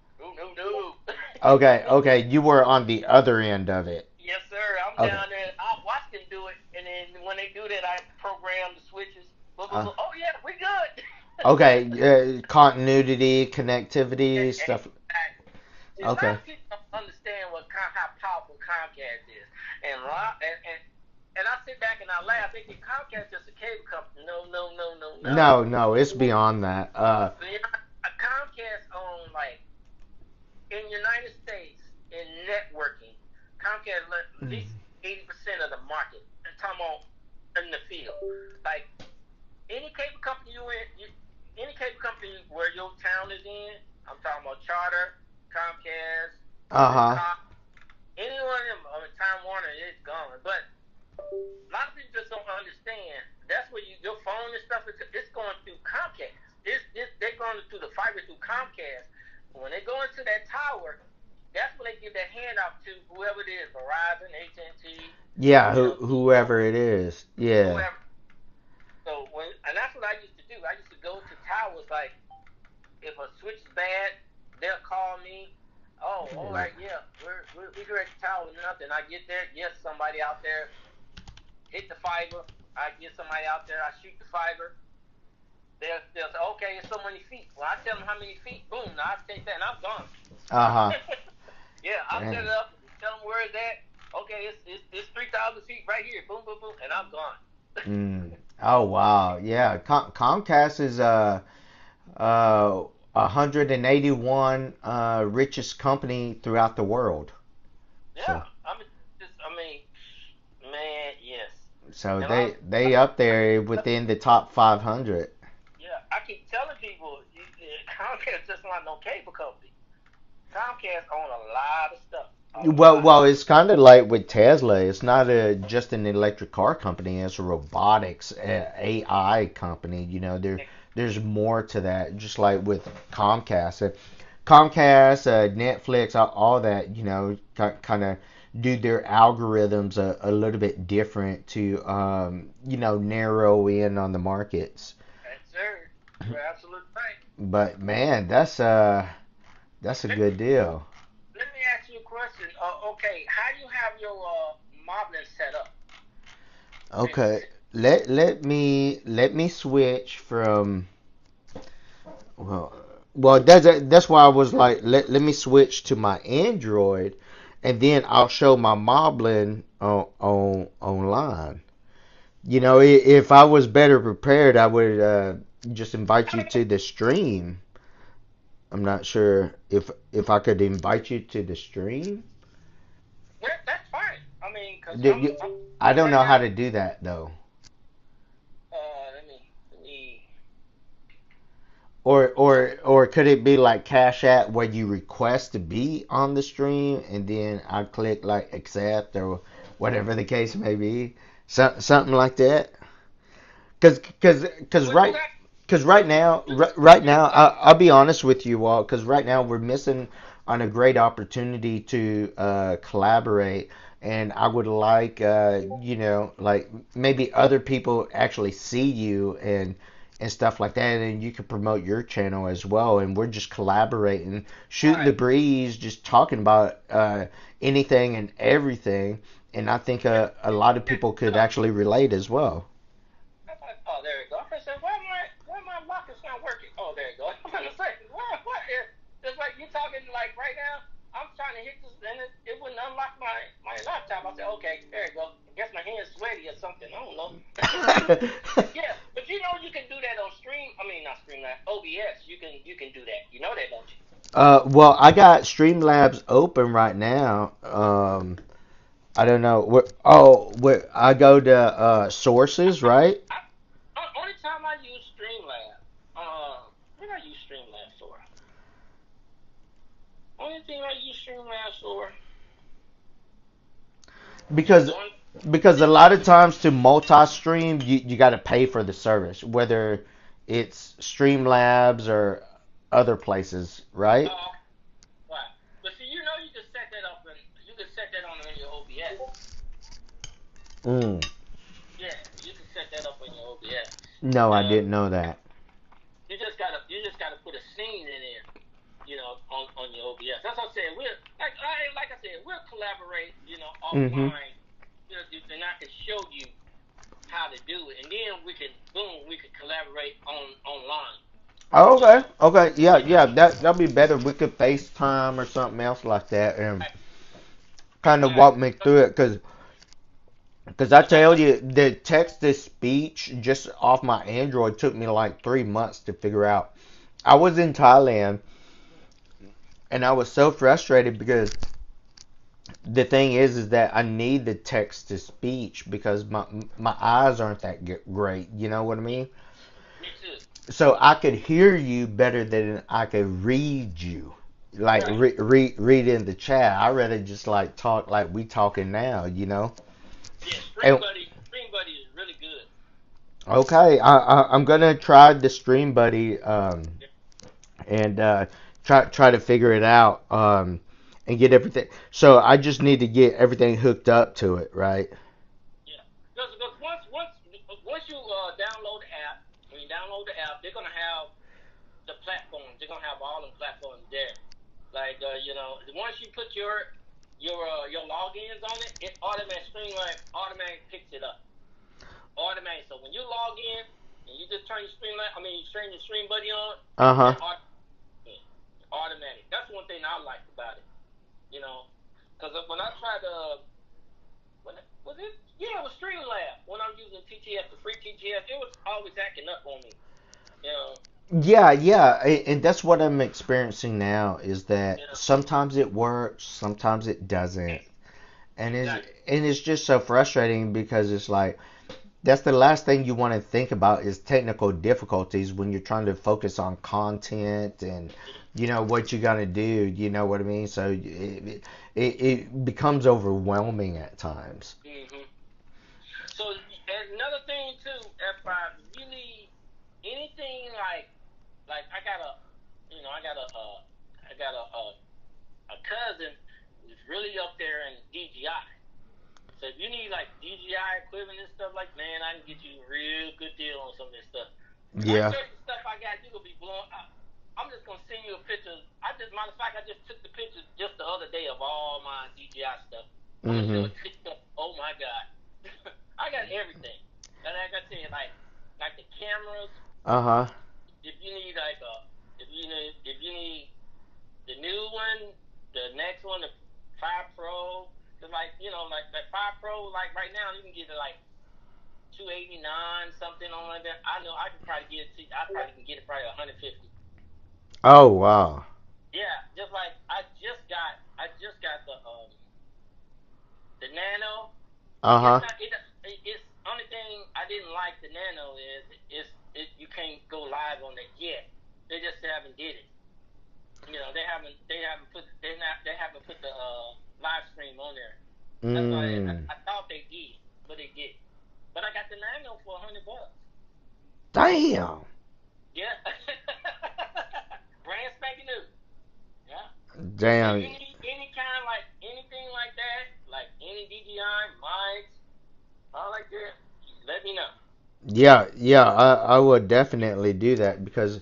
Speaker 3: Okay. You were on the other end of it.
Speaker 15: Yes, sir. I'm down there. I watch them do it, and then when they do that, I program the switches. Oh yeah, we good.
Speaker 3: Okay, continuity, connectivity, stuff.
Speaker 15: See, a lot of people don't understand how powerful Comcast is, and I sit back and I laugh. They think Comcast is just a cable company. No.
Speaker 3: No, it's beyond that.
Speaker 15: Comcast owns in the United States in networking. Comcast at least 80% of the market. I'm talking about in the field. Like any cable company any cable company where your town is in. I'm talking about Charter, Comcast. Any one of them, Time Warner is gone. But a lot of people just don't understand. That's where your phone and stuff it's going through Comcast. They're going through the fiber through Comcast. When they go into that tower, that's when they give that handout to whoever it is, Verizon, AT&T.
Speaker 3: Yeah, whoever it is. Yeah.
Speaker 15: Whoever. So and that's what I used to do. I used to go to towers if a switch is bad, they'll call me. Oh, all right, yeah, we're here at the tower. Nothing. I get there, yes, somebody out there hit the fiber. I get somebody out there. I shoot the fiber. They'll say, okay, it's so many feet. Well, I tell them how many feet. Boom, now I take that and I'm gone. Yeah, I set it up. Tell them where it's at. Okay, it's 3,000 feet right here. Boom, boom, boom, and I'm gone.
Speaker 3: Oh wow, yeah. Comcast is 181 richest company throughout the world.
Speaker 15: Yeah,
Speaker 3: So.
Speaker 15: Man, yes.
Speaker 3: So they up there within the top 500.
Speaker 15: Yeah, I keep telling people, Comcast just not no cable company. Comcast own a lot of stuff.
Speaker 3: Well, it's kind of like with Tesla. It's not just an electric car company. It's a robotics, AI company. There's more to that. Just like with Comcast, Netflix, all that. Kind of do their algorithms a little bit different to narrow in on the markets.
Speaker 15: Yes, sir. You're absolutely right.
Speaker 3: But man, that's a good deal.
Speaker 15: Let me ask you a question. Okay, how do you have your modeling set up?
Speaker 3: Okay, let me switch from well that's why I was like let me switch to my Android, and then I'll show my modeling on online. If I was better prepared, I would just invite you to the stream. I'm not sure if I could invite you to the stream.
Speaker 15: Yeah, that's fine. I mean,
Speaker 3: I don't know how to do that though.
Speaker 15: Let me.
Speaker 3: Or could it be like Cash App where you request to be on the stream and then I click like accept or whatever the case may be, something like that. Because right now, I'll be honest with you all. Because right now we're missing on a great opportunity to collaborate, and I would like like maybe other people actually see you and stuff like that, and you can promote your channel as well. And we're just collaborating, shooting the breeze, just talking about anything and everything. And I think a lot of people could actually relate as well.
Speaker 15: Oh, there you go. I'm gonna say, what is? It's like you talking like right now. I'm trying to hit this, and it wouldn't unlock my laptop. I said, okay, there you go. I guess my hand's sweaty or something. I don't know. Yeah, but you know you can do that on Stream. I mean, not Streamlabs, OBS. You can do that. You know that, don't you?
Speaker 3: Well, I got Streamlabs open right now. I don't know. I go to sources, right?
Speaker 15: Only time I use Streamlabs. What I use Streamlabs for? Only thing I use Streamlabs for.
Speaker 3: Because a lot of times to multi-stream, you got to pay for the service, whether it's Streamlabs or other places, right?
Speaker 15: Right. But see, you know, you can set that up, and you can set that on your OBS. Yeah, you can set that up on your OBS.
Speaker 3: No, I didn't know that.
Speaker 15: You just gotta put a scene in there, you know, on your OBS. That's what I'm saying. We'll like I said, we'll collaborate, you know, offline. You know, and I can show you how to do it, and then we can collaborate online.
Speaker 3: Oh, okay, yeah. That'll be better. We could FaceTime or something else like that, and kind of walk me through it, because I tell you, the text to speech just off my Android took me like 3 months to figure out. I was in Thailand, and I was so frustrated because the thing is that I need the text to speech because my eyes aren't that great. You know what I mean?
Speaker 15: Me too.
Speaker 3: So I could hear you better than I could read you. Like read in the chat. I rather just like talk like we talking now. You know?
Speaker 15: Yeah, Stream Buddy is really good.
Speaker 3: Okay, I'm gonna try the Stream Buddy and try to figure it out and get everything. So I just need to get everything hooked up to it, right?
Speaker 15: Yeah, because once you download the app, when you download the app, they're gonna have the platforms. They're gonna have all the platforms there. Like you know, once you put your logins on it, it automatically picks it up. Automatic. So when you log in and you just turn your you turn your Stream Buddy on. Automatic. That's one thing I like about it. You know, because when I tried was it? Yeah, it was Streamlabs. When I'm using TTS, the free TTS, it was always acting up on me. You know.
Speaker 3: Yeah, and that's what I'm experiencing now is that sometimes it works, sometimes it doesn't. And it's just so frustrating because it's like that's the last thing you want to think about is technical difficulties when you're trying to focus on content and you know what you got to do, you know what I mean? So it becomes overwhelming at times.
Speaker 15: So another thing too, F5, if you need anything like I got a cousin who's really up there in DJI. So if you need like DJI equipment and stuff, like man, I can get you a real good deal on some of this stuff.
Speaker 3: Yeah.
Speaker 15: Certain stuff I got, you gonna be blown. I'm just gonna send you a picture. Matter of fact, I just took the pictures just the other day of all my DJI stuff. I'm gonna show it. Oh my god, I got everything. And like I said, like the cameras. If you need if you need the new one, the next one, the 5 Pro. Like, you know, like that 5 Pro, like right now, you can get it like $289 something on like that. I know I can probably get it. I probably can get it probably $150.
Speaker 3: Oh wow.
Speaker 15: Yeah, just like I just got the Nano. It's only thing I didn't like the Nano is you can't go live on it yet. They just haven't did it. You know, they haven't put the live stream on there. That's why I thought they did, but they didn't. But I got the Nano for $100.
Speaker 3: Damn.
Speaker 15: Yeah. Brand spanking new. Yeah.
Speaker 3: Damn.
Speaker 15: If you need anything like that, like any DJI mics, all like that, let me know.
Speaker 3: Yeah, I would definitely do that because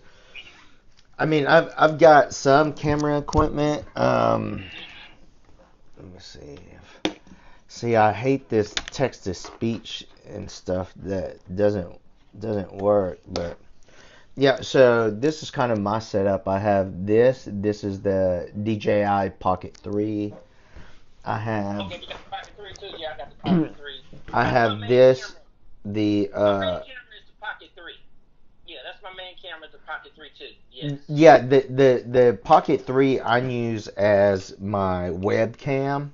Speaker 3: I mean I've got some camera equipment. Let me see. See, I hate this text to speech and stuff that doesn't work, but Yeah, so this is kind of my setup. I have this. This is the DJI Pocket 3. I have
Speaker 15: Okay, you got the Pocket 3 too? Yeah, I got the Pocket 3.
Speaker 3: I
Speaker 15: That's my
Speaker 3: have
Speaker 15: main
Speaker 3: this.
Speaker 15: camera.
Speaker 3: The
Speaker 15: My main camera is the Pocket 3. Yeah, that's my main camera, the Pocket 3 too. Yes.
Speaker 3: yeah, the Pocket 3 I use as my webcam.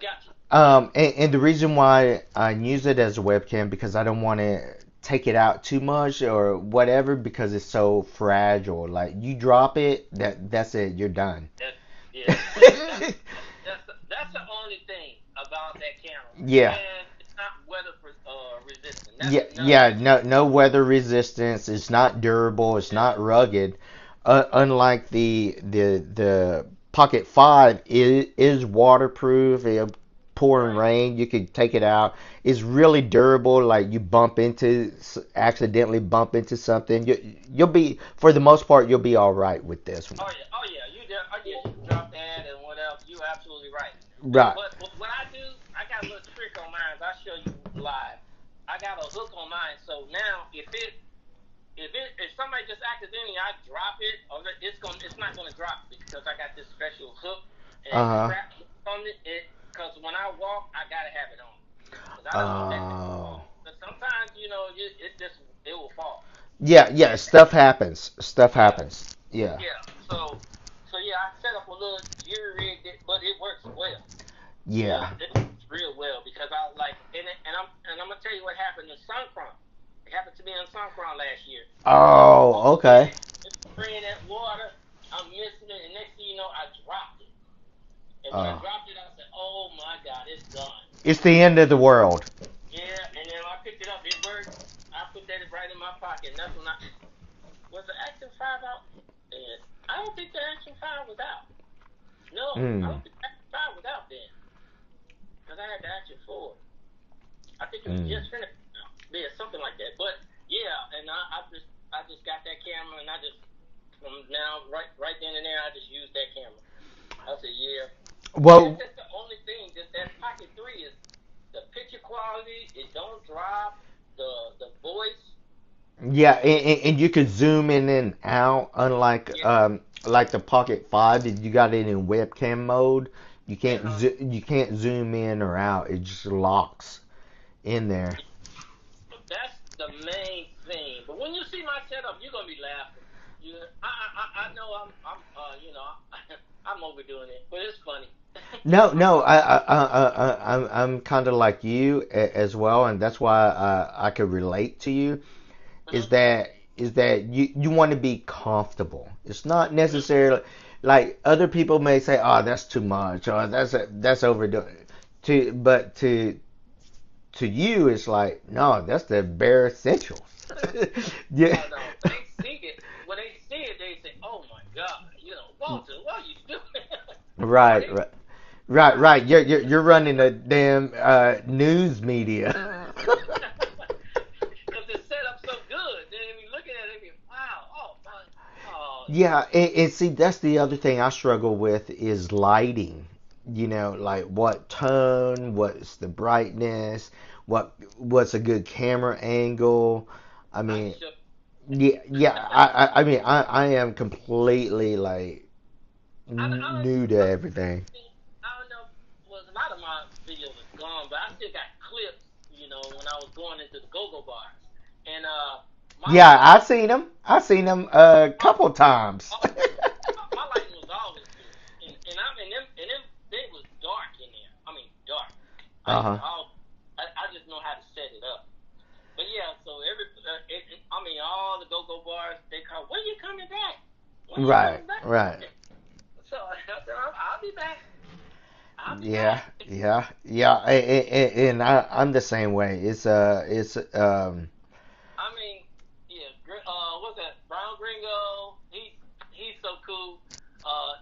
Speaker 15: Gotcha.
Speaker 3: And the reason why I use it as a webcam because I don't want to take it out too much or whatever because it's so fragile. Like you drop it, that's it, you're done.
Speaker 15: Yeah. That's the only thing about that camera.
Speaker 3: Yeah.
Speaker 15: And it's not weather resistant.
Speaker 3: Yeah, no weather resistance. It's not durable. It's not rugged. Unlike the Pocket 5 is waterproof. It'll pour in rain. You could take it out. It's really durable. Like you accidentally bump into something, you'll be for the most part you'll be all right with this one.
Speaker 15: Oh yeah. You drop that and whatever. You're absolutely right.
Speaker 3: Right.
Speaker 15: But what I do, I got a little trick on mine. I'll show you live. I got a hook on mine, so now if somebody just accidentally I drop it, it's not gonna drop because I got this special hook and strap on it. Because when I walk, I gotta have it on. Cause I don't want that to fall. But sometimes it will fall.
Speaker 3: Yeah. Stuff happens. Yeah.
Speaker 15: Yeah. So yeah, I set up a little jury rig, but it works well.
Speaker 3: Yeah.
Speaker 15: It works real well because I like and I'm gonna tell you what happened in Suncron. It happened to me in Suncron last year.
Speaker 3: Oh, okay.
Speaker 15: Spraying that water, I'm missing it, and next thing you know, I dropped it. And when I dropped it, I said, "Oh my God, it's done."
Speaker 3: It's the end of the world.
Speaker 15: Yeah, and then I picked it up. It worked. I put that right in my pocket. And that's when was the Action 5 out? And I don't think the Action 5 was out. No, I don't think the Action 5 was out then. Because I had the Action 4. I think it was just finished. Yeah, something like that. But yeah, and I just got that camera, and I just from now right then and there, I just used that camera. I said, yeah.
Speaker 3: Well,
Speaker 15: that's the only thing. Just that Pocket 3 is the picture quality. It don't drop the voice.
Speaker 3: Yeah, and you could zoom in and out, unlike like the Pocket 5. If you got it in webcam mode, you can't you can't zoom in or out. It just locks in there.
Speaker 15: That's the main thing. But when you see my setup, you're gonna be laughing. I know I'm overdoing it, but it's funny.
Speaker 3: No, I'm kind of like you as well, and that's why I could relate to you. Is that you want to be comfortable. It's not necessarily like other people may say, "Oh, that's too much," or that's overdoing. To you, it's like, no, that's the bare essentials. Yeah.
Speaker 15: Oh, no. When they see it, they say, "Oh my God, Walter, what are you doing?"
Speaker 3: Right. You're running a damn news media.
Speaker 15: Because it's set up so good. Then when you look at it, you wow, oh my, oh.
Speaker 3: Yeah, and see, that's the other thing I struggle with is lighting. Like what tone, what's the brightness, what's a good camera angle. I mean, yeah. I mean, I am completely like new to everything.
Speaker 15: I don't know. Well, a lot of my videos are gone, but I still got clips. When I was going into the go-go bars, and
Speaker 3: Yeah, I've seen them a couple times.
Speaker 15: my lighting was always good, and them they was dark in there. I mean, dark. I just know how to set it up. But yeah, so all the go-go bars they call. When you coming back?
Speaker 3: Right.
Speaker 15: So I'll be back.
Speaker 3: Yeah. And I'm the same way. It's
Speaker 15: I mean, yeah. What's that? Brown Gringo. He's so cool.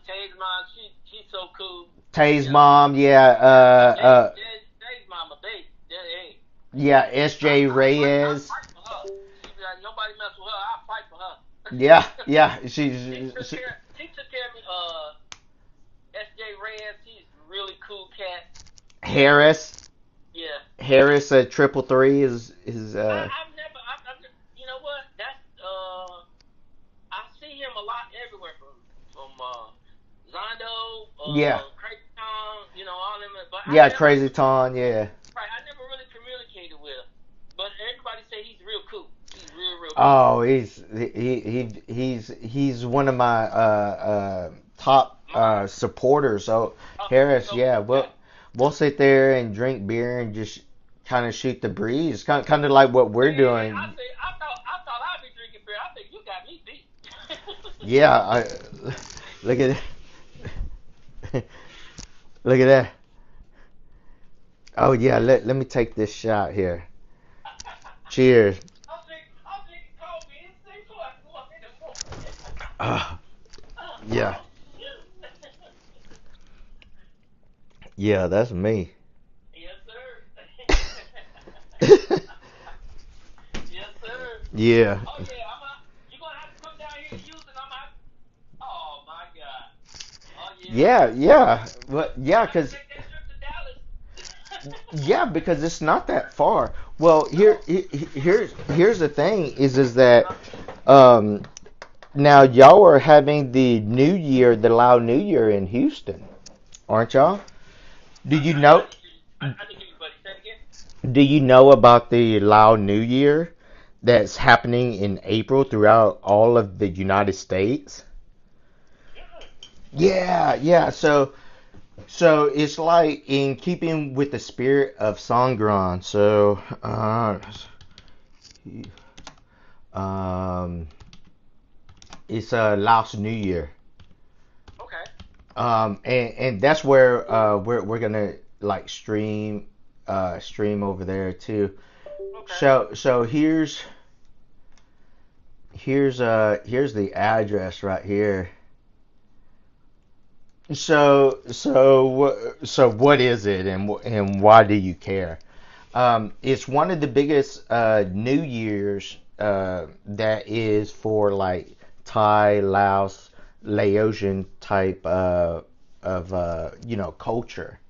Speaker 15: Tay's mom. She's so cool.
Speaker 3: Tay's mom. Yeah.
Speaker 15: Tay's mama. Hey.
Speaker 3: Yeah. SJ Reyes.
Speaker 15: I fight for her. She be like, nobody mess with her. I'll fight for her.
Speaker 3: Yeah.
Speaker 15: She took care of me. SJ Reyes. He's a really cool cat.
Speaker 3: Harris.
Speaker 15: Yeah.
Speaker 3: Harris 333 is.
Speaker 15: I've never. You know what? That's Zondo,
Speaker 3: Yeah.
Speaker 15: Crazy Town, you know, all them. But I
Speaker 3: Yeah,
Speaker 15: never,
Speaker 3: Crazy Town. Yeah.
Speaker 15: right, I never really communicated with him. But everybody say he's real cool. He's real cool.
Speaker 3: Oh, he's one of my top supporters. So Harris, yeah, we'll sit there and drink beer and just kind of shoot the breeze, kind of like what we're doing.
Speaker 15: I thought I'd be drinking beer. I think you got me beat.
Speaker 3: Yeah, look at look at that. Oh yeah, let me take this shot here. Cheers.
Speaker 15: I'm drinking coffee. It's 6:00 in the morning.
Speaker 3: Yeah. Yeah, that's me.
Speaker 15: Yes, sir. Yes, sir.
Speaker 3: Yeah.
Speaker 15: Oh yeah, you're gonna have to come down here to Houston. Oh my God. Oh yeah.
Speaker 3: Yeah. But yeah, because it's not that far. Well, here's the thing is that now y'all are having the Lao New Year in Houston, aren't y'all? Do you know? Do you know about the Lao New Year that's happening in April throughout all of the United States? Yeah. So it's like in keeping with the spirit of Songkran. So it's Laos New Year.
Speaker 15: Okay.
Speaker 3: And that's where we're gonna like stream over there too.
Speaker 15: Okay.
Speaker 3: So here's the address right here. So what is it and why do you care? It's one of the biggest New Year's that is for like Thai, Laos, Laotian type of culture.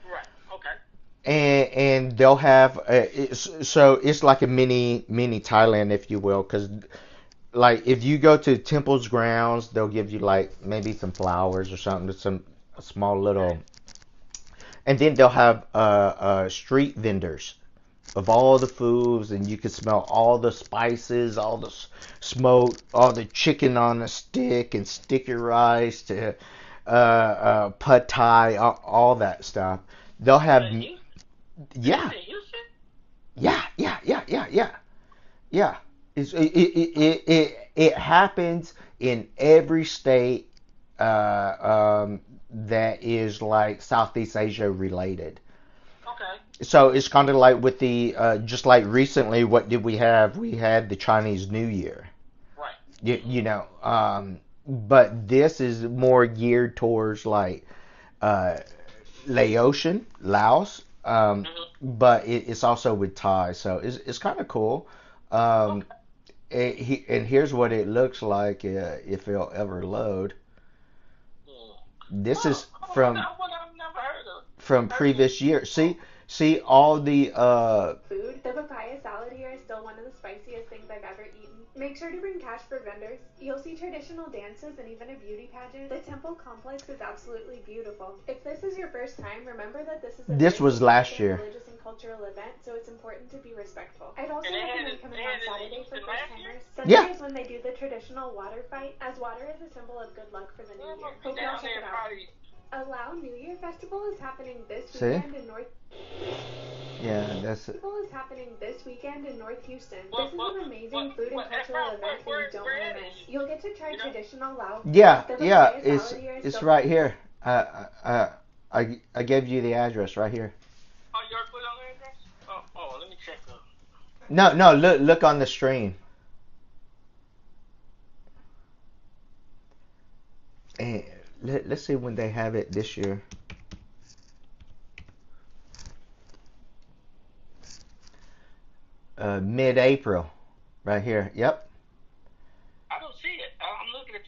Speaker 15: Right. Okay.
Speaker 3: And they'll have it's like a mini Thailand, if you will, because like if you go to temple's grounds, they'll give you like maybe some flowers or something, a small little, and then they'll have street vendors of all the foods, and you can smell all the spices, all the smoke, all the chicken on a stick, and sticky rice to pad thai, all that stuff. They'll have, yeah, yeah. It happens in every state that is like Southeast Asia related.
Speaker 15: Okay.
Speaker 3: So it's kind of like with the just like recently, what did we have? We had the Chinese New Year.
Speaker 15: Right.
Speaker 3: You know, but this is more geared towards like Laotian, Laos, but it's also with Thai, so it's kind of cool. And here's what it looks like if it'll ever load. This is from previous year. See all the
Speaker 16: food. The papaya salad here is still one of the spiciest things I've ever eaten. Make sure to bring cash for vendors. You'll see traditional dances and even a beauty pageant. The temple complex is absolutely beautiful. If this is your first time, remember that this is a
Speaker 3: This was last year.
Speaker 16: religious and cultural event, so it's important to be respectful. I'd also recommend coming on Saturday for first timers. Sunday
Speaker 3: Yeah.
Speaker 16: is when they do the traditional water fight, as water is a symbol of good luck for the new year. Hope y'all check it out. A Lao New Year festival is happening this weekend in North.
Speaker 3: Yeah, that's it.
Speaker 16: Festival is happening this weekend in North Houston. This is an amazing food and cultural event that you don't want to miss. You'll get to try traditional Lao.
Speaker 3: Yeah,
Speaker 16: The
Speaker 3: yeah,
Speaker 16: papaya
Speaker 3: it's
Speaker 16: salad here is
Speaker 3: it's
Speaker 16: still-
Speaker 3: right here. I gave you the address right here.
Speaker 15: Oh, you already put it on the address? Oh, let me check.
Speaker 3: No, look on the stream. And let's see when they have it this year. Mid-April, right here. Yep.
Speaker 15: I don't see it. I'm looking at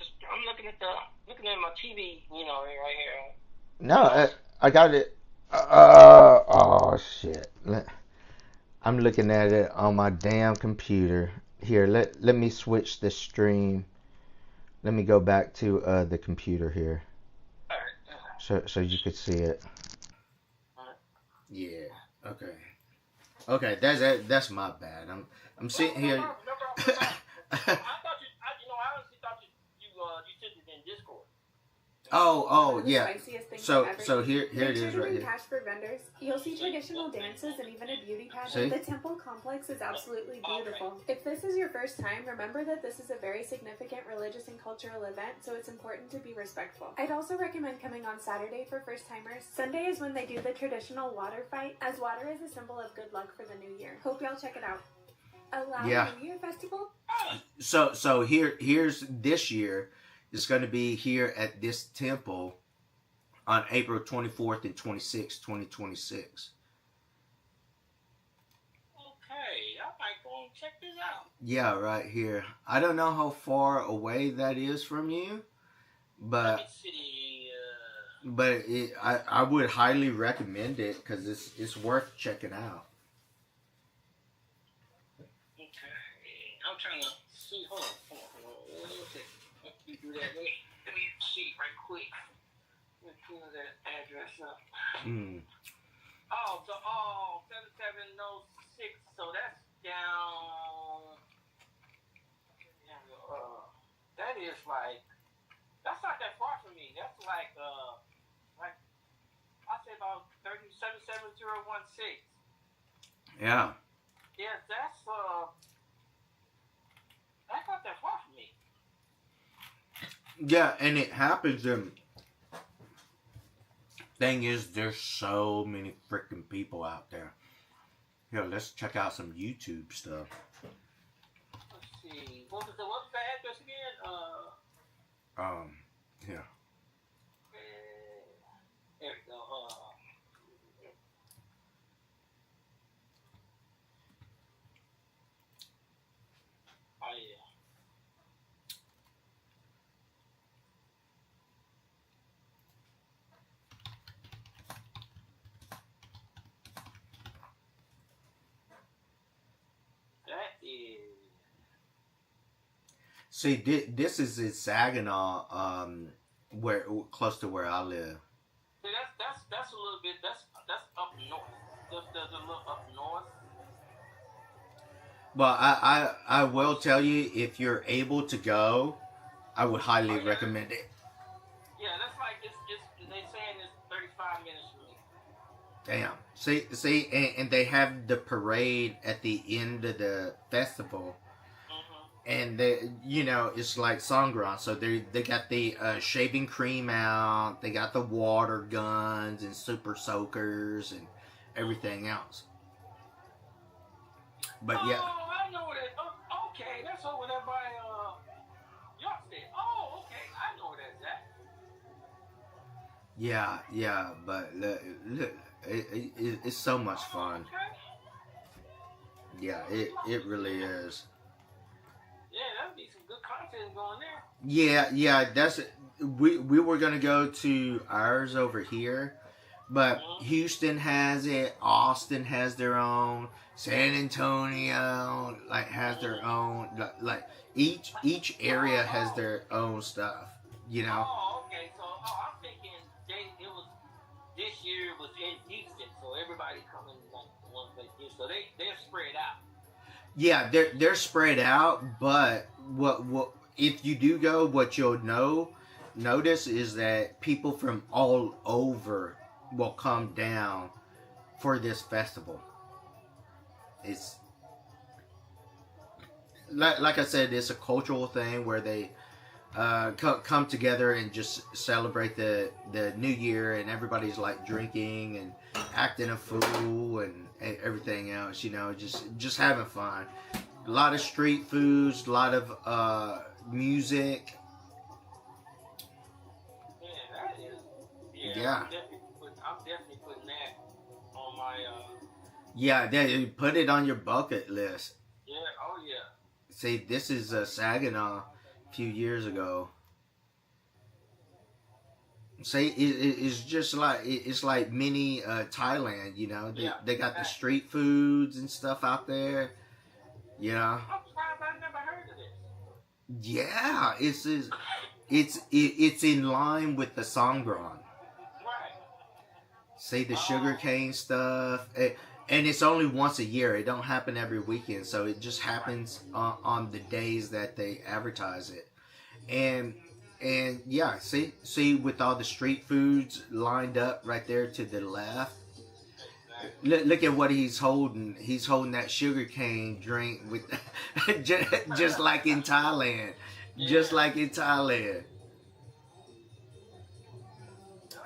Speaker 15: my TV. You know, right here.
Speaker 3: No, I got it. Oh shit. I'm looking at it on my damn computer. Here, let me switch the stream. Let me go back to the computer here. so you could see it. Yeah. Okay. Okay. That's my bad. I'm sitting here.
Speaker 15: I honestly thought you sent it in Discord.
Speaker 3: Oh,
Speaker 16: One of the
Speaker 3: yeah.
Speaker 16: spiciest things
Speaker 3: So
Speaker 16: I've ever
Speaker 3: so
Speaker 16: eaten.
Speaker 3: here it
Speaker 16: Make sure
Speaker 3: is
Speaker 16: to
Speaker 3: right
Speaker 16: bring
Speaker 3: here.
Speaker 16: cash for vendors. You'll see traditional dances and even a beauty
Speaker 3: See?
Speaker 16: pageant. The temple complex is absolutely beautiful. If this is your first time, remember that this is a very significant religious and cultural event, so it's important to be respectful. I'd also recommend coming on Saturday for first timers. Sunday is when they do the traditional water fight, as water is a symbol of good luck for the new year. Hope y'all check it out. A Lao
Speaker 3: Yeah.
Speaker 16: New Year festival?
Speaker 3: So here's this year. It's going to be here at this temple on April 24th and 26th, 2026.
Speaker 15: Okay, I might go and check this out.
Speaker 3: Yeah, right here. I don't know how far away that is from you,
Speaker 15: Let me
Speaker 3: but
Speaker 15: see.
Speaker 3: I would highly recommend it because it's worth checking out.
Speaker 15: Okay, I'm trying to see. Hold on. What do you think? You do that. Let me see right quick. Let me pull that address up. Oh, so 7706. So that's down. That is like. That's not that far from me. That's like I'd say about 77016.
Speaker 3: Yeah.
Speaker 15: Yeah, that's not that far from me.
Speaker 3: Yeah, and it happens. Thing is, there's so many freaking people out there. Here, let's check out some YouTube stuff.
Speaker 15: Let's see. What was the address again?
Speaker 3: Yeah.
Speaker 15: There we go. Oh yeah. That is.
Speaker 3: See, this is in Saginaw, where close to where I live.
Speaker 15: See, that's a little bit. That's up north. Just a little up north.
Speaker 3: Well, I will tell you, if you're able to go, I would highly recommend it.
Speaker 15: Yeah, that's like it's they saying it's 35 minutes from me.
Speaker 3: Damn. See, and they have the parade at the end of the festival. And it's like Sangran, so they got the shaving cream out, they got the water guns and super soakers and everything else. But yeah.
Speaker 15: Oh, I know that. Okay, that's over there by Yorkstead. Oh, okay, I know where that's at.
Speaker 3: Yeah, but look, it's so much fun. Yeah, it really is.
Speaker 15: Yeah, that'd be some good content going there.
Speaker 3: Yeah, that's we were gonna go to ours over here, but Houston has it, Austin has their own, San Antonio has their own, like each area has their own stuff,
Speaker 15: Oh, okay. So, I'm thinking this year was in Houston, so everybody coming like one place. So they're spread out.
Speaker 3: Yeah, they're spread out, but what if you do go, what you'll notice is that people from all over will come down for this festival. It's like I said, it's a cultural thing where they come together and just celebrate the new year, and everybody's like drinking and acting a fool and everything else, just having fun. A lot of street foods, a lot of music.
Speaker 15: Yeah. I'm definitely putting that on my
Speaker 3: Yeah, put it on your bucket list.
Speaker 15: Yeah, oh yeah.
Speaker 3: See, this is Saginaw a few years ago. See, it's just like it's like mini Thailand, They got the street foods and stuff out there.
Speaker 15: I'm surprised I never heard of this.
Speaker 3: Yeah, it's in line with the Sangran. See the sugar cane stuff. And it's only once a year. It don't happen every weekend. So it just happens on the days that they advertise it. And yeah, see with all the street foods lined up right there to the left. Look at what he's holding. He's holding that sugar cane drink with just like in Thailand. Just like in Thailand.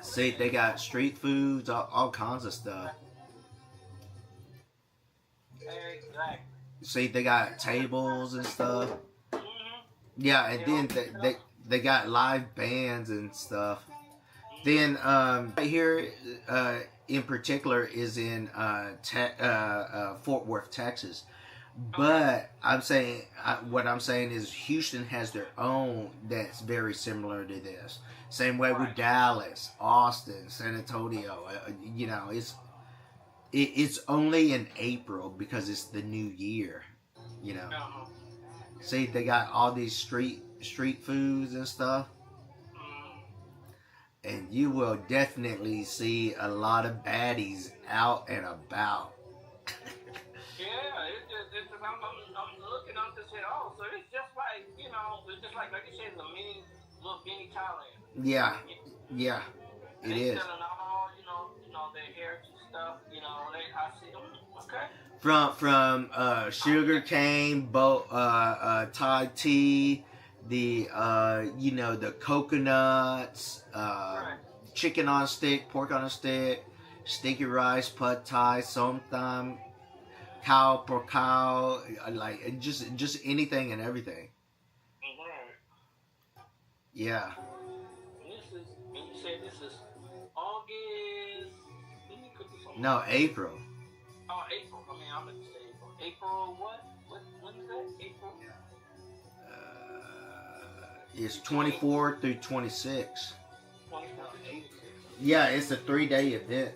Speaker 3: See, they got street foods, all kinds of stuff.
Speaker 15: Exactly.
Speaker 3: See, they got tables and stuff. Yeah, and then they got live bands and stuff. Then right here in particular is in Fort Worth, Texas. But what I'm saying is Houston has their own that's very similar to this. Same way with Dallas, Austin, San Antonio. You know, it's only in April because it's the new year. You know, see they got all these street foods and stuff. And you will definitely see a lot of baddies out and about.
Speaker 15: Yeah, it's just I'm looking up this here. Oh, so it's just like, you know, it's just like you said, little mini Thailand.
Speaker 3: Yeah, it
Speaker 15: they
Speaker 3: is.
Speaker 15: selling all, you know, their heritage stuff. You know, I see them. Okay.
Speaker 3: From sugar cane, Thai tea, the you know, the coconuts, chicken on a stick, pork on a stick, sticky rice, pad thai, somtam, cow per cow, like just anything and everything. Yeah.
Speaker 15: You said this is August.
Speaker 3: No, April.
Speaker 15: Oh, April. I mean, I'm going to say April. April what? When is that? April?
Speaker 3: It's 24 through 26.
Speaker 15: 24 to 8.
Speaker 3: Yeah, it's a 3-day event.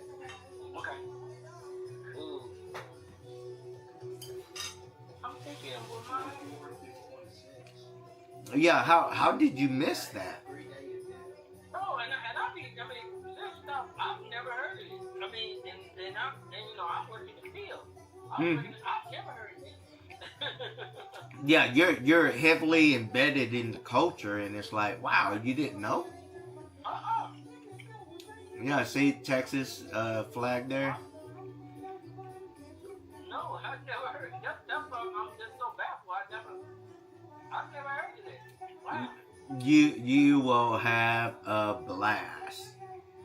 Speaker 15: Okay. Ooh. I'm thinking,
Speaker 3: Yeah, how did you miss that?
Speaker 15: Oh, and I mean, this stuff, I've never heard of it. I mean, and you know, I work in the field. I've never heard of it.
Speaker 3: Yeah, you're heavily embedded in the culture, and it's like, wow, you didn't know? Yeah, see Texas flag there?
Speaker 15: No, I've never heard. That's why I'm just so baffled. I've never heard of it. Wow.
Speaker 3: You will have a blast.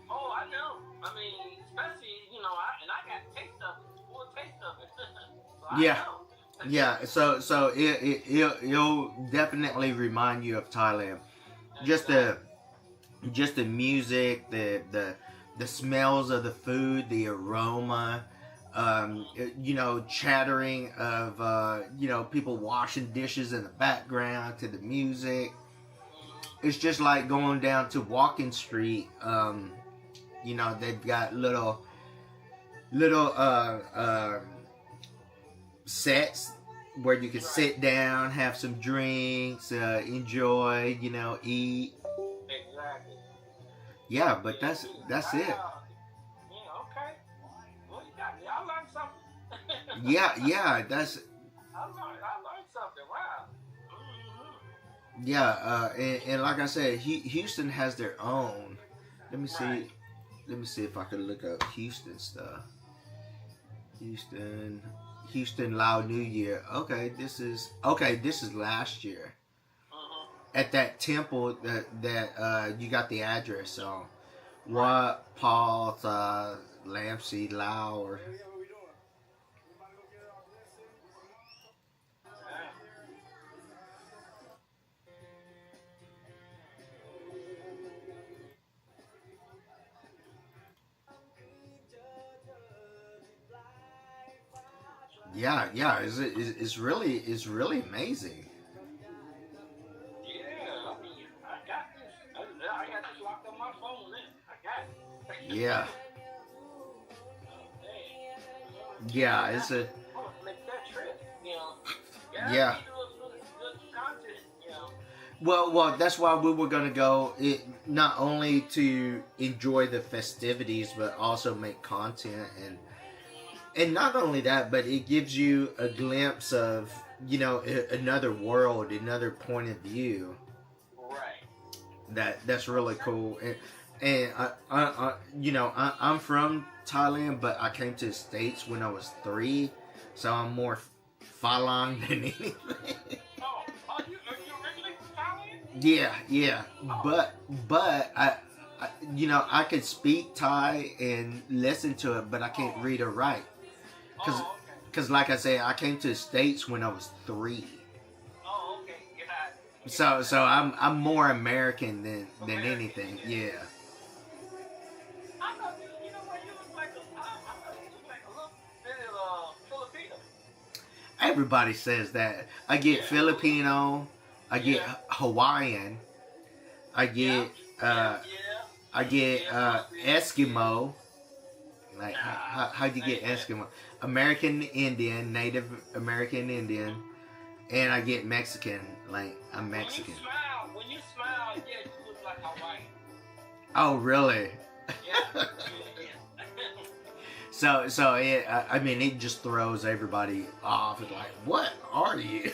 Speaker 15: Oh, I know. I mean, especially, you know, I got a taste of it, full taste of it. So
Speaker 3: Yeah.
Speaker 15: I know.
Speaker 3: Yeah, so it'll definitely remind you of Thailand. Just the music, the smells of the food, the aroma, you know, chattering of you know, people washing dishes in the background to the music. It's just like going down to Walking Street. You know, they've got little sets where you can sit down, have some drinks, enjoy, you know, eat.
Speaker 15: Exactly.
Speaker 3: Yeah, but that's it.
Speaker 15: Yeah, okay. Well, you got me. I learned something.
Speaker 3: Yeah, that's.
Speaker 15: I learned something. Wow.
Speaker 3: Yeah, and like I said, Houston has their own. Let me see.
Speaker 15: Right.
Speaker 3: Let me see if I can look up Houston stuff. Houston Lao New Year. Okay, this is last year. At that temple that you got the address on. What Paul Lampsey Lao or yeah, it's really amazing.
Speaker 15: Yeah, I mean, I got this. I got this locked on my phone then. I got it.
Speaker 3: Yeah. Yeah, it's a.
Speaker 15: Make that trip, you know.
Speaker 3: Yeah.
Speaker 15: Good content, you know.
Speaker 3: Well, that's why we were gonna go. Not only to enjoy the festivities, but also make content, and not only that, but it gives you a glimpse of another world, another point of view.
Speaker 15: Right.
Speaker 3: That's really cool, and I'm from Thailand, but I came to the States when I was 3, so I'm more Falang than anything.
Speaker 15: Are you originally from Thailand?
Speaker 3: Yeah, but I could speak Thai and listen to it, but I can't read or write, cause like I said, I came to the States when I was 3.
Speaker 15: Oh, okay.
Speaker 3: So I'm more American than anything. Yeah.
Speaker 15: I thought you know what, you look like a little bit Filipino.
Speaker 3: Everybody says that. I get Filipino, I get Hawaiian, I get Eskimo. Like how do you get Eskimo? American Indian, Native American Indian, and I get Mexican. Like I'm Mexican.
Speaker 15: When you smile, yeah, you look like Hawaiian.
Speaker 3: Oh really?
Speaker 15: Yeah.
Speaker 3: So it just throws everybody off. It's like, what are you?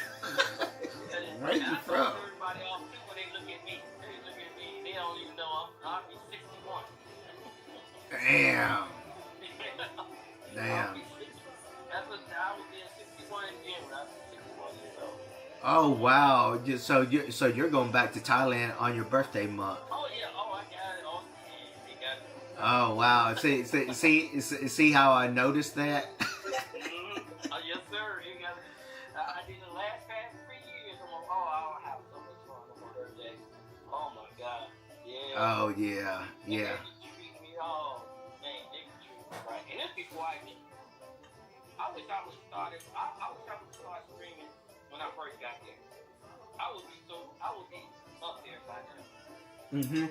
Speaker 3: Where are you from?
Speaker 15: Everybody off too when they look at me. They don't even know I'm 61.
Speaker 3: Damn.
Speaker 15: That's what I was being 61 in June when I was 61 years old.
Speaker 3: Oh wow! So you're going back to Thailand on your birthday month.
Speaker 15: Oh yeah. Oh, I got it. Oh yeah, they got it.
Speaker 3: Oh wow! See how I noticed that?
Speaker 15: Yes sir. You got it. I did the last past 3 years. I'll have so much fun on my birthday. Oh my God. Yeah.
Speaker 3: Oh yeah.
Speaker 15: They treat me, oh man, they treat me right. And that's before I get. I wish I would start streaming when I first got there. I would be up there by now.
Speaker 3: Mhm.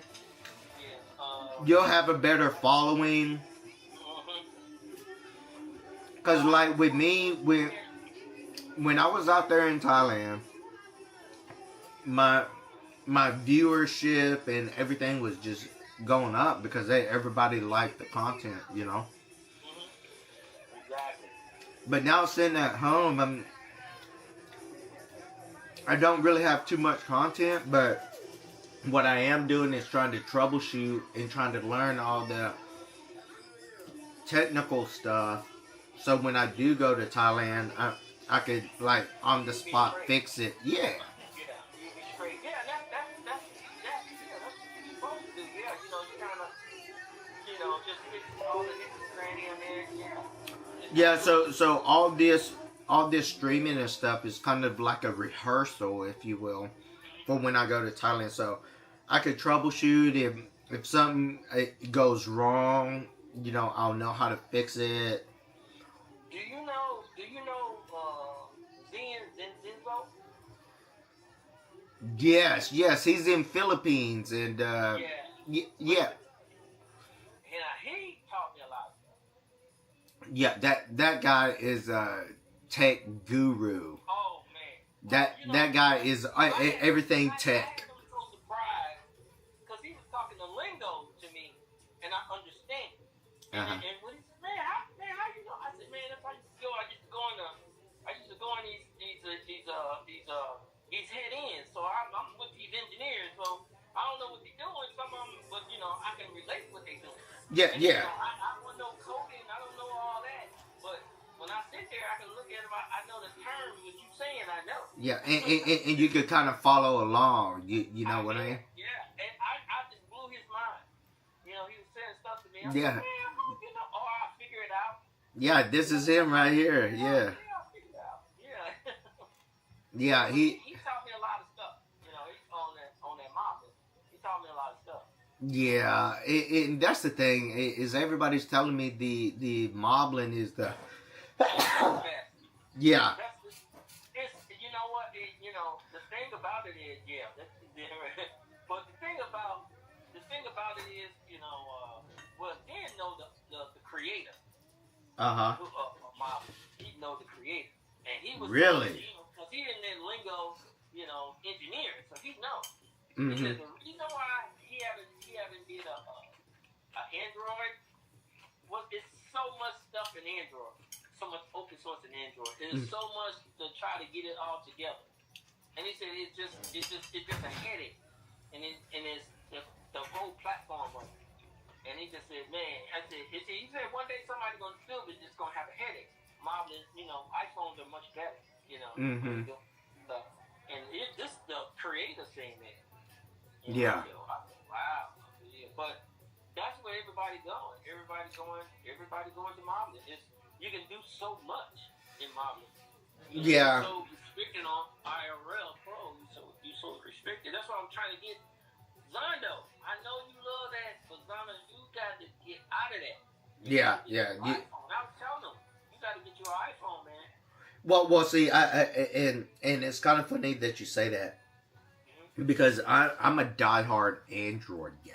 Speaker 15: Yeah.
Speaker 3: You'll have a better following. Cause like with me, when I was out there in Thailand, my viewership and everything was just going up because everybody liked the content,
Speaker 15: Exactly.
Speaker 3: But now sitting at home, I don't really have too much content, but what I am doing is trying to troubleshoot and trying to learn all the technical stuff. So when I do go to Thailand, I could like on the spot fix it. Yeah.
Speaker 15: Yeah, you be straight. Yeah, that's what you're supposed to do. Yeah, you kind of, just fix all the granny in there. Yeah.
Speaker 3: Yeah. So all this streaming and stuff is kind of like a rehearsal, if you will, for when I go to Thailand. So I could troubleshoot if something goes wrong. I'll know how to fix it.
Speaker 15: Do you know Zenzo?
Speaker 3: Yes, he's in Philippines, and yeah.
Speaker 15: Yeah, he taught me a lot of stuff.
Speaker 3: Yeah, that guy is a tech guru.
Speaker 15: Oh man.
Speaker 3: That guy is everything tech.
Speaker 15: I was so surprised because he was talking the lingo to me, and I understand it. And when he said, man, how you know? I said, man, that's how I used to go. I used to go in these head-ins. So I'm with these engineers. So I don't know what they're doing. Some of them, but I can relate what they're doing.
Speaker 3: Yeah.
Speaker 15: I don't know coding. I don't know all that. But when I sit there, I can look at them. I know the terms. What you saying, I know.
Speaker 3: Yeah, and you could kind of follow along. You know what I mean?
Speaker 15: Yeah, and I just blew his mind. He was saying stuff to me. I
Speaker 3: Yeah.
Speaker 15: said, man, I'll figure it out.
Speaker 3: Yeah, this is him right here. Yeah. Yeah, he
Speaker 15: taught me a lot of stuff. He's on that mob. He taught me a lot of stuff.
Speaker 3: Yeah, and that's the thing is everybody's telling me the Moblin is the yeah.
Speaker 15: It's you know what the thing about it is but the thing about it is Dan know the creator. Moblin. He know the creator, and he was
Speaker 3: really
Speaker 15: because he in that lingo engineer, so he knows.
Speaker 3: Mm-hmm.
Speaker 15: He says the reason why he haven't did a Android was it's so much stuff in Android, so much open source in Android. There's so much to try to get it all together. And he said it's just a headache, and it's the whole platform of it. And he just said, man, he said one day somebody's gonna still be just gonna have a headache. Modeling, iPhones are much better,
Speaker 3: Mm-hmm.
Speaker 15: stuff. And this the creator saying that.
Speaker 3: Yeah.
Speaker 15: Wow. Yeah. But that's where everybody's going. Everybody's going to modeling. You can do so much in modeling.
Speaker 3: Yeah.
Speaker 15: You're so restricted on IRL Pro. You're so restricted. That's why I'm trying to get Zondo. I know you love that, but Zondo, you got to get out of that.
Speaker 3: Yeah.
Speaker 15: iPhone. I was telling them, you got to get your iPhone, man.
Speaker 3: Well, see, and it's kind of funny that you say that, because I'm a diehard Android guy.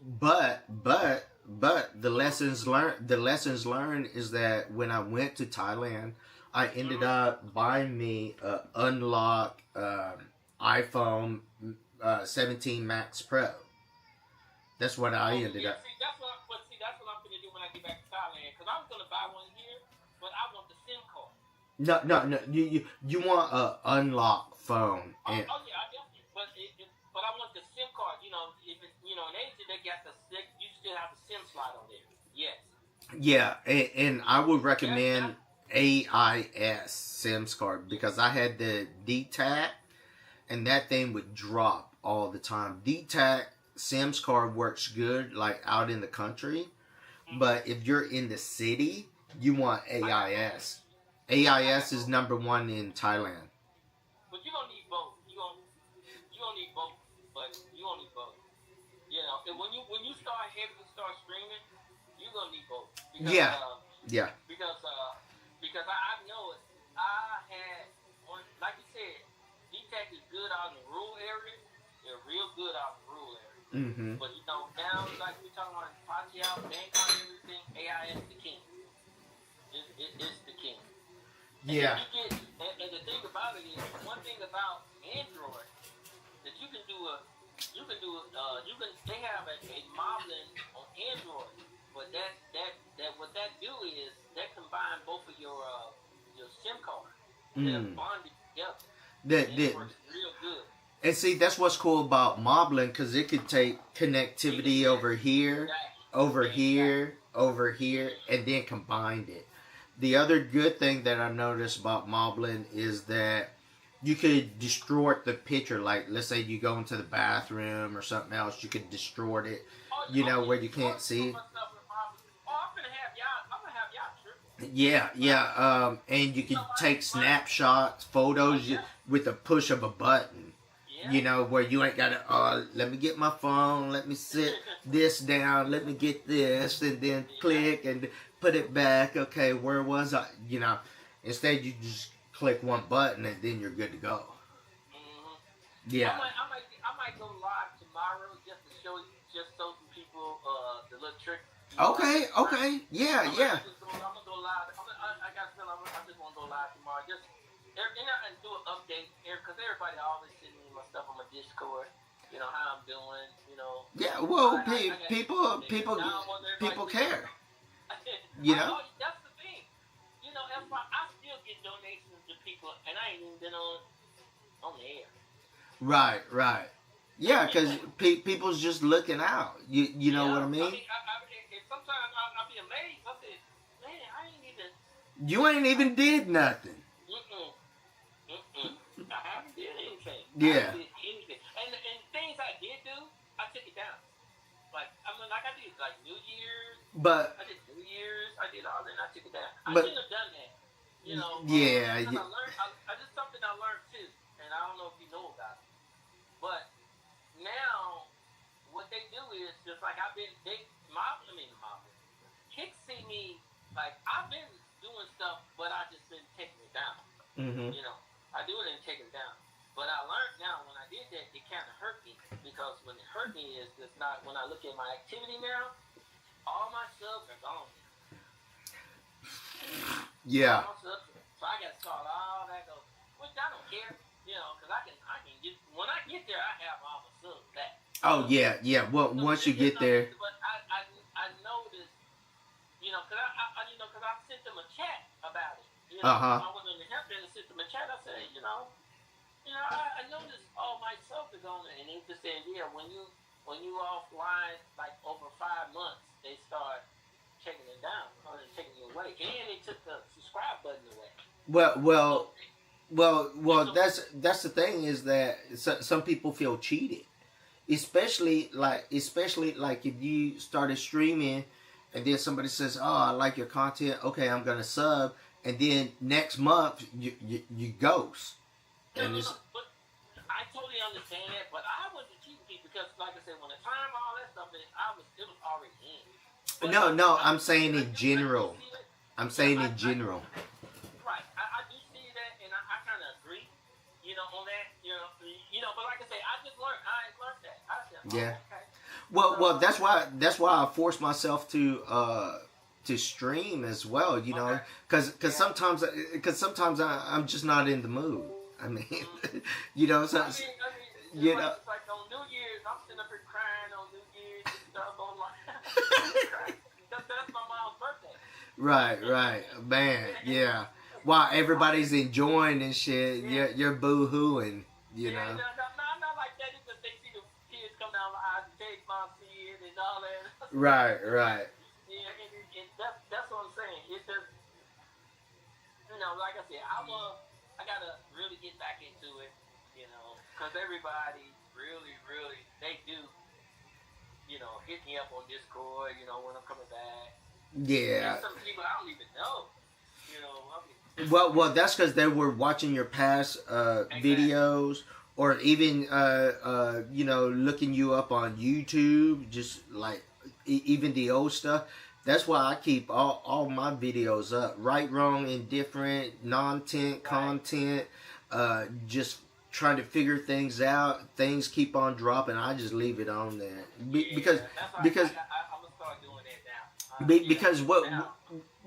Speaker 3: But the lessons learned is that when I went to Thailand, I ended up buying me an unlocked iPhone 17 Max Pro. That's what I ended up.
Speaker 15: See, that's what I'm gonna do when I get back to Thailand. Because I was gonna buy one here, but I want the SIM card.
Speaker 3: No. You want an unlocked phone.
Speaker 15: Yeah, I definitely. But I want the SIM card. If it's in Asia they got you still have the SIM slot on there. Yes.
Speaker 3: Yeah, and I would recommend AIS SIMs card, because I had the DTAC, and that thing would drop all the time. DTAC SIMs card works good like out in the country, but if you're in the city, you want AIS. AIS is number 1 in Thailand.
Speaker 15: But you're gonna need both. You're gonna need both. But you gonna need both. And when you start streaming, you're gonna need both. Because,
Speaker 3: Yeah.
Speaker 15: Because I know it. I had one, like you said, DTAC is good out in the rural areas. They're real good out in the rural areas.
Speaker 3: Mm-hmm.
Speaker 15: But now like we're talking about Pachiao, Bangkok, and everything, AIS is the king. It's the king.
Speaker 3: Yeah.
Speaker 15: And the thing about it is, one thing about Android that they have a modeling on Android, but what that do is that combine both of your SIM card. They're bonded together. It works real good.
Speaker 3: And see, that's what's cool about modeling, because it could take connectivity over here, and then combine it. The other good thing that I noticed about modeling is that you could distort the picture. Like, let's say you go into the bathroom or something else, you could distort it, where you can't see. Yeah. And you can take snapshots, photos with a push of a button. Where you ain't got to, let me get my phone, let me sit this down, let me get this, and then click and put it back. Okay, where was I? Instead you just click one button and then you're good to go. Yeah.
Speaker 15: I might go live tomorrow just so some people the little trick.
Speaker 3: Okay. Yeah.
Speaker 15: I'm gonna go live. I got a feeling I just want to go live tomorrow. And do an update here, because everybody always send me my stuff on my Discord. How I'm doing.
Speaker 3: Yeah. Well, people care.
Speaker 15: That's the thing. That's why I still get donations to people, and I ain't even been on the air.
Speaker 3: Right. Yeah, because people's just looking out. You know what I mean?
Speaker 15: Sometimes I'll be amazed. I say, man, I ain't even.
Speaker 3: You ain't even did nothing.
Speaker 15: I haven't did anything.
Speaker 3: Yeah.
Speaker 15: I haven't did anything. And things I did do, I took it down. Like I did like New Year's.
Speaker 3: But
Speaker 15: I did New Year's. I did all that, and I took it down. I
Speaker 3: But-
Speaker 15: shouldn't have done that.
Speaker 3: Yeah.
Speaker 15: I just something I learned too, and I don't know if you know about it. But now, what they do is just like Kick see me like I've been doing stuff, but I just been taking it down.
Speaker 3: Mm-hmm.
Speaker 15: I do it and take it down. But I learned now when I did that, it kind of hurt me, because when it hurt me is it's not when I look at my activity now, all my subs are gone.
Speaker 3: Yeah.
Speaker 15: All my subs, so I got to start all that go, which I don't care. get there, I have all the subs back.
Speaker 3: Oh yeah. Well,
Speaker 15: So
Speaker 3: once you
Speaker 15: it's
Speaker 3: get there,
Speaker 15: but I noticed, cause cause I sent them a chat about it.
Speaker 3: Uh-huh.
Speaker 15: I went on the help and sent them a chat. I said, I noticed all my stuff is on there, and they just said, yeah, when you offline like over 5 months, they start taking it down or taking it away, and they took the subscribe button away.
Speaker 3: well. That's the thing is that some people feel cheated, especially like if you started streaming, and then somebody says, "Oh, I like your content. Okay, I'm gonna sub," and then next month you ghost, and it's
Speaker 15: But I totally understand that, but I wasn't cheating people because, like I said, when the time all that stuff is, it was already in. But
Speaker 3: no. I'm saying in general. I'm saying in general.
Speaker 15: Right, I do see that, and I kind of agree, on that, but like I say, I ain't learned that. I said,
Speaker 3: Yeah.
Speaker 15: okay.
Speaker 3: Well, that's why I force myself to stream as well, because sometimes I'm just not in the mood. I mean, so
Speaker 15: It's like on New Year's, I'm sitting up here crying on New Year's and stuff online. That's my mom's birthday.
Speaker 3: Right, man, yeah. While everybody's enjoying and shit, you're boo-hooing,
Speaker 15: Yeah, no, not like that. It's just they see the kids come down the aisle and take my kid and all that.
Speaker 3: Right.
Speaker 15: Yeah, and that's what I'm saying. It's just, like I said, I gotta really get back into it, because everybody really, they do, hit me up on Discord, when I'm coming back.
Speaker 3: Yeah.
Speaker 15: And some people I don't even know,
Speaker 3: Well, that's because they were watching your past videos, or even looking you up on YouTube, just like even the old stuff. That's why I keep all my videos up. Right, wrong, indifferent, non-tent content. Just trying to figure things out. Things keep on dropping. I just leave it on there because
Speaker 15: I'm gonna start doing that now.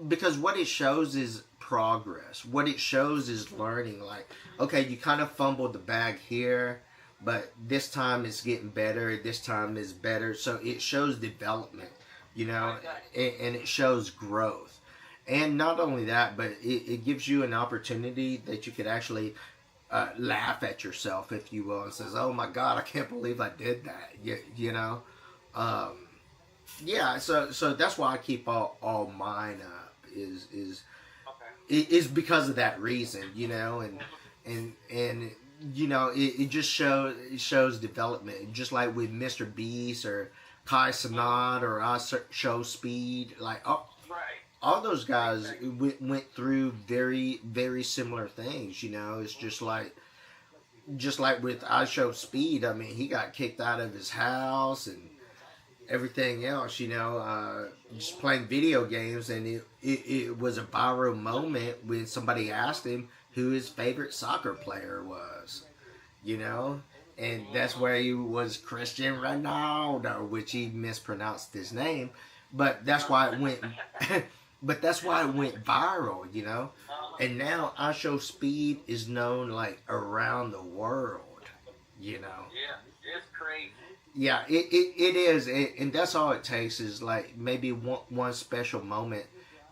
Speaker 3: Because what it shows is progress. What it shows is learning. Like, okay, you kind of fumbled the bag here, but this time it's getting better. This time is better. So it shows development, and it shows growth. And not only that, but it gives you an opportunity that you could actually laugh at yourself, if you will, and says, "Oh my God, I can't believe I did that." Yeah. So that's why I keep all mine up. Is because of that reason, and it just shows development, just like with Mr. Beast or Kai Sanat or I Show Speed, like all those guys went through very, very similar things. It's just like with I Show Speed. I mean, he got kicked out of his house and everything else, just playing video games, and it was a viral moment when somebody asked him who his favorite soccer player was, and that's where he was Cristiano Ronaldo, which he mispronounced his name, but that's why it went viral, and now I Show Speed is known like around the world,
Speaker 15: Yeah, it's crazy.
Speaker 3: Yeah, it is, and that's all it takes is like maybe one special moment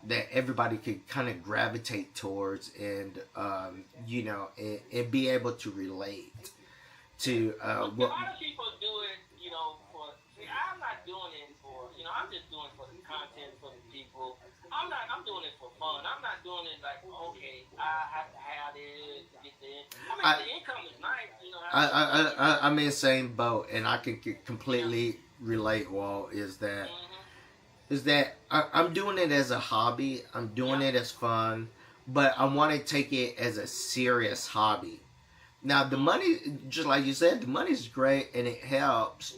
Speaker 3: that everybody could kind of gravitate towards, and and be able to relate to what.
Speaker 15: A lot of people do it, I'm not doing it for, I'm just doing it for the content, for the people. I'm doing it for fun. I'm not doing it like, okay, I have to have this to get this. I mean, the income is nice,
Speaker 3: I'm in the same boat, and I can completely relate. Walt, is that I'm doing it as a hobby. I'm doing it as fun, but I want to take it as a serious hobby. Now the money, just like you said, the money's great and it helps,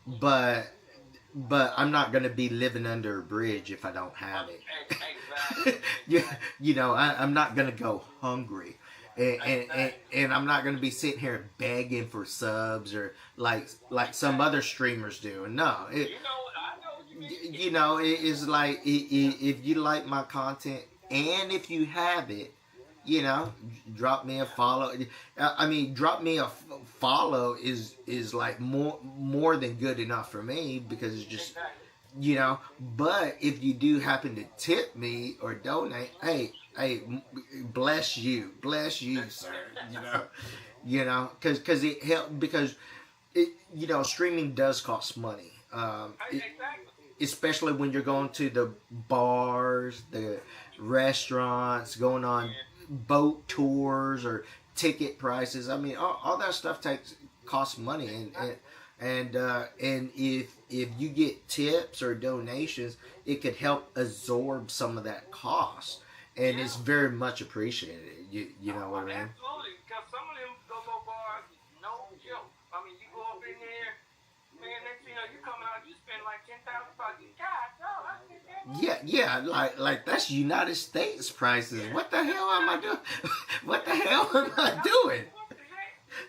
Speaker 3: but I'm not going to be living under a bridge if I don't have it.
Speaker 15: Exactly.
Speaker 3: I'm not going to go hungry. And I'm not going to be sitting here begging for subs or like some other streamers do. No, it is like if you like my content and if you have it, you know, drop me a follow. I mean, drop me a follow is like more than good enough for me, because it's just, you know. But if you do happen to tip me or donate, hey, bless you, sir. You know, because it help, because it, you know, streaming does cost money. Especially when you're going to the bars, the restaurants, going on boat tours or ticket prices. I mean, all that stuff costs money, and if you get tips or donations, it could help absorb some of that cost, and it's very much appreciated. You know what I mean?
Speaker 15: Absolutely, because some of them go bars, no joke. I mean, you go up in there, man. Next thing you know, you come out, you spend like $10,000. God, dog, I spent that.
Speaker 3: Yeah, like that's United States prices. What the hell am I doing? What the hell am I doing?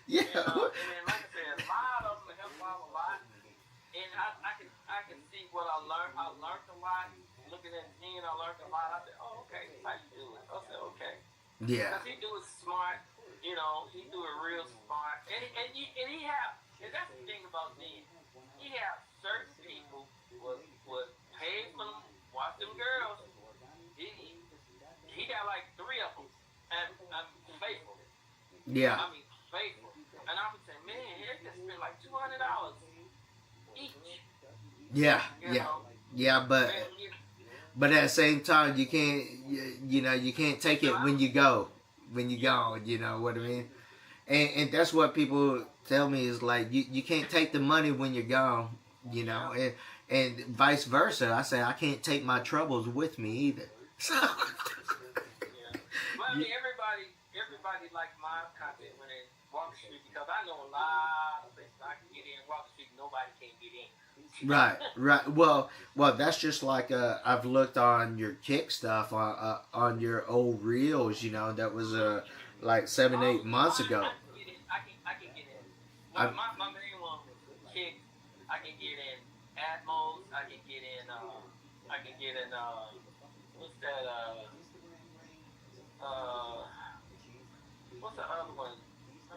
Speaker 3: Yeah.
Speaker 15: And then, like I said, a lot of them help out a lot. And I can see what I learned. I learned a lot. Looking at Gene, I learned a lot. I said, oh, okay, that's how you do it. I said, okay.
Speaker 3: Yeah.
Speaker 15: Because he do it smart. You know, he do it real smart. And he have, and that's the thing about Gene. He have certain people would pay for them, watch them girls. He got like 3 of them. And I'm faithful.
Speaker 3: Yeah.
Speaker 15: I mean, faithful. And I would say, man, they just spend like $200 each.
Speaker 3: Yeah,
Speaker 15: You
Speaker 3: yeah,
Speaker 15: know?
Speaker 3: yeah, but at the same time, you can't, you know, you can't take it when you go, you know what I mean? And that's what people tell me is like, you can't take the money when you're gone, you know, and vice versa. I say I can't take my troubles with me either. So.
Speaker 15: Well, I mean, everybody like my content when they walk the street, because I know a lot of places I can get in, walk the street, nobody can get in.
Speaker 3: Right. Well, that's just like I've looked on your Kick stuff on your old reels. You know, that was like 7-8 months ago.
Speaker 15: I can get in. Well, my main one was Kick. I can get in Atmos. I can get in. What's that? What's the other one?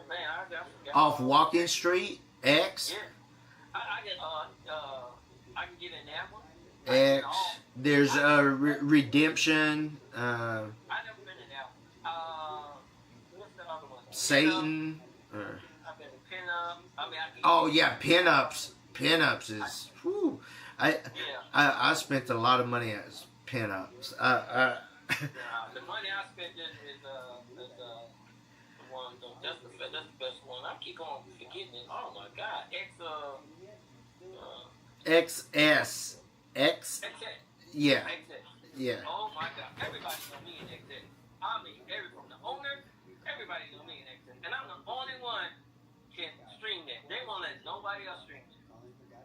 Speaker 15: Man, I forgot.
Speaker 3: Off Walking Street X.
Speaker 15: Yeah. I can get in that one.
Speaker 3: X. There's Redemption.
Speaker 15: I never been in that one. What's the other one?
Speaker 3: Satan.
Speaker 15: I've been in Pinup. I mean,
Speaker 3: Oh yeah, pinups. Pinups is. Whew. I spent a lot of money as pinups.
Speaker 15: The money I spent is the one. That's the best one. I keep on forgetting it. Oh my God.
Speaker 3: XS. X. Yeah.
Speaker 15: XS.
Speaker 3: Yeah.
Speaker 15: Oh my God. Everybody know me in XS. I mean, from the owner, everybody know me in XS. And I'm the only one can stream that. They won't let nobody else stream it.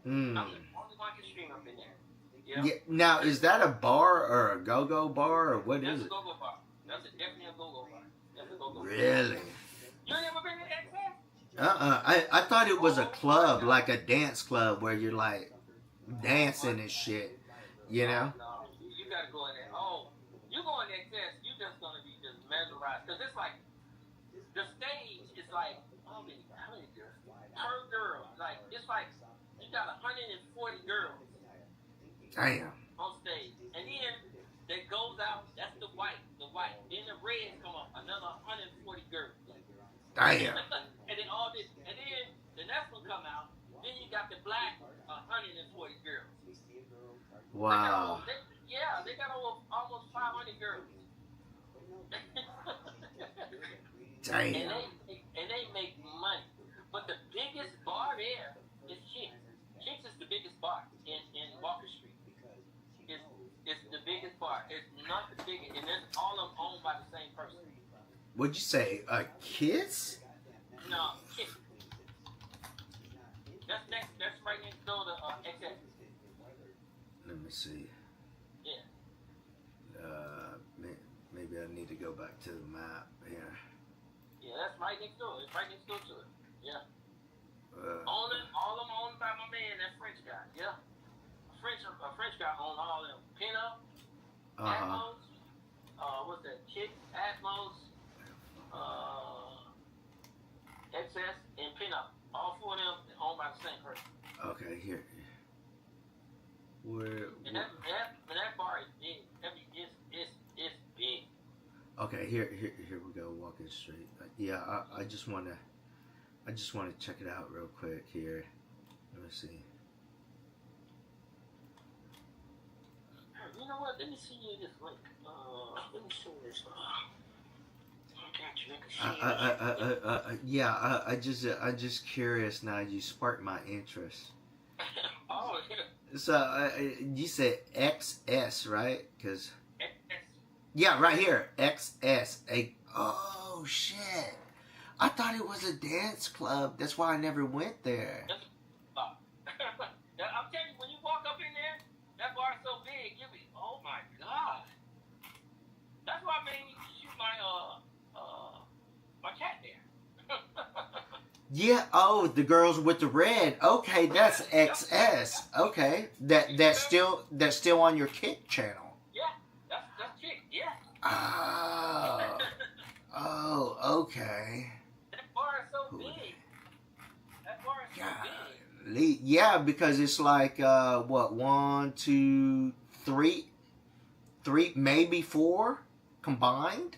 Speaker 15: I'm the only one can stream up in there. Yeah.
Speaker 3: Yeah. Now, is that a bar or a go-go bar or what is it?
Speaker 15: That's a go-go bar. That's definitely a go-go bar. That's a go-go bar.
Speaker 3: Really?
Speaker 15: You never been to XS?
Speaker 3: I thought it was a club, like a dance club where you're like dancing and shit, you know?
Speaker 15: No, you gotta go in there. Oh, you go in XS, you just gonna be just mesmerized. Because it's like, the stage is like, how many girls? Per girl. Like, it's like, you got 140 girls.
Speaker 3: Damn.
Speaker 15: On stage. And then, that goes out, that's the white. Then the reds come up, another 140 girls.
Speaker 3: Damn.
Speaker 15: And then all this, and then the next one come out, then you got the black 140 girls.
Speaker 3: Wow.
Speaker 15: They got almost 500 girls.
Speaker 3: Damn.
Speaker 15: And they make money. But the biggest bar there is Chicks. Chicks is the biggest bar in Walker Street. It's the biggest bar. It's not the biggest, and it's all of them owned by the same person.
Speaker 3: What'd you say? A Kiss?
Speaker 15: No, Chicks. That's right next door to XS.
Speaker 3: Let me see.
Speaker 15: Yeah.
Speaker 3: Maybe I need to go back to the map here.
Speaker 15: Yeah, that's right next door. It's right next door to it. Yeah. All of them owned by my man, that French guy. Yeah. A French guy owned all of them. Pinup, Atmos, what's that? Chick, Atmos, XS, and Pinup. All four of them owned by the same person.
Speaker 3: Okay, here. Where?
Speaker 15: And that bar is big. I mean, it's big.
Speaker 3: Okay, here we go. Walking Street. Yeah, I just wanna check it out real quick here. Let me see.
Speaker 15: You know what? Let me see you this link. Let me see this.
Speaker 3: Yeah, I'm just curious now. You sparked my interest.
Speaker 15: Oh, yeah.
Speaker 3: So you said XS, right? Cause yeah, right here, XS. Oh shit! I thought it was a dance club. That's why I never went there.
Speaker 15: I'm telling you, when you walk up in there, that bar is so big. You be, oh my god. That's why I made me shoot my cat there.
Speaker 3: Yeah. Oh, the girls with the red. Okay, that's XS. Okay, that's still on your Kick channel.
Speaker 15: Yeah, that's Kick. Yeah.
Speaker 3: Oh, okay.
Speaker 15: That bar is so big. That bar is so big.
Speaker 3: Yeah, because it's like what, 1, 2, 3, maybe 4 combined.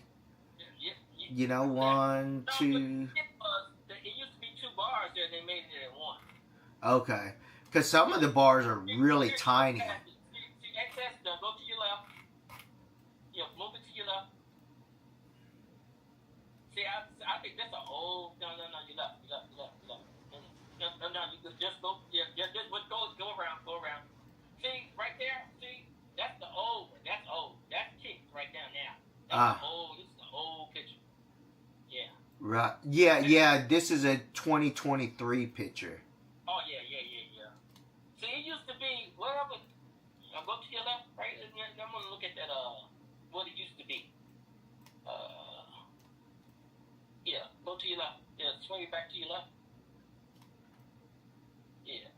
Speaker 3: You know, 1, 2.
Speaker 15: It used to be 2 bars there. They made it at 1.
Speaker 3: Okay, because some of the bars are really tiny.
Speaker 15: See, XS, now go to your left. Yeah, move it to your left. See, I think that's an old. No, you left. No, you just go. Yeah, just go around. See, right there. See, that's the old one. That's old. That's Kick right down now. That's old. This is the old picture. Yeah.
Speaker 3: Right. Yeah. This is a 2023 picture.
Speaker 15: Oh yeah. See, it used to be wherever. I'll go to your left, right? I'm gonna look at that. What it used to be. Yeah. Go to your left. Yeah. Swing it back to your left. Yeah.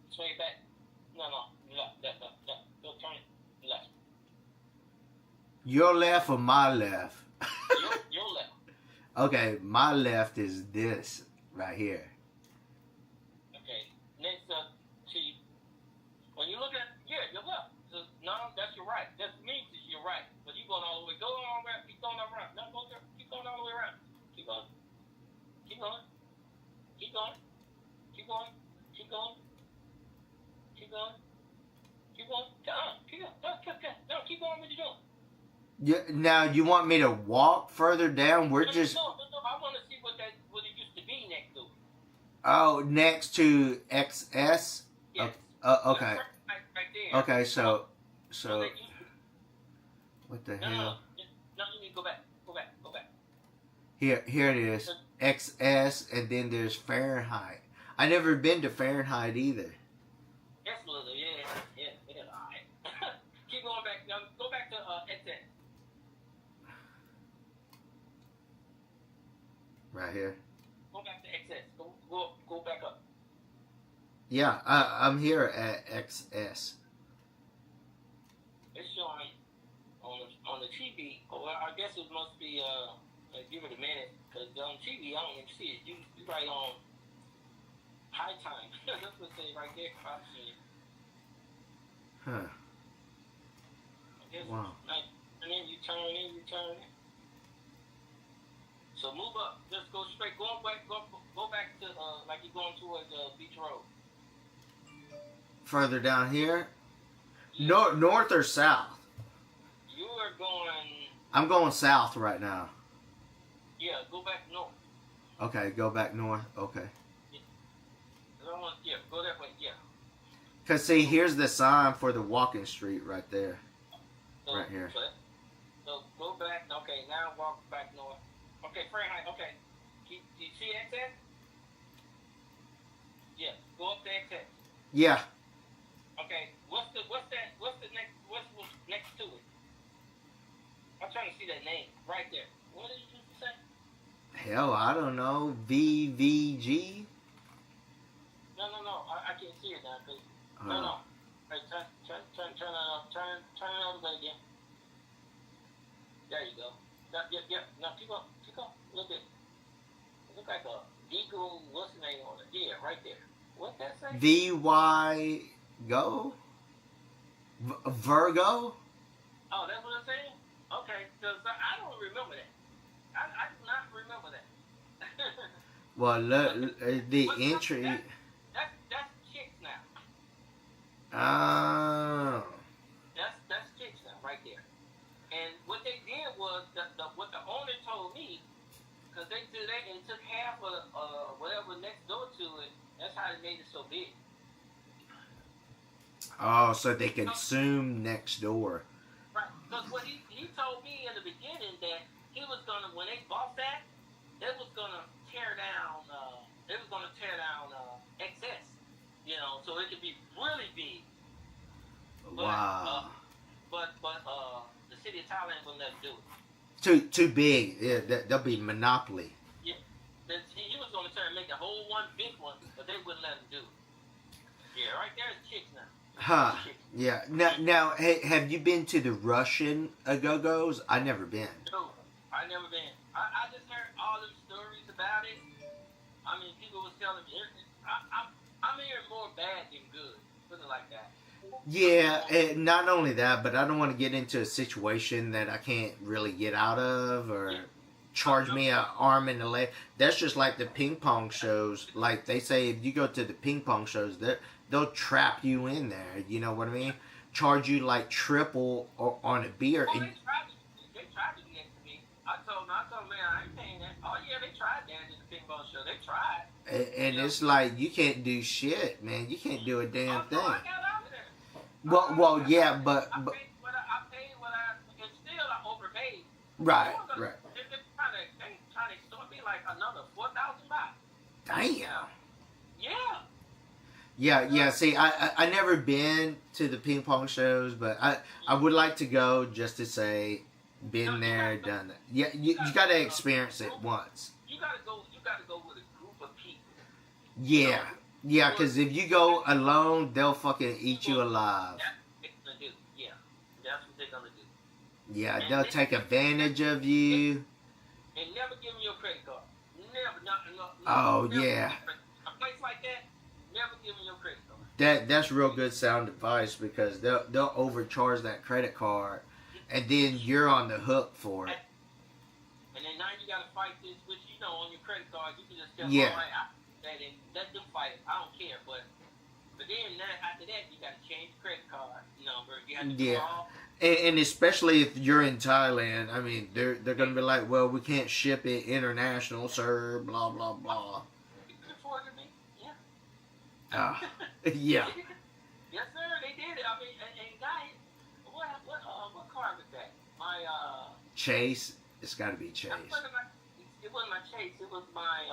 Speaker 15: Swing it back. No. Left. Go turn it left.
Speaker 3: Your left or my left?
Speaker 15: Your left.
Speaker 3: Okay, my left is this right here.
Speaker 15: Okay. Next up, see, when you look at, your left. So, no, that's your right. That means it's your right. But you're going all the way. Go all around. Keep going all around. No, go there. Keep going all the way around. Keep going. Keep going. Keep going. Keep going. Keep going. Keep going. Keep going. Keep going. No, keep going what you're doing.
Speaker 3: Yeah, now you want me to walk further down? We're just.
Speaker 15: No. I want to see what it used to be next to.
Speaker 3: Oh, next to XS.
Speaker 15: Yes.
Speaker 3: Okay.
Speaker 15: Right there.
Speaker 3: Okay, so. What the hell?
Speaker 15: No, you need to go back.
Speaker 3: Here it is. XS, and then there's Fahrenheit. I never been to Fahrenheit either.
Speaker 15: That's a little, yeah, all right. Keep going back. Now, go back to XS.
Speaker 3: Right here.
Speaker 15: Go back to XS. Go back up.
Speaker 3: Yeah, I'm here at XS.
Speaker 15: It's showing on the TV. Well, I guess it must be give it a minute, because on TV I don't even see it. You right on high time. That's what it says right there. I see it.
Speaker 3: Huh.
Speaker 15: I guess
Speaker 3: Wow.
Speaker 15: And then you turn in. So move up. Just go straight. Go back to like you're going towards Beach Road.
Speaker 3: Further down here? North or south?
Speaker 15: You are going.
Speaker 3: I'm going south right now.
Speaker 15: Yeah, go back north.
Speaker 3: Okay, go back north. Okay.
Speaker 15: Go that way. Yeah.
Speaker 3: Cause see, here's the sign for the walking street right there.
Speaker 15: So,
Speaker 3: right here.
Speaker 15: So go back. Okay, now walk back north. Okay, Fahrenheit. Okay. Do you see XS? Yeah. Go up to XS.
Speaker 3: Yeah.
Speaker 15: Okay. What's next to it? I'm trying to see that name right there. What did you say?
Speaker 3: Hell, I don't know. VVG.
Speaker 15: No. I can't see it now. No. Right, turn it over again. There you go. Yep. No, keep on. a little bit. It look like a Eagle, what's the name on it? Yeah, right there. What that say?
Speaker 3: VY Go? Virgo?
Speaker 15: Oh, that's what it's saying? Okay, because I don't remember that. I do not remember that.
Speaker 3: Well, the entry.
Speaker 15: That's chicks now.
Speaker 3: Oh.
Speaker 15: That's chicks now, right there. And what they did was, what the owner told me, because they did that and took half of whatever next door to it, that's how they made it so big.
Speaker 3: Oh, so they consume next door.
Speaker 15: Right, because what he told me in the beginning that he was going to, when they bought that, they was going to tear down excess, so it could be really big.
Speaker 3: Wow.
Speaker 15: But the city of Thailand will never do it.
Speaker 3: Too big. Yeah, they'll be monopoly.
Speaker 15: Yeah, he was going to try and make a whole one big one, but they wouldn't let him do it. Yeah, right there's chicks now.
Speaker 3: Huh. Yeah. Now, hey, have you been to the Russian Go-Go's? I've never been.
Speaker 15: No, I've never been. I just heard all them stories about it. I mean, people was telling me. I'm hearing more bad than good. Put it like that.
Speaker 3: Yeah, and not only that, but I don't want to get into a situation that I can't really get out of or charge me an arm and a leg. That's just like the ping pong shows. Like they say, if you go to the ping pong shows, they'll trap you in there. You know what I mean? Charge you like triple on a beer.
Speaker 15: Well, they tried to do that to me. I told them, man, I ain't paying that. Oh yeah, they tried that at the ping pong show. They tried.
Speaker 3: And it's like you can't do shit, man. You can't do a damn thing.
Speaker 15: I got out of there.
Speaker 3: Well, yeah, but
Speaker 15: I paid what I and still I overpaid.
Speaker 3: right.
Speaker 15: They're trying to extort me like another 4,000 baht.
Speaker 3: Damn.
Speaker 15: Yeah.
Speaker 3: Yeah. See, I never been to the ping pong shows, but I would like to go just to say, been there, done that. Yeah, you got to experience it once.
Speaker 15: You gotta go with a group of people.
Speaker 3: Yeah, because if you go alone, they'll fucking eat you alive.
Speaker 15: That's what they're gonna do. Yeah, that's what they're gonna do.
Speaker 3: Yeah, they'll take advantage of you.
Speaker 15: And never give them your credit card. Never.
Speaker 3: Oh
Speaker 15: never
Speaker 3: yeah.
Speaker 15: A place like that, never give them your credit card.
Speaker 3: That's real good sound advice because they'll overcharge that credit card, and then you're on the hook for it.
Speaker 15: And then now you gotta fight this, which on your credit card, you can just tell
Speaker 3: yeah.
Speaker 15: All right, let them fight it. I don't care, but then after that, you gotta change the credit card number. You have to do all.
Speaker 3: And especially if you're in Thailand, I mean, they're gonna be like, well, we can't ship it international, sir. Blah blah blah.
Speaker 15: You can afford it, me. Yeah.
Speaker 3: Yeah.
Speaker 15: Yes, sir. They did it. I mean, and guy, what car was that? My
Speaker 3: Chase. It's got to be Chase.
Speaker 15: It wasn't my Chase. It was my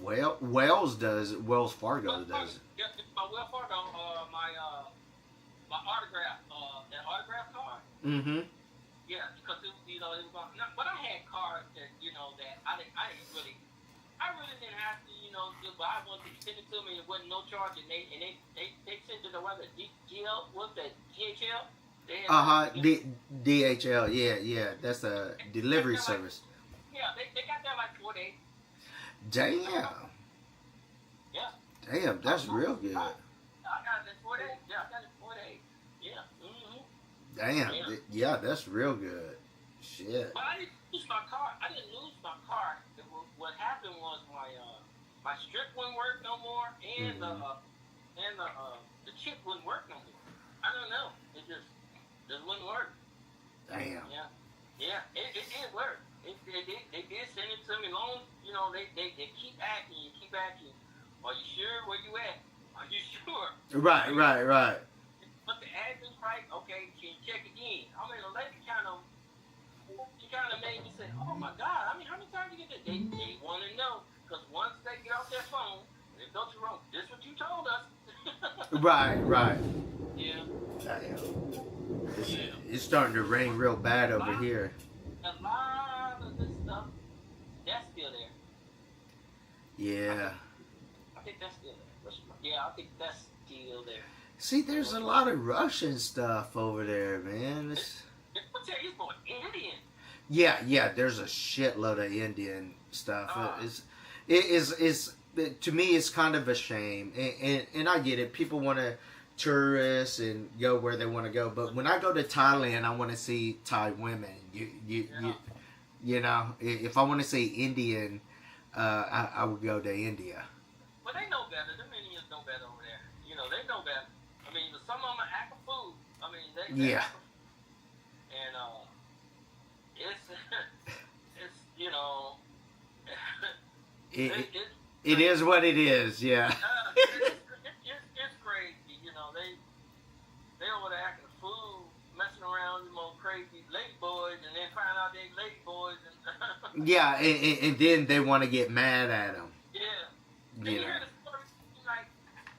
Speaker 3: Wells Fargo does it.
Speaker 15: Yeah, my Wells Fargo. My autograph. That autograph card.
Speaker 3: Mm-hmm.
Speaker 15: Yeah, because it was but I had cards that that I really didn't have to but I wanted to send it to me. It wasn't no charge, and they sent it to the DHL. What's that? DHL.
Speaker 3: DHL. Yeah. That's a delivery service.
Speaker 15: Yeah, they got there like 4 days.
Speaker 3: Damn.
Speaker 15: Yeah.
Speaker 3: Damn, that's real good.
Speaker 15: I got it in 4 days. Yeah, I got it in 4 days. Yeah. Mm-hmm.
Speaker 3: Damn. Yeah, that's real good. Shit.
Speaker 15: But I didn't lose my car. What happened was my strip wouldn't work no more, and the chip wouldn't work no more. I don't know. It just wouldn't work.
Speaker 3: Damn.
Speaker 15: Yeah. Yeah. It did work. They did send it to me long. They keep asking you. Are you sure where you at? Are you sure?
Speaker 3: Right.
Speaker 15: But the address right? Okay, can you check again? I mean, the lady kind of made me say, oh my God, I mean, how many times you get this? They want to know, because once they get off their phone, they go to wrong. This is what you told us.
Speaker 3: Right.
Speaker 15: Yeah.
Speaker 3: Damn. It's starting to rain real bad over here.
Speaker 15: A lot of this stuff, that's still there.
Speaker 3: Yeah.
Speaker 15: I think that's still there. Yeah, I think that's still there.
Speaker 3: See, there's a lot of Russian stuff over there, man.
Speaker 15: What's that? He's more Indian.
Speaker 3: Yeah. There's a shitload of Indian stuff. It's to me, it's kind of a shame, and I get it. People want to tourist and go where they want to go, but when I go to Thailand, I want to see Thai women. You know, if I want to see Indian, I would go to India.
Speaker 15: Well, they know better. Them Indians know better over there. You know, they know better. I mean, some of them are act a fool. I mean,
Speaker 3: Yeah.
Speaker 15: And it's you know,
Speaker 3: It is what it is. Yeah.
Speaker 15: It's crazy. You know, they over there acting a fool, messing around with more crazy lady boys, and then find out they lady boys. And
Speaker 3: Yeah, and then they want to get mad at them.
Speaker 15: Yeah.
Speaker 3: You
Speaker 15: You
Speaker 3: know.
Speaker 15: hear the story? Like,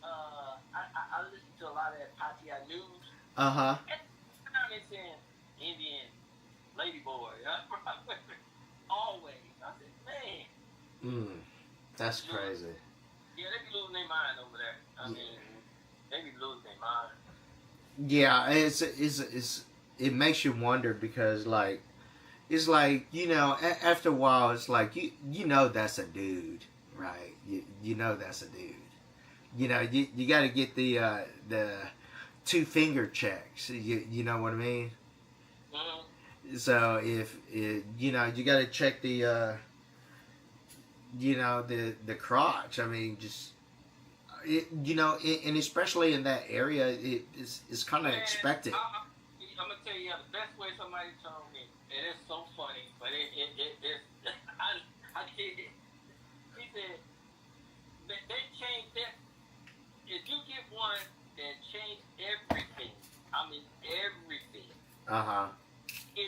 Speaker 15: I listen to a lot of that ITI news.
Speaker 3: Uh-huh.
Speaker 15: Every time they saying Indian lady boy, always. I said, man.
Speaker 3: That's crazy.
Speaker 15: Yeah, they be losing their mind over there. I mean, they be losing their mind.
Speaker 3: Yeah, it makes you wonder because it's like, you know, after a while it's like you know that's a dude, right? You know that's a dude. You know, you got to get the 2 finger checks. You know what I mean?
Speaker 15: Mm-hmm.
Speaker 3: So if you know, you got to check the you know, the crotch. I mean, just you know, and especially in that area, it's kind of expected.
Speaker 15: I'm gonna tell you the best way somebody told me, and it's so funny, but it's I did it. He said they changed that. If you get one that changed everything, I mean everything.
Speaker 3: Uh-huh.
Speaker 15: They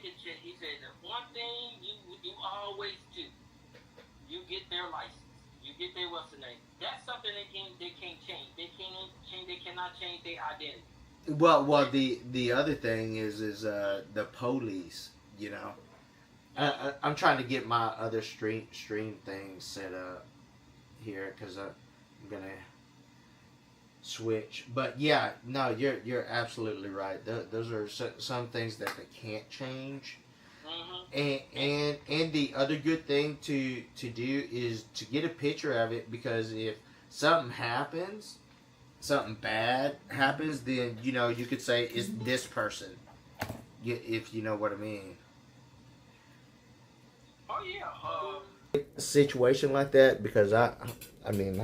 Speaker 15: can check. He said the one thing you always do, you get their license. You get their what's the name. That's something they can't change. They cannot change their identity.
Speaker 3: Well, the other thing is the police. You know, I'm trying to get my other stream thing set up here because I'm gonna switch. But yeah, no, you're absolutely right. Those are some things that they can't change. Mm-hmm. And the other good thing to do is to get a picture of it, because if something bad happens, then you know you could say it's this person, if you know what I mean.
Speaker 15: Oh yeah.
Speaker 3: A situation like that, because I mean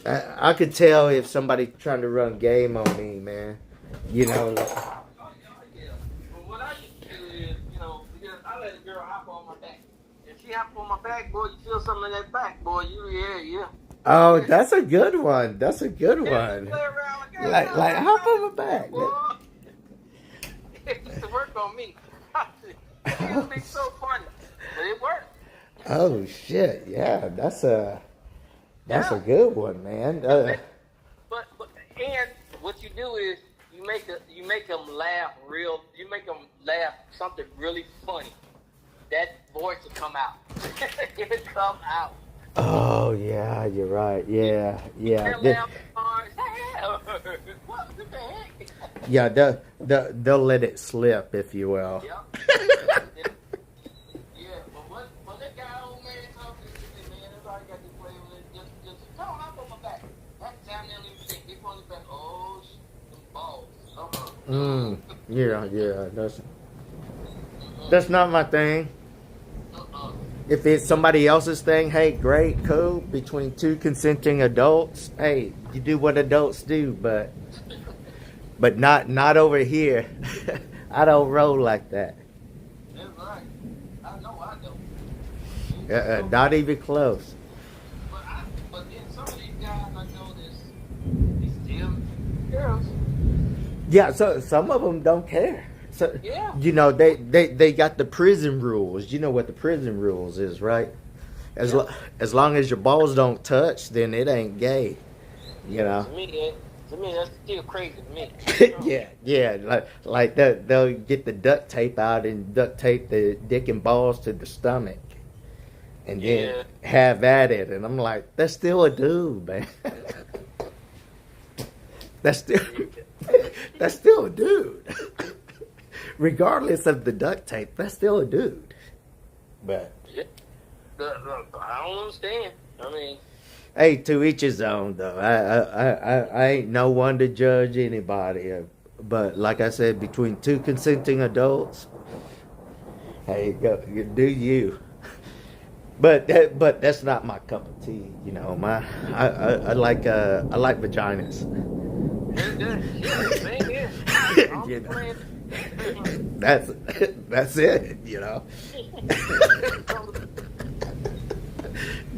Speaker 3: I could tell if somebody trying to run game on me, man. You know.
Speaker 15: What I used to do is, you know, I let a girl hop on my back. If she hop on my back, boy, you feel something in that back, boy. Yeah.
Speaker 3: Oh, that's a good one. That's a good one. Like hop on my back.
Speaker 15: It used to work on me. It used to be so funny, but it worked.
Speaker 3: Oh shit! Yeah, that's a good one, man.
Speaker 15: But and what you do is you make them laugh real. You make them laugh something really funny. That voice will come out. It come out.
Speaker 3: Oh yeah, you're right. Yeah.
Speaker 15: What the heck?
Speaker 3: Yeah, they'll let it slip, if you will.
Speaker 15: Yeah, but when that guy old man talking to me, man, everybody got to play with it. Just tell him hop on my back. That time they don't even think. They put on the back. Oh, them balls.
Speaker 3: Yeah. That's not my thing. If it's somebody else's thing, hey, great, cool. Between 2 consenting adults, hey, you do what adults do, but not over here. I don't roll like that.
Speaker 15: That's right. I know I don't.
Speaker 3: Not even close.
Speaker 15: But then some of these guys I know these damn girls.
Speaker 3: Yeah, so some of them don't care. So,
Speaker 15: yeah.
Speaker 3: You know, they got the prison rules. You know what the prison rules is, right? As long as your balls don't touch, then it ain't gay. You know.
Speaker 15: To me, that's still crazy to me.
Speaker 3: yeah. Like they'll get the duct tape out and duct tape the dick and balls to the stomach, and then have at it. And I'm like, that's still a dude, man. That's still a dude. regardless of the duct tape, that's still a dude. But
Speaker 15: Yeah. I don't understand. I mean,
Speaker 3: hey, to each his own, though. I ain't no one to judge anybody. But like I said, between two consenting adults, hey, go do you. But that's not my cup of tea. You know, I like vaginas.
Speaker 15: same here.
Speaker 3: You know, that's it. You know.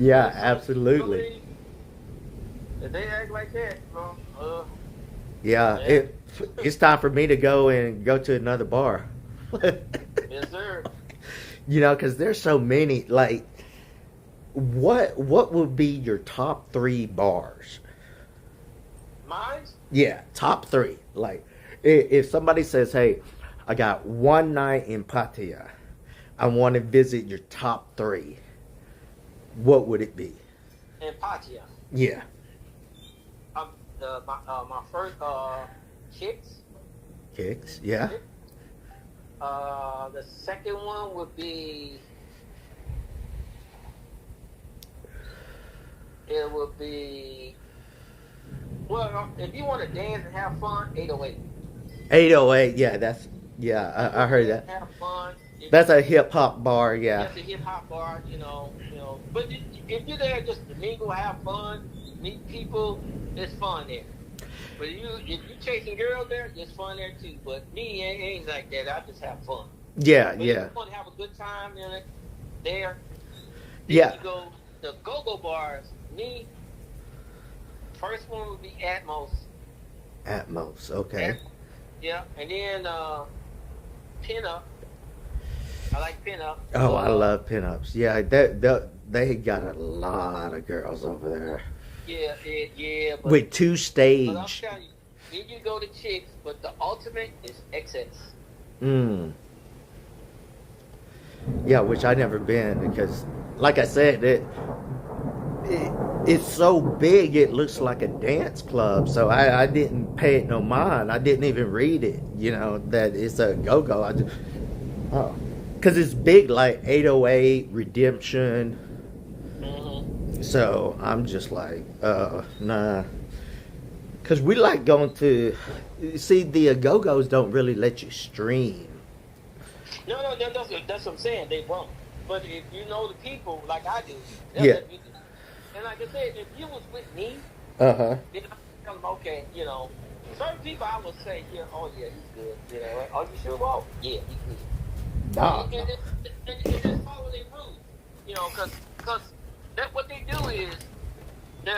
Speaker 3: Yeah, absolutely.
Speaker 15: If they act like that,
Speaker 3: Yeah, it's time for me to go to another bar.
Speaker 15: yes, sir.
Speaker 3: You know, because there's so many. Like, what would be your top 3 bars?
Speaker 15: Mine?
Speaker 3: Yeah, top 3. Like, if somebody says, "Hey, I got one night in Pattaya, I want to visit your top 3," what would it be?
Speaker 15: In Pattaya.
Speaker 3: Yeah.
Speaker 15: My first Kicks.
Speaker 3: Kicks, yeah.
Speaker 15: The second one would be. It would be. Well, if you want to dance and have fun, 808.
Speaker 3: 808, yeah, I heard that.
Speaker 15: Have fun.
Speaker 3: That's a hip hop bar, yeah.
Speaker 15: That's a hip hop bar, you know. But if you're there just to mingle, have fun, meet people, it's fun there. But if you chasing girls there, it's fun there too. But me, it ain't like that. I just have fun.
Speaker 3: Yeah,
Speaker 15: but
Speaker 3: yeah.
Speaker 15: If you want to have a good time there,
Speaker 3: Yeah.
Speaker 15: You go the go-go bars. Me, first one would be Atmos.
Speaker 3: Atmos, okay.
Speaker 15: Yeah, and then Pinup. I like Pinup.
Speaker 3: Oh, I love pinups. Yeah, they got a lot of girls over there.
Speaker 15: Yeah. But,
Speaker 3: With 2
Speaker 15: But I'm
Speaker 3: stage.
Speaker 15: telling you, then you go to chicks, but the ultimate is excess.
Speaker 3: Yeah, which I never been because, like I said, it's so big it looks like a dance club. So I didn't pay it no mind. I didn't even read it. You know that it's a go-go. I just because it's big, like 808 Redemption. So I'm just like, nah. Because we like going to, see, the go-go's don't really let you stream.
Speaker 15: No, that's what I'm saying. They won't. But if you know the people like I do, they'll
Speaker 3: Yeah.
Speaker 15: let you do. And like I said, if you was with me,
Speaker 3: Uh-huh.
Speaker 15: then I tell them, okay, certain people I would say, yeah, oh yeah, he's good. Are you sure? Oh, yeah, he's good.
Speaker 3: Nah.
Speaker 15: And just follow their rules. Because what they do is, they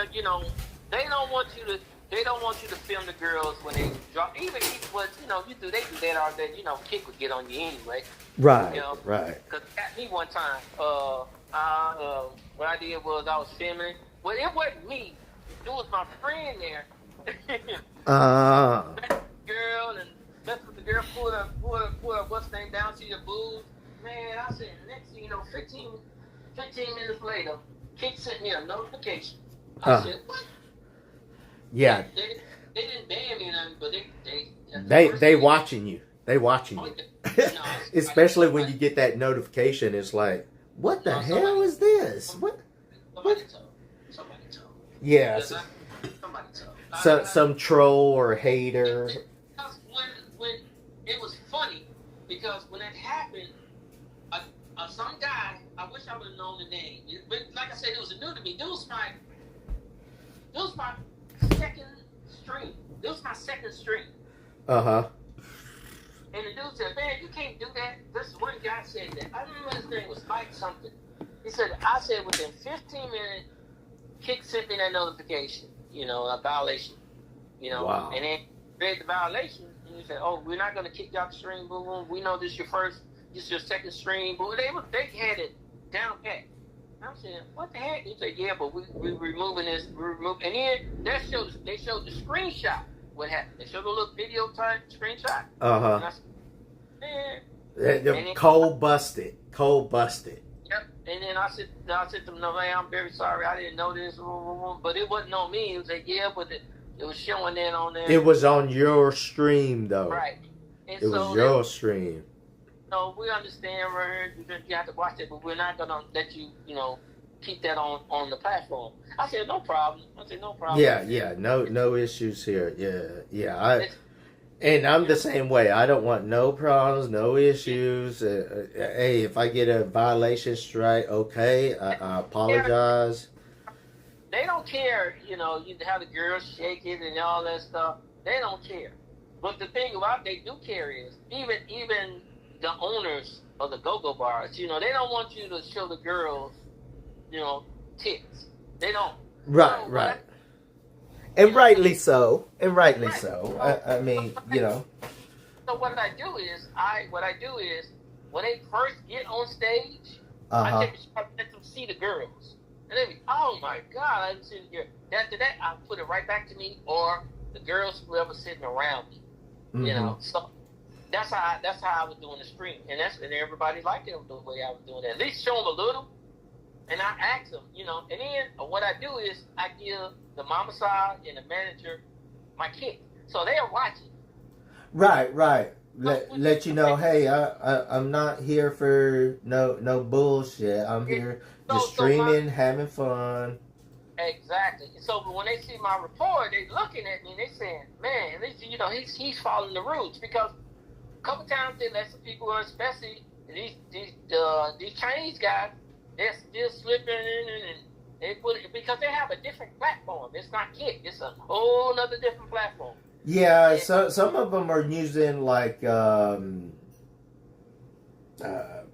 Speaker 15: don't want you to film the girls when they drop. Even if what they do that all day. Kick would get on you anyway.
Speaker 3: Right, right.
Speaker 15: Because at me one time, what I did was I was filming. Well, it wasn't me. It was my friend there. Girl and messed with the girl, pulled up what's name down to your boobs. Man, I said, next thing you know, 15 minutes later, Kick sent me a notification. I said, what?
Speaker 3: Yeah.
Speaker 15: They didn't ban me or nothing, but
Speaker 3: They watching you. They watching
Speaker 15: Oh,
Speaker 3: you.
Speaker 15: yeah.
Speaker 3: Especially when you get that notification, it's like, what the hell is this? What?
Speaker 15: Somebody told.
Speaker 3: Yeah.
Speaker 15: Somebody told.
Speaker 3: Some troll or hater.
Speaker 15: Because when it was funny, because when that happened, some guy, I wish I would have known the name. But like I said, it was new to me. It was my second stream. It was my second stream.
Speaker 3: Uh-huh.
Speaker 15: And the dude said, man, you can't do that. This one guy said that. I remember his name was Mike something. He said, I said within 15 minutes, Kick sent me that notification, a violation.
Speaker 3: Wow.
Speaker 15: And then read the violation, and he said, oh, we're not going to kick you out the stream, boom, boom. We know this is your second stream. But they had it down pat. I'm saying, what the heck? He said, yeah, but we're removing this. And then they showed the screenshot. What happened? They showed a little video type screenshot.
Speaker 3: Uh-huh.
Speaker 15: And I said, man.
Speaker 3: Cold busted.
Speaker 15: Yep. And then I said to them, no, man, I'm very sorry. I didn't know this. But it wasn't on me. It was like, yeah, but it was showing that on there.
Speaker 3: It was on your stream, though.
Speaker 15: Right. And
Speaker 11: It was
Speaker 15: so
Speaker 11: your stream.
Speaker 15: no, we understand, Vern, you have to watch it, but we're not gonna let you, keep that on the platform. I said, no problem. I said, no problem.
Speaker 11: Yeah, no issues here. Yeah. And I'm the same way. I don't want no problems, no issues. Hey, if I get a violation strike, okay, I apologize.
Speaker 15: They don't care, you how the girls shake it and all that stuff. They don't care. But the thing about they do care is even the owners of the go-go bars, they don't want you to show the girls, tits. They don't.
Speaker 11: Right. And rightly so. I mean,
Speaker 15: So what I do is when they first get on stage,
Speaker 11: Uh-huh.
Speaker 15: I let them see the girls. And they be, oh my God, I didn't see the girl. After that, I put it right back to me or the girls whoever sitting around me. So that's how I was doing the stream. And everybody liked it the way I was doing it. At least show them a little. And I ask them, and then what I do is I give the mama side and the manager my kick. So they are watching.
Speaker 11: Right. Let you know, hey, I'm not here for no bullshit. I'm here just streaming, having fun.
Speaker 15: Exactly. So when they see my report, they looking at me and they saying, man, at least, he's following the rules. Because a couple times they let some people in, especially these Chinese guys, they're still slipping in and they put it because they have a different platform. It's not Kick. It's a whole other different platform.
Speaker 11: Yeah, so some of them are using like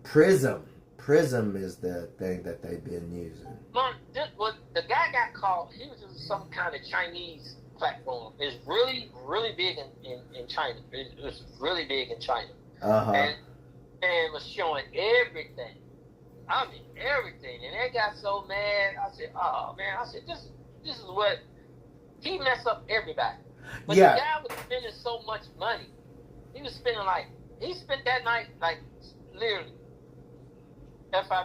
Speaker 11: Prism. Prism is the thing that they've been using.
Speaker 15: The guy got caught. He was using some kind of Chinese platform. It's really, really big in China. It was really big in China.
Speaker 11: Uh-huh.
Speaker 15: And was showing everything. I mean, everything. And they got so mad. I said, oh, man. I said, this is what... He messed up everybody. But
Speaker 11: yeah.
Speaker 15: The guy was spending so much money. He was spending he spent that night, literally.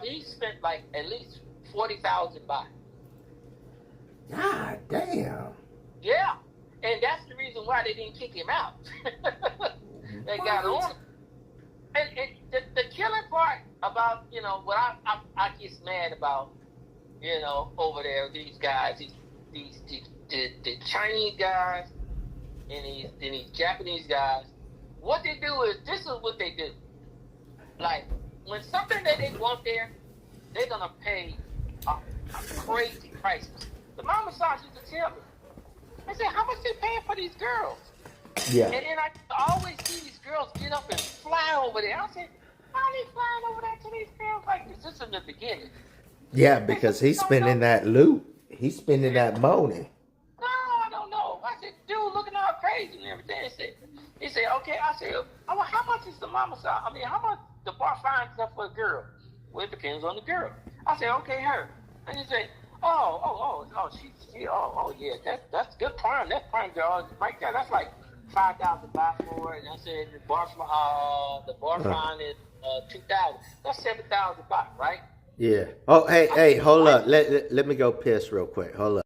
Speaker 15: He spent, at least 40,000 baht.
Speaker 11: God damn.
Speaker 15: Yeah. And that's the reason why they didn't kick him out. They got on him. And the killing part about, what I get mad about, over there, these guys, the Chinese guys and these Japanese guys, what they do is, this is what they do. When something that they want there, they're going to pay a crazy price. The mama saw used to tell me, I said, how much they paying for these girls?
Speaker 11: Yeah.
Speaker 15: And then I always see these girls get up and fly over there. I said, why are they flying over there to these girls like this? This is in the beginning.
Speaker 11: Yeah, because he's spending that loot. He's spending that money.
Speaker 15: No, I don't know. I said, dude, looking all crazy and everything. He said, okay. I said, oh, well, how much is the mama side? I mean, how much the bar finds up for a girl? Well, it depends on the girl. I said, okay, her. And he said, yeah, that's good prime. That prime girl right there. That's like 5,000 baht for it. And I said the bar fine is 2,000. That's 7,000 baht, right?
Speaker 11: Yeah. Oh, hey, hold up. Let me go piss real quick. Hold up.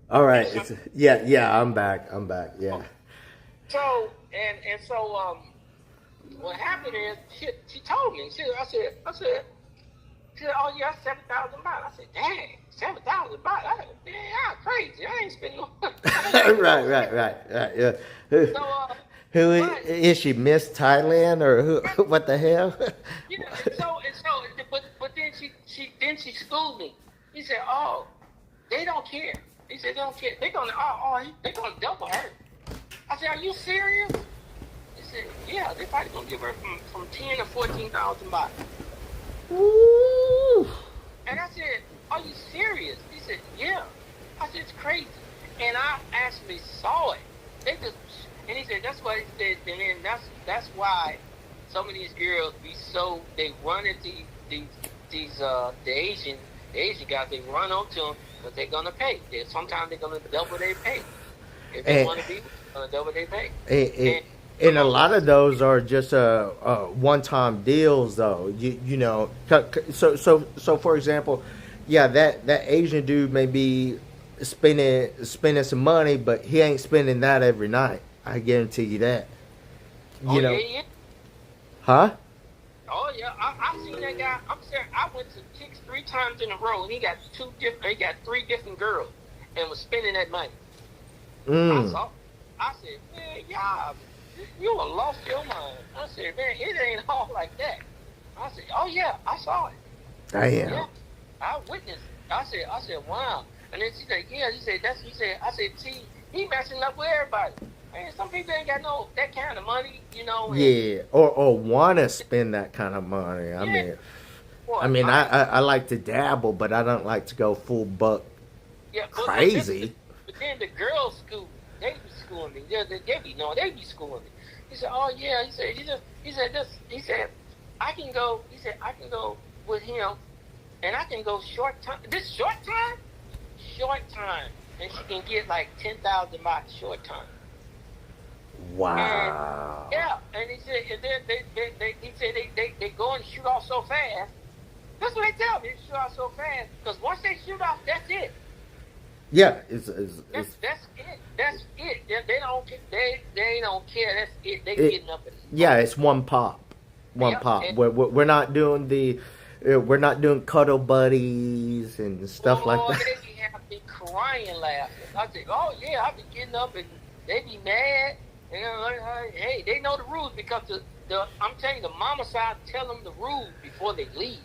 Speaker 11: All right. I'm back. Yeah.
Speaker 15: So what happened is she told me. I said, oh yeah, 7,000 baht. I said, dang, 7,000 baht. I said, yeah, crazy. I ain't spending no.
Speaker 11: Right. Yeah. Who is she? Miss Thailand or who? What the hell?
Speaker 15: But then she schooled me. He said, oh, they don't care. He said, they don't care. They're gonna double her. I said, are you serious? He said, yeah, they're probably gonna give her from 10 to 14,000 baht.
Speaker 11: Woo.
Speaker 15: And I said, are you serious? He said, yeah. I said, it's crazy. And I actually saw it. They just, and he said, that's why he said, and then that's why some of these girls they run at the Asian guys, they run up to them because they're gonna pay. Sometimes they're gonna double their pay. If they want to be, double their pay.
Speaker 11: And a lot of those are just one-time deals, though. You know, so for example, yeah, that Asian dude may be spending some money, but he ain't spending that every night. I guarantee you that. You know,
Speaker 15: yeah.
Speaker 11: huh?
Speaker 15: Oh yeah, I seen that guy. I'm saying I went to Kicks 3 times in a row, and he got 3 different girls, and was spending that money. I said, man, y'all, you have lost your mind. I said, man, it ain't all like that. I said, oh yeah, I saw it.
Speaker 11: Damn.
Speaker 15: Yeah, I witnessed it. I said, wow. And then she said, yeah. I said, see, he messing up with everybody. Man, some people ain't got that kind of money, you know.
Speaker 11: Yeah, or want to spend that kind of money. I mean, I like to dabble, but I don't like to go full buck crazy.
Speaker 15: But then the girls' school, they be schooling me. They be schooling me. He said, oh yeah. He said, I can go with him, and I can go short time. This short time, and she can get like 10,000 baht short time.
Speaker 11: Wow.
Speaker 15: And he said, and then they go and shoot off so fast. That's what they tell me. They shoot off so fast because once they shoot off, that's it.
Speaker 11: Yeah,
Speaker 15: that's it. That's it. They don't care. That's it. They getting up.
Speaker 11: Yeah, it's one pop. Pop. We're not doing we're not doing cuddle buddies and stuff like that.
Speaker 15: They have me crying laughing. I said, oh yeah, I be getting up and they be mad. Hey, they know the rules because I'm telling you, the mama side tell them the rules before they leave.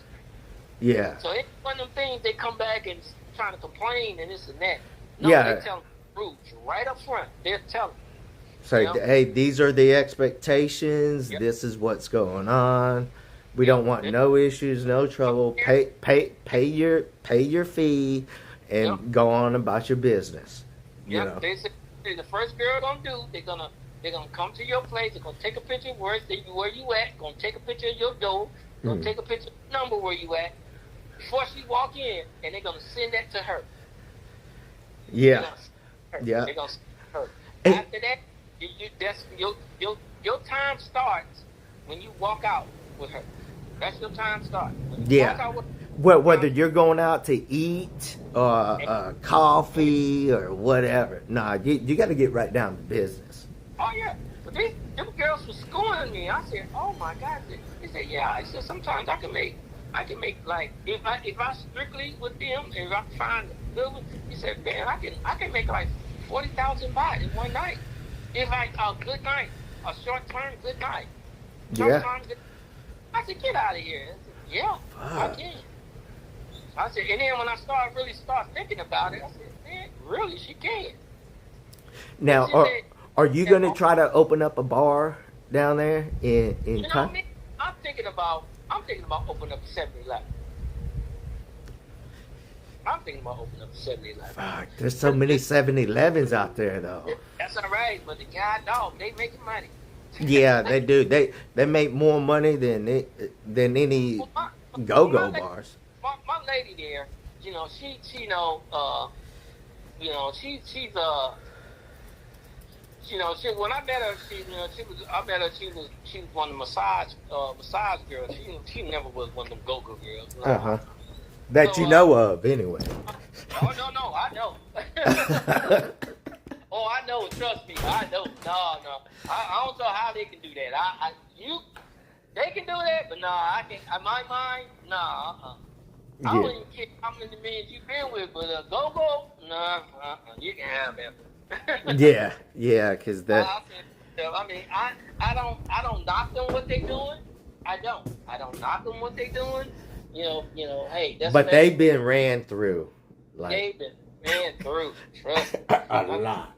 Speaker 11: Yeah.
Speaker 15: So it's one of them things they come back and trying to complain and this and that. No,
Speaker 11: yeah.
Speaker 15: They tell them the rules right up front. They're telling.
Speaker 11: So hey, these are the expectations. Yep. This is what's going on. We don't want no issues, no trouble. Pay your fee and go on about your business. You know.
Speaker 15: They say the first girl gonna do. They're gonna come to your place. They're gonna take a picture of where you at. Gonna take a picture of your door. Gonna take a picture of the number where you at before she walk in, and they're gonna send that to her.
Speaker 11: Yeah.
Speaker 15: They're gonna send her. After that, your time starts when you walk out with her. That's your time start.
Speaker 11: Whether you're going out to eat or coffee or whatever. Nah, you got to get right down to business.
Speaker 15: Oh yeah, but them girls were schooling me. I said, oh my God. He said, yeah. I said sometimes I can make like if I strictly with them, if I find a good one. He said, man, I can make like 40,000 baht in one night. If a good night, a short term good night. Sometimes I said, get out of here. I said, yeah, I can. I said, and then when I really start thinking about it, I said, man, really, she can.
Speaker 11: Now, are you going to try to open up a bar down there in Thailand?
Speaker 15: I'm thinking about opening up a 7-Eleven. I'm thinking about opening up a 7-Eleven.
Speaker 11: Fuck, there's so many 7-Elevens out there, though.
Speaker 15: That's all right, but the God dog, they making money.
Speaker 11: Yeah, they do. They make more money than any go-go bars.
Speaker 15: My lady there, you know, she's you know, when I met her, she was one of the massage girls. She never was one of them go-go girls.
Speaker 11: That you know of, anyway.
Speaker 15: Oh no, I know. Oh, I know. Trust me, I know. No. I don't know how they can do that. They can do that, but I can't. In my mind, I don't even care how many men you've been with, but go-go, you can have them.
Speaker 11: yeah, because that.
Speaker 15: I mean, I don't knock them what they doing. I don't knock them what they doing. hey, that's
Speaker 11: But they've been ran through, like
Speaker 15: they've been ran through. Trust me.
Speaker 11: a lot.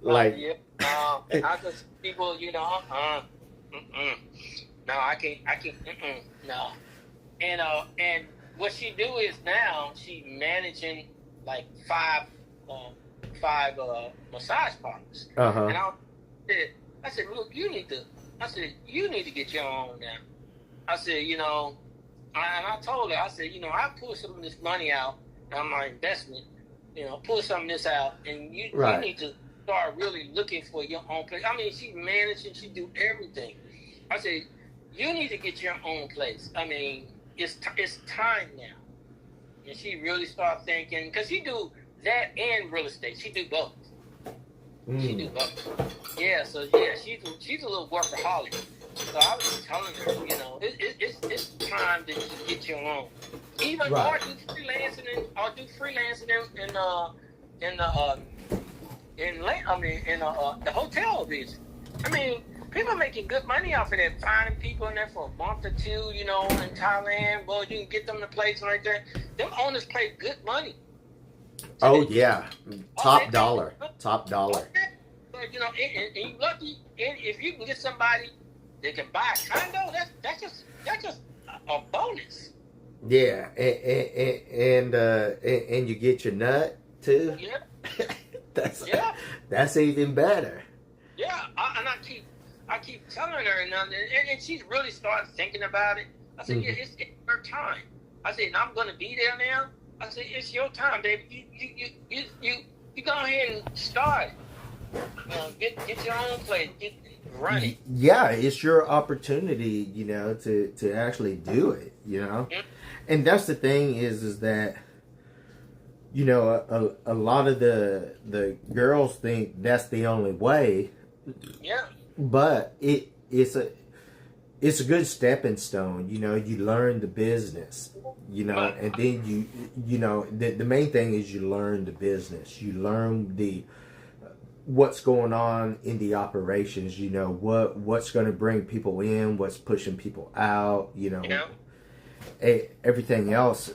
Speaker 11: like
Speaker 15: Yeah, I just people, no, I can't, no. And what she do is now she managing like five massage parlors. And I said, look, you need to get your own now. I said, and I told her, I said, I pull some of this money out on my investment, pull some of this out, and you need to start really looking for your own place. I mean, she managing, she do everything. I said, you need to get your own place. I mean, it's time now. And she really started thinking, because she do that and real estate. She do both. She do both. Yeah, so yeah, she's a little workaholic. So I was just telling her, it's time that you get your own. Even or do freelancing in the hotel business. I mean, people are making good money off of that. Finding people in there for a month or two, in Thailand. Well, you can get them to place right there. Them owners pay good money.
Speaker 11: Oh yeah, top dollar.
Speaker 15: But, and you lucky, and if you can get somebody that can buy a condo, that's just a bonus.
Speaker 11: Yeah, and you get your nut too.
Speaker 15: Yeah.
Speaker 11: That's even better.
Speaker 15: Yeah, I keep telling her, and she's really started thinking about it. I said, yeah, it's her time. I said, and I'm gonna be there now. I said, it's your time, baby. You go ahead and start. Get your own place. Get running.
Speaker 11: Yeah, it's your opportunity, to actually do it, And that's the thing is that, a lot of the girls think that's the only way.
Speaker 15: Yeah.
Speaker 11: But it's a good stepping stone. You learn the business, and then the main thing is you learn the business. You learn what's going on in the operations, what's going to bring people in, what's pushing people out, everything else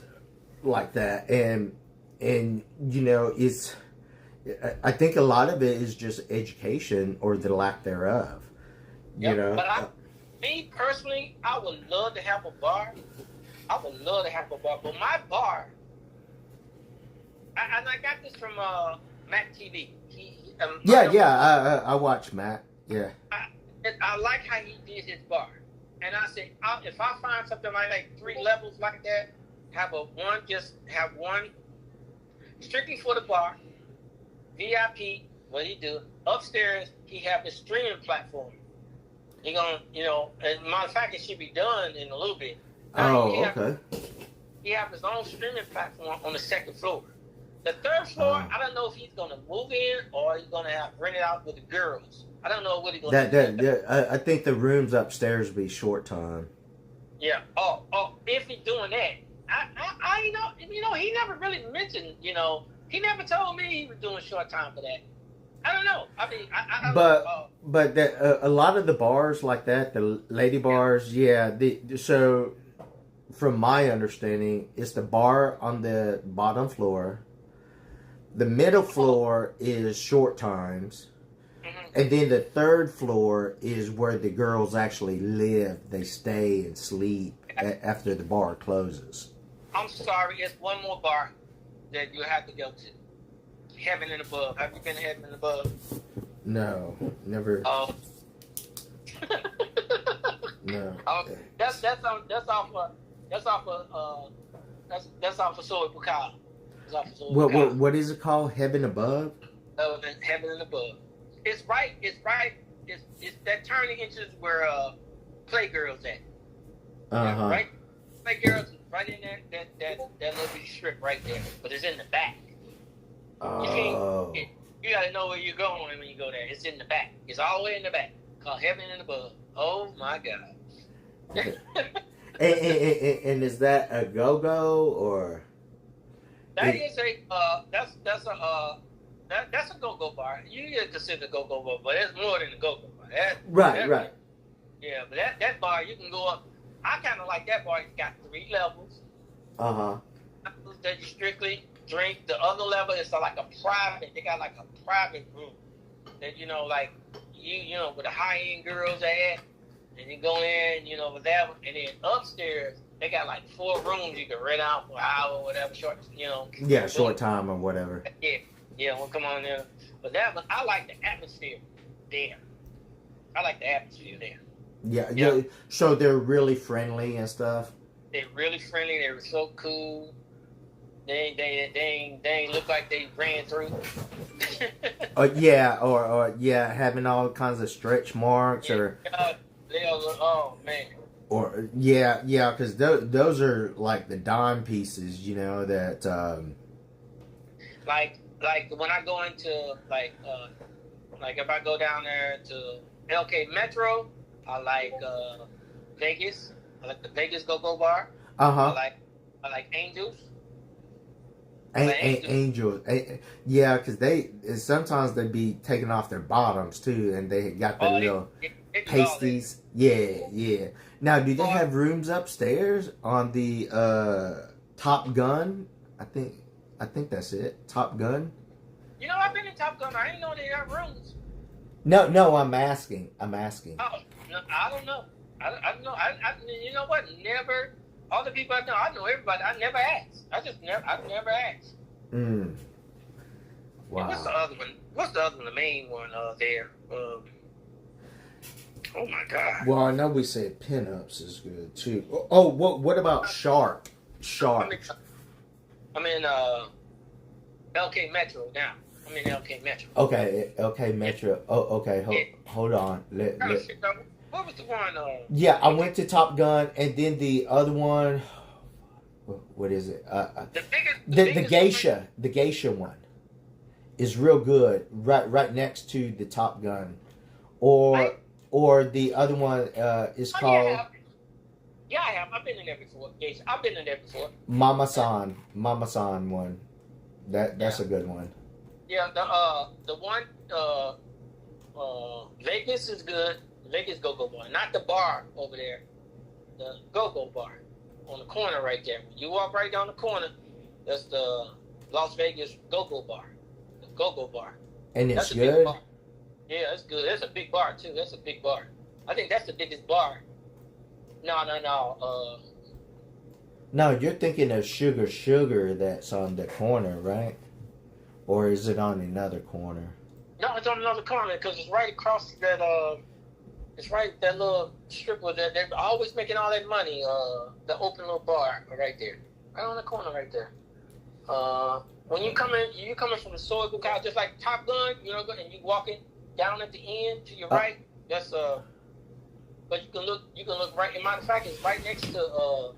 Speaker 11: like that. And it's, I think a lot of it is just education or the lack thereof,
Speaker 15: But me personally, I would love to have a bar. But my bar, and I got this from Matt TV.
Speaker 11: I watch Matt. Yeah.
Speaker 15: I like how he did his bar. And I said, if I find something like 3 levels like that, have one strictly for the bar, VIP, what he do, upstairs, he have his streaming platform. He gonna, as a matter of fact, it should be done in a little bit.
Speaker 11: Okay.
Speaker 15: He have his own streaming platform on the 2nd floor. The 3rd floor, I don't know if he's gonna move in or he's gonna rent it out with the girls. I don't know what he's gonna do.
Speaker 11: I think the rooms upstairs will be short time.
Speaker 15: Yeah. Oh, if he's doing that, I know, he never really mentioned, he never told me he was doing short time for that. I don't know. I mean, I
Speaker 11: but that a lot of the bars like that, the lady bars, so from my understanding, it's the bar on the bottom floor. The middle floor is short times. And then the 3rd floor is where the girls actually live. They stay and sleep after the bar closes.
Speaker 15: I'm sorry, it's one more bar that you have to go to. Heaven and Above. Have you been to Heaven and Above?
Speaker 11: No, never.
Speaker 15: Oh.
Speaker 11: No.
Speaker 15: That's off of Soy Bucal.
Speaker 11: What is it called? Heaven Above?
Speaker 15: Heaven and Above. It's right. It's that turning into where Playgirls at. Right? Playgirls is right in there. That little bitty strip right there. But it's in the back.
Speaker 11: Oh.
Speaker 15: You gotta know where you're going when you go there. It's in the back. It's all the way in the back. Called Heaven and Above. Oh my God.
Speaker 11: and is that a go-go or?
Speaker 15: That's a go-go bar. You get consider a go-go bar, but it's more than a go-go bar. Right.
Speaker 11: Right.
Speaker 15: Yeah, but that bar, you can go up. I kind of like that bar. It's got 3 levels. That you strictly drink. The other level is like a private. They got like a private room that like you know where the high end girls at, and you go in, with that one, and then upstairs they got like 4 rooms you can rent out for an hour or whatever, short.
Speaker 11: Yeah, short time or whatever.
Speaker 15: Yeah, well, come on in. But that one, I like the atmosphere there. I like the atmosphere there.
Speaker 11: Yeah. So they're really friendly and stuff.
Speaker 15: They're really friendly. They were so cool. They ain't look like they ran through.
Speaker 11: Yeah, or having all kinds of stretch marks or.
Speaker 15: Oh man.
Speaker 11: Or because those are like the dime pieces, that.
Speaker 15: Like when I go into like if I go down there to LK Metro, I like Vegas. I like the Vegas Go-Go Bar. I like Angels.
Speaker 11: Angels. Yeah, because sometimes they be taking off their bottoms too, and they got the little pasties. Yeah. Now, do they have rooms upstairs on the Top Gun? I think that's it. Top Gun.
Speaker 15: I've been in Top Gun. I ain't know they have rooms.
Speaker 11: No, I'm asking.
Speaker 15: Oh, no, I don't know. I don't know. You know what? Never. All the people I know everybody. I never asked. I've never asked.
Speaker 11: Wow.
Speaker 15: What's the other one? The main one there? Oh my God.
Speaker 11: Well, I know we said pinups is good too. Oh, what about Shark?
Speaker 15: I'm in LK Metro now. I'm in LK Metro.
Speaker 11: Okay, LK Metro. Oh, okay. Hold on.
Speaker 15: What was the one?
Speaker 11: Yeah, I went to Top Gun, and then the other one. What is it? The Geisha. The Geisha one is real good. Right next to the Top Gun, or the other one is called.
Speaker 15: Yeah, I have. I've been in there before. Geisha. I've been in there before.
Speaker 11: Mama San one. That's a good one.
Speaker 15: Yeah, the one Vegas is good. Vegas Go-Go Bar, not the bar over there. The Go-Go Bar on the corner right there. When you walk right down the corner, that's the Las Vegas Go-Go Bar. The Go-Go Bar.
Speaker 11: And it's good?
Speaker 15: Yeah, it's good. It's a big bar, too. That's a big bar. I think that's the biggest bar. No.
Speaker 11: No, you're thinking of Sugar that's on the corner, right? Or is it on another corner?
Speaker 15: No, it's on another corner because it's right across that it's right that little strip where they're always making all that money. The open little bar right there, right on the corner right there. When you coming from the Soy Bucal, just like Top Gun, and you walking down at the end to your right. That's but you can look right. As a matter of fact, it's right next to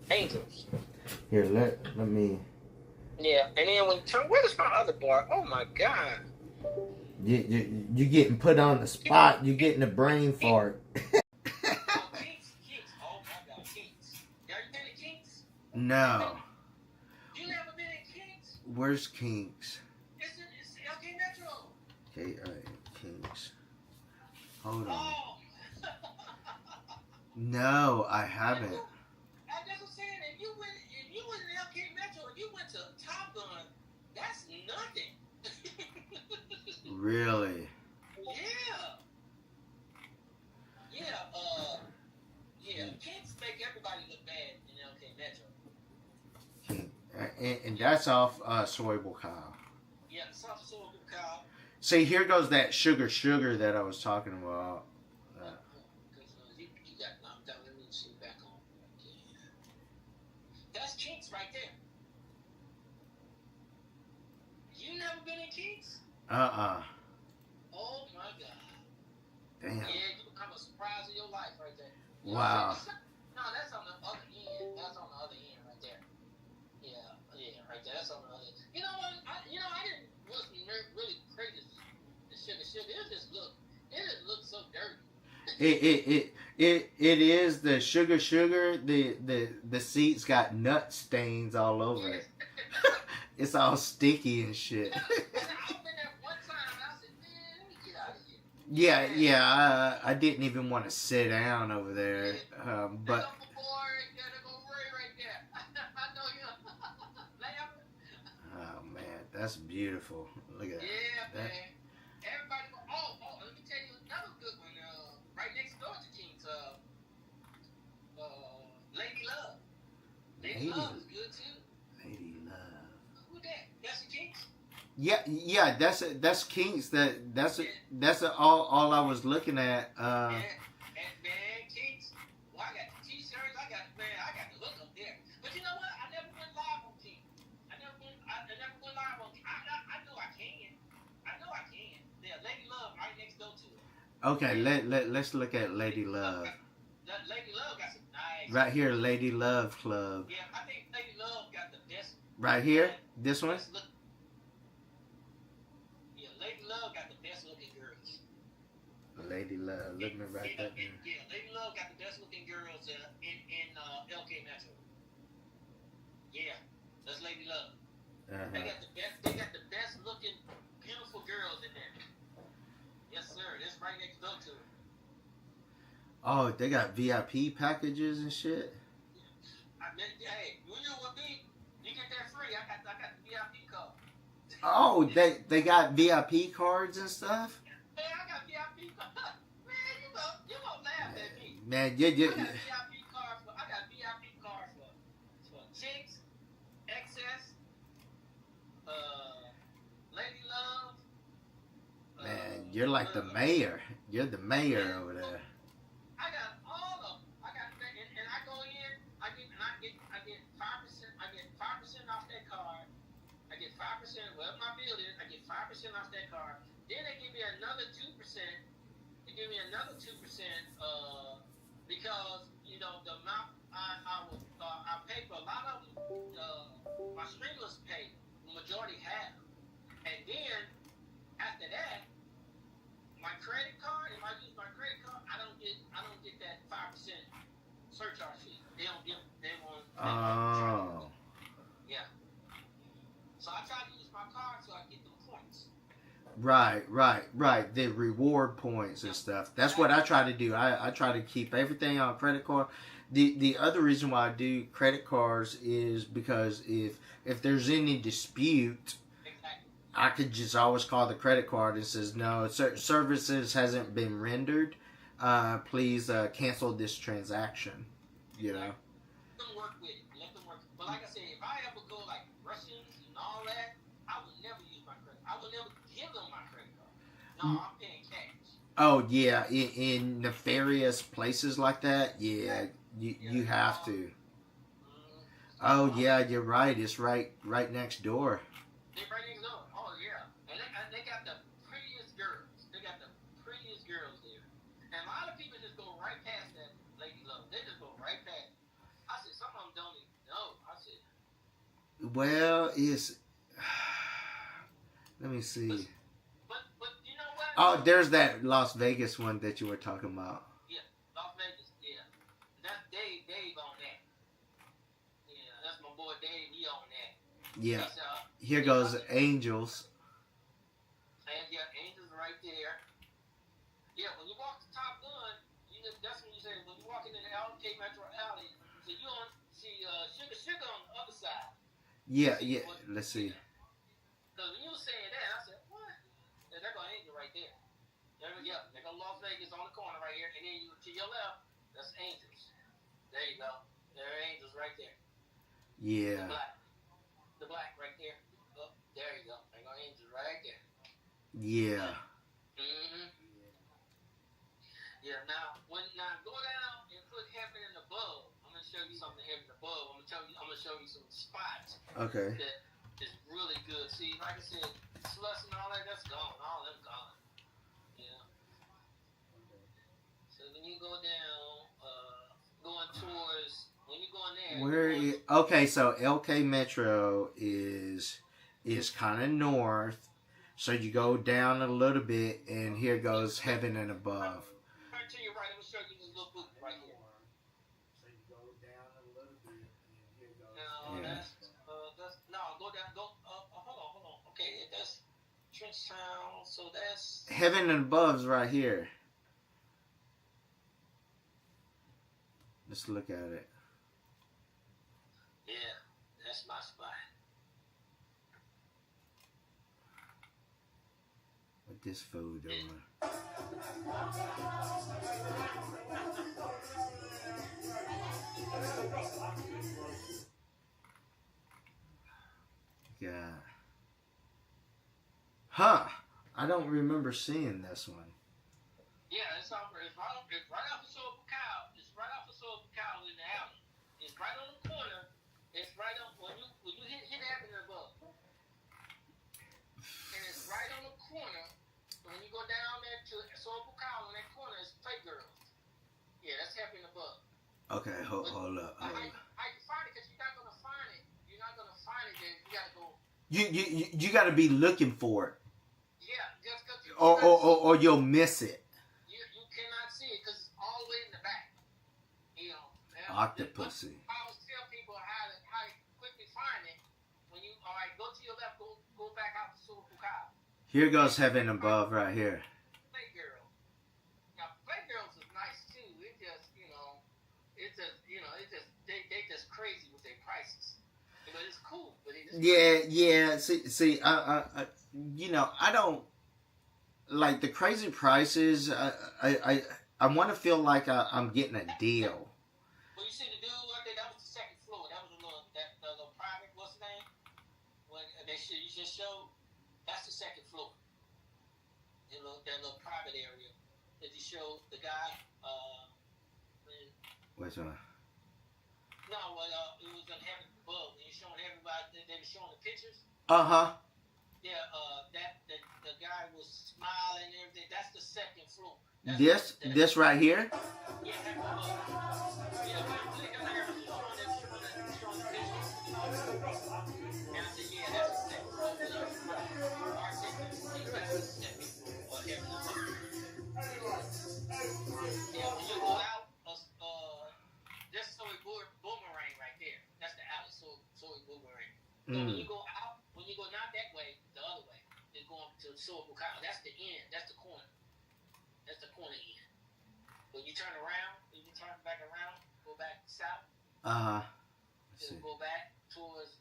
Speaker 15: Angels.
Speaker 11: Here, let me.
Speaker 15: Yeah, and then when you turn, where's my other bar? Oh my God.
Speaker 11: You getting put on the spot. You getting a brain fart.
Speaker 15: Kinks. Oh my God, Kinks. Have you been to Kinks?
Speaker 11: No.
Speaker 15: You never been in Kinks?
Speaker 11: Where's Kinks?
Speaker 15: It's LK Metro.
Speaker 11: Okay, alright, Kinks. Hold on.
Speaker 15: Oh.
Speaker 11: No, I haven't.
Speaker 15: That's what I'm saying. If you went in LK Metro, if you went to Top Gun, that's nothing.
Speaker 11: Really?
Speaker 15: Yeah. Kinks make everybody look bad in LK Metro.
Speaker 11: And that's off Soy Bucal.
Speaker 15: Yeah, it's off Soy Bucal.
Speaker 11: See, here goes that sugar that I was talking about.
Speaker 15: You got knocked out. Let me see back on. Yeah. That's Kinks right there. You never been in Kinks?
Speaker 11: Uh-uh.
Speaker 15: Oh my God.
Speaker 11: Damn.
Speaker 15: Yeah, you become a surprise of your life right there.
Speaker 11: Wow.
Speaker 15: No, that's on the other end. That's on the other end right there. Yeah, right there. That's on the other end. You know what? I wasn't really crazy. The sugar. It just looked so dirty.
Speaker 11: It is the sugar. The seats got nut stains all over it. It's all sticky and shit.
Speaker 15: I've been there one time and I said, man, let me get out of here.
Speaker 11: Yeah. I didn't even want to sit down over there, but. Oh man, that's beautiful. Look at that.
Speaker 15: Man. Everybody. Let me tell you another good one. Right next door to King's. Lady Love. Lady Love is good too.
Speaker 11: Lady Love.
Speaker 15: Who that? That's the Kings.
Speaker 11: Yeah. That's Kings. That's all I was looking at.
Speaker 15: Man, Kings. Well, I got the T-shirts. I got the look up there. But you know what? I never went live on King. I never went live on King. I know I can. Yeah, Lady Love right next door to it.
Speaker 11: Okay, let's look at Lady Love.
Speaker 15: Lady Love got some nice.
Speaker 11: Right here, Lady Love Club.
Speaker 15: Yeah, I think Lady Love got the best.
Speaker 11: Right here, this one.
Speaker 15: Yeah, Lady Love got the best looking girls.
Speaker 11: Lady Love, let me write that down.
Speaker 15: Yeah, Lady Love got the best looking girls in LK Metro. Yeah, that's Lady Love.
Speaker 11: Uh-huh.
Speaker 15: They got the best looking, beautiful girls in there. Yes, sir. That's right next door to it.
Speaker 11: Oh, they got VIP packages and shit.
Speaker 15: Hey, when you with me, you get that free. I got the VIP card.
Speaker 11: Oh, they got VIP cards and stuff.
Speaker 15: Hey, I got VIP cards. Man, you gonna laugh at me.
Speaker 11: Man,
Speaker 15: I got VIP cards for Chicks, Excess, Lady Love.
Speaker 11: Man, you're like the mayor. You're the mayor over there.
Speaker 15: I got all of them. And I go in. I get 5%. I get 5% off that card. I get 5%. Whatever my bill is, I get 5% off that card. Then they give me another 2%. They give me another 2%. Because the amount I pay for a lot of them. My streamers pay the majority half. And then after that, my credit card. If I use my credit card, I don't get that 5% surcharge fee. They won't.
Speaker 11: Oh.
Speaker 15: Yeah. So I try to use my card so I get the points.
Speaker 11: Right. The reward points and stuff. That's what I try to do. I try to keep everything on credit card. The other reason why I do credit cards is because if there's any dispute, I could just always call the credit card and says, no, certain services hasn't been rendered. Please cancel this transaction. You know.
Speaker 15: Let them work with it. But like I said, if I ever go like Russians and all that, I would never use my credit. I would never give them my credit card. No, I'm paying cash.
Speaker 11: Oh yeah, in nefarious places like that, yeah, you have to. Oh yeah, you're right. It's right next door.
Speaker 15: They're right next door. Oh yeah, and they got the prettiest girls. They got the prettiest girls there. And a lot of people just go right past that Lady Love. They just go right past. I said some of them don't even know. I said.
Speaker 11: Well, it's. Let me see.
Speaker 15: But you know what?
Speaker 11: Oh, there's that Las Vegas one that you were talking about.
Speaker 15: Yeah, Las Vegas. Yeah, that's Dave on that. Yeah, that's my boy Dave. He on that.
Speaker 11: Yeah. Here goes Angels.
Speaker 15: And yeah, Angels right there. Yeah, when you walk to Top Gun, that's when you say when you walk into the LK Metro Alley, so you don't see Sugar on the other side.
Speaker 11: Yeah. Let's see.
Speaker 15: Because when you were saying that, I said, what? Yeah, there go Angel right there. There go Las Vegas on the corner right here, and then to your left, that's Angels. There you go. There are Angels right there.
Speaker 11: Yeah.
Speaker 15: The black right there. Oh, there you go. There go Angels right there.
Speaker 11: Yeah.
Speaker 15: Yeah, now go down and put heaven and above. I'm gonna show you something heaven and above. I'm gonna show you some spots.
Speaker 11: Okay.
Speaker 15: That is really good. See, like I said, sluts and all that's gone. All them gone. Yeah. So when you go down, going towards when you go in there.
Speaker 11: Okay, so LK Metro is kind of north. So you go down a little bit, and here goes Heaven and Above.
Speaker 15: Right to your right, let me show you this little boot right here.
Speaker 11: So you go down a little bit, and here goes.
Speaker 15: No, go down. Hold on. Okay, that's entrance sound. So that's
Speaker 11: Heaven and Above's right here. Let's look at it.
Speaker 15: yeah, that's my spot.
Speaker 11: What this fool doing? Yeah. Huh. I don't remember seeing this one.
Speaker 15: Yeah, it's right off of Soul Cow. It's right off of Soul Cow in the alley. It's right on the corner. It's right on when you hit Avenue above. And it's right on the corner. When you go down there to Soul Cow on that corner, it's Playgirls. Yeah, that's happening above.
Speaker 11: Okay, hold up.
Speaker 15: How you find it? Because you're not gonna find it. You're not gonna find it. Then you gotta go.
Speaker 11: You got to be looking for it.
Speaker 15: Yeah, just because
Speaker 11: Or you'll miss it.
Speaker 15: You cannot see it because it's all the way in the back. You know.
Speaker 11: Octopussy.
Speaker 15: I always tell people how to quickly find it. When you go to your left, go back out to Soul Cow.
Speaker 11: Here goes Heaven Above right here.
Speaker 15: Playgirl. Now Playgirls is nice too. It just they just crazy with their prices. But it's cool. But it just
Speaker 11: Yeah. See, I don't like the crazy prices. I want to feel like I'm getting a deal.
Speaker 15: Well, you see the dude right there. That was the second floor. That was the little private. What's the name? When you just showed. That's the second floor. That little private area that you showed the guy.
Speaker 11: Which one?
Speaker 15: No, it was in Heaven Above. When you're showing everybody, they were showing the pictures. Yeah, the guy was smiling and everything. That's the second floor.
Speaker 11: This right here?
Speaker 15: Yeah, Heaven Above. Yeah, showing the pictures. And I said, yeah, that's the second floor. Our second floor. That's the second floor. Heaven Above. Yeah, when you go out, that's Soy Boomerang right there. That's the alley, Soy Boomerang. So when you go out, when you go not that way, the other way, they're going to Soy Bukau. That's the end. That's the corner. That's the corner end. When you turn around, when you turn back around, go back south.
Speaker 11: Let's see.
Speaker 15: Go back towards.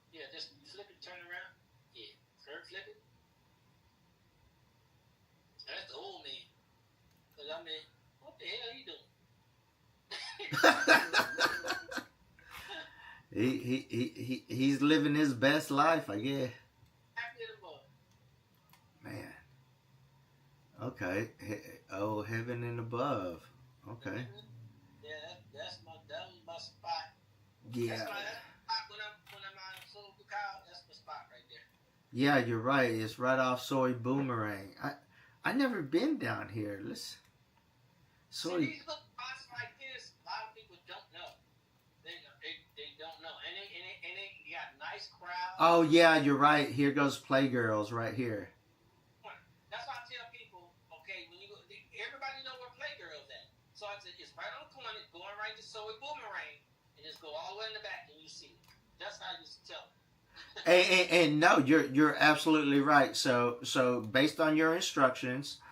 Speaker 15: Yeah, just flip it, turn around. Yeah, flip it. That's the old man. Cause I mean, what the hell are you doing?
Speaker 11: He's living his best life, I guess. Man. Okay. Oh, Heaven and Above. Okay.
Speaker 15: Yeah, that was my spot.
Speaker 11: Yeah.
Speaker 15: That's my spot when I'm on Soul Cow. That's my spot right there.
Speaker 11: Yeah, you're right. It's right off Soy Boomerang. I never been down here. Let's. Soy.
Speaker 15: See, these little spots like this, a lot of people don't know. They don't know, and they you got nice crowds.
Speaker 11: Oh yeah, you're right. Here goes Playgirls right here.
Speaker 15: That's why I tell people, okay, when you go, everybody know where Playgirls at. So I said it's right on the corner, going right to Soy Boomerang, and just go all the way in the back, and you see it. That's how I used to tell them.
Speaker 11: And no, you're absolutely right. So based on your instructions,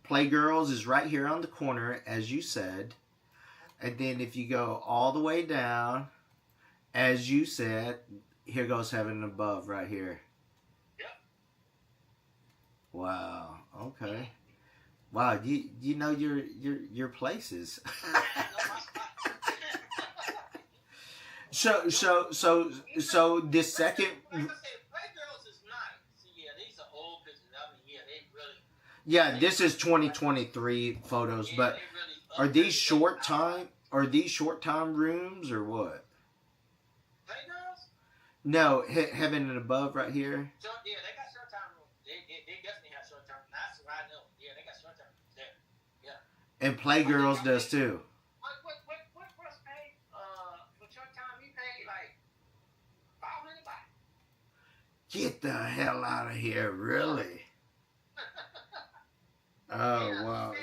Speaker 11: Playgirls is right here on the corner, as you said. And then if you go all the way down, as you said, here goes Heaven and Above right here.
Speaker 15: Yep.
Speaker 11: Wow. Okay. Wow. You know your places. So this second.
Speaker 15: Like I said, Playgirls is nice. See, yeah, these are old pictures. I mean, yeah, they really.
Speaker 11: Yeah, this is 2023 photos, but are these short time? Are these short time rooms or what?
Speaker 15: Playgirls?
Speaker 11: No, Heaven and Above right here.
Speaker 15: So, yeah, they got short time rooms. They definitely have short time. That's what I know. Yeah, they got short time rooms there. Yeah.
Speaker 11: And Playgirls does too.
Speaker 15: What Russ paid? For short time, he paid like $500.
Speaker 11: Get the hell out of here, really? Oh wow.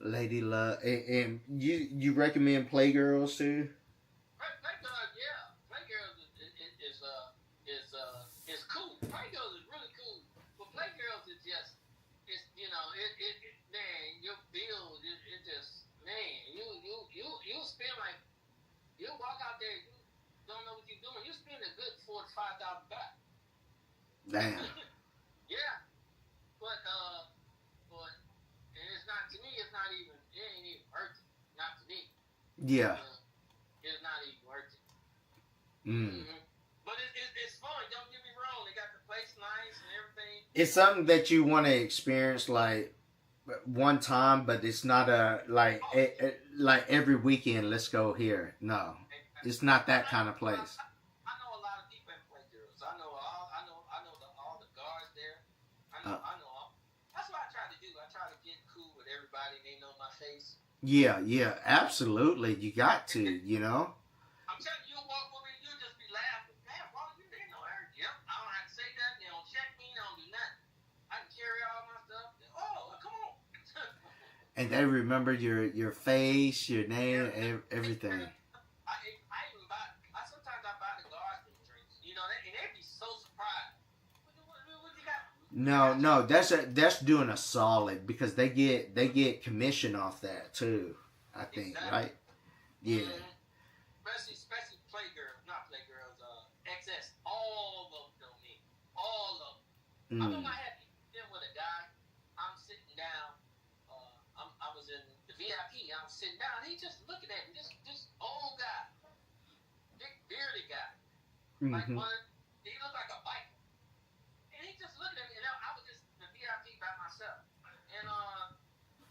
Speaker 11: Lady Love, and you recommend Playgirls too?
Speaker 15: Playgirls, yeah. Playgirls is cool. man, you spend like, you walk out there, you don't know what you're doing. You spend a good $4,000 to $5,000 back.
Speaker 11: Damn.
Speaker 15: Yeah, but and it's not, to me. It's not even. It ain't even worth it. Not to me.
Speaker 11: Yeah.
Speaker 15: It's not even worth it.
Speaker 11: Mm.
Speaker 15: But it's fun. Don't get me wrong. They got the place nice and everything.
Speaker 11: It's something that you want to experience like one time, but it's not a like like every weekend. Let's go here. No, it's not that kind of place.
Speaker 15: I know a lot of people in Playgirls. I know all the guards there. I know all. That's what I try to do. I try to get cool with everybody. They know my face.
Speaker 11: Yeah, absolutely. You got to, you know.
Speaker 15: I'm telling you, you'll walk over and you'll just be laughing. Man, Paul, you didn't know her. Yep, I don't have to say nothing. They don't check me. They don't do nothing. I can carry all my stuff. Oh, come on.
Speaker 11: And they remember your face, your name, everything.
Speaker 15: I even buy. Sometimes I buy the guards them drinks. You know, and they'd be so surprised. What you got?
Speaker 11: No, that's doing a solid because they get commission off that too. I think,
Speaker 15: exactly.
Speaker 11: Right? Yeah.
Speaker 15: Especially Playgirls, not Playgirls. XS, all of them know me. All of them. I remember I had dinner with a guy. I'm sitting down. I was in the VIP. I'm sitting down. He just looking at me. This old guy, big bearded guy, like one. He looked like a biker, and he just looking at me. And I was just in the VIP by myself, and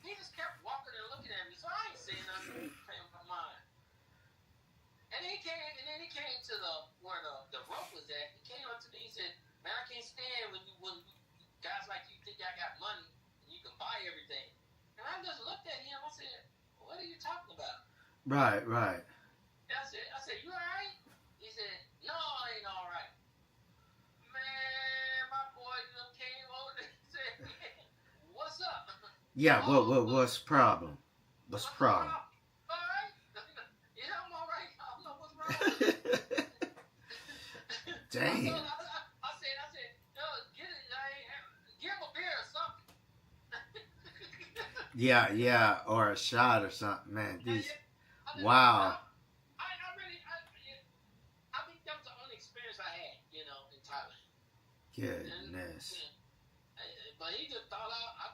Speaker 15: he just kept walking and looking at me. So I ain't saying nothing. Paying my mind. And then he came to where the rope was at. He came up to me. He said, "Man, I can't stand when guys like you think I got money and you can buy everything." And I just looked at him. I said, "What are you talking about?"
Speaker 11: Right.
Speaker 15: And I said, "You all right?" He said, "No, I ain't all right." Man, my boy just came over and said, "What's up?"
Speaker 11: Yeah. What's the problem? What's the problem?
Speaker 15: All right? Yeah, I'm all right. I don't know what's wrong.
Speaker 11: Damn.
Speaker 15: I said, give him a beer or something.
Speaker 11: Yeah, or a shot or something, man. Wow.
Speaker 15: I think that was the only experience I had, in Thailand.
Speaker 11: Goodness.
Speaker 15: But he just thought I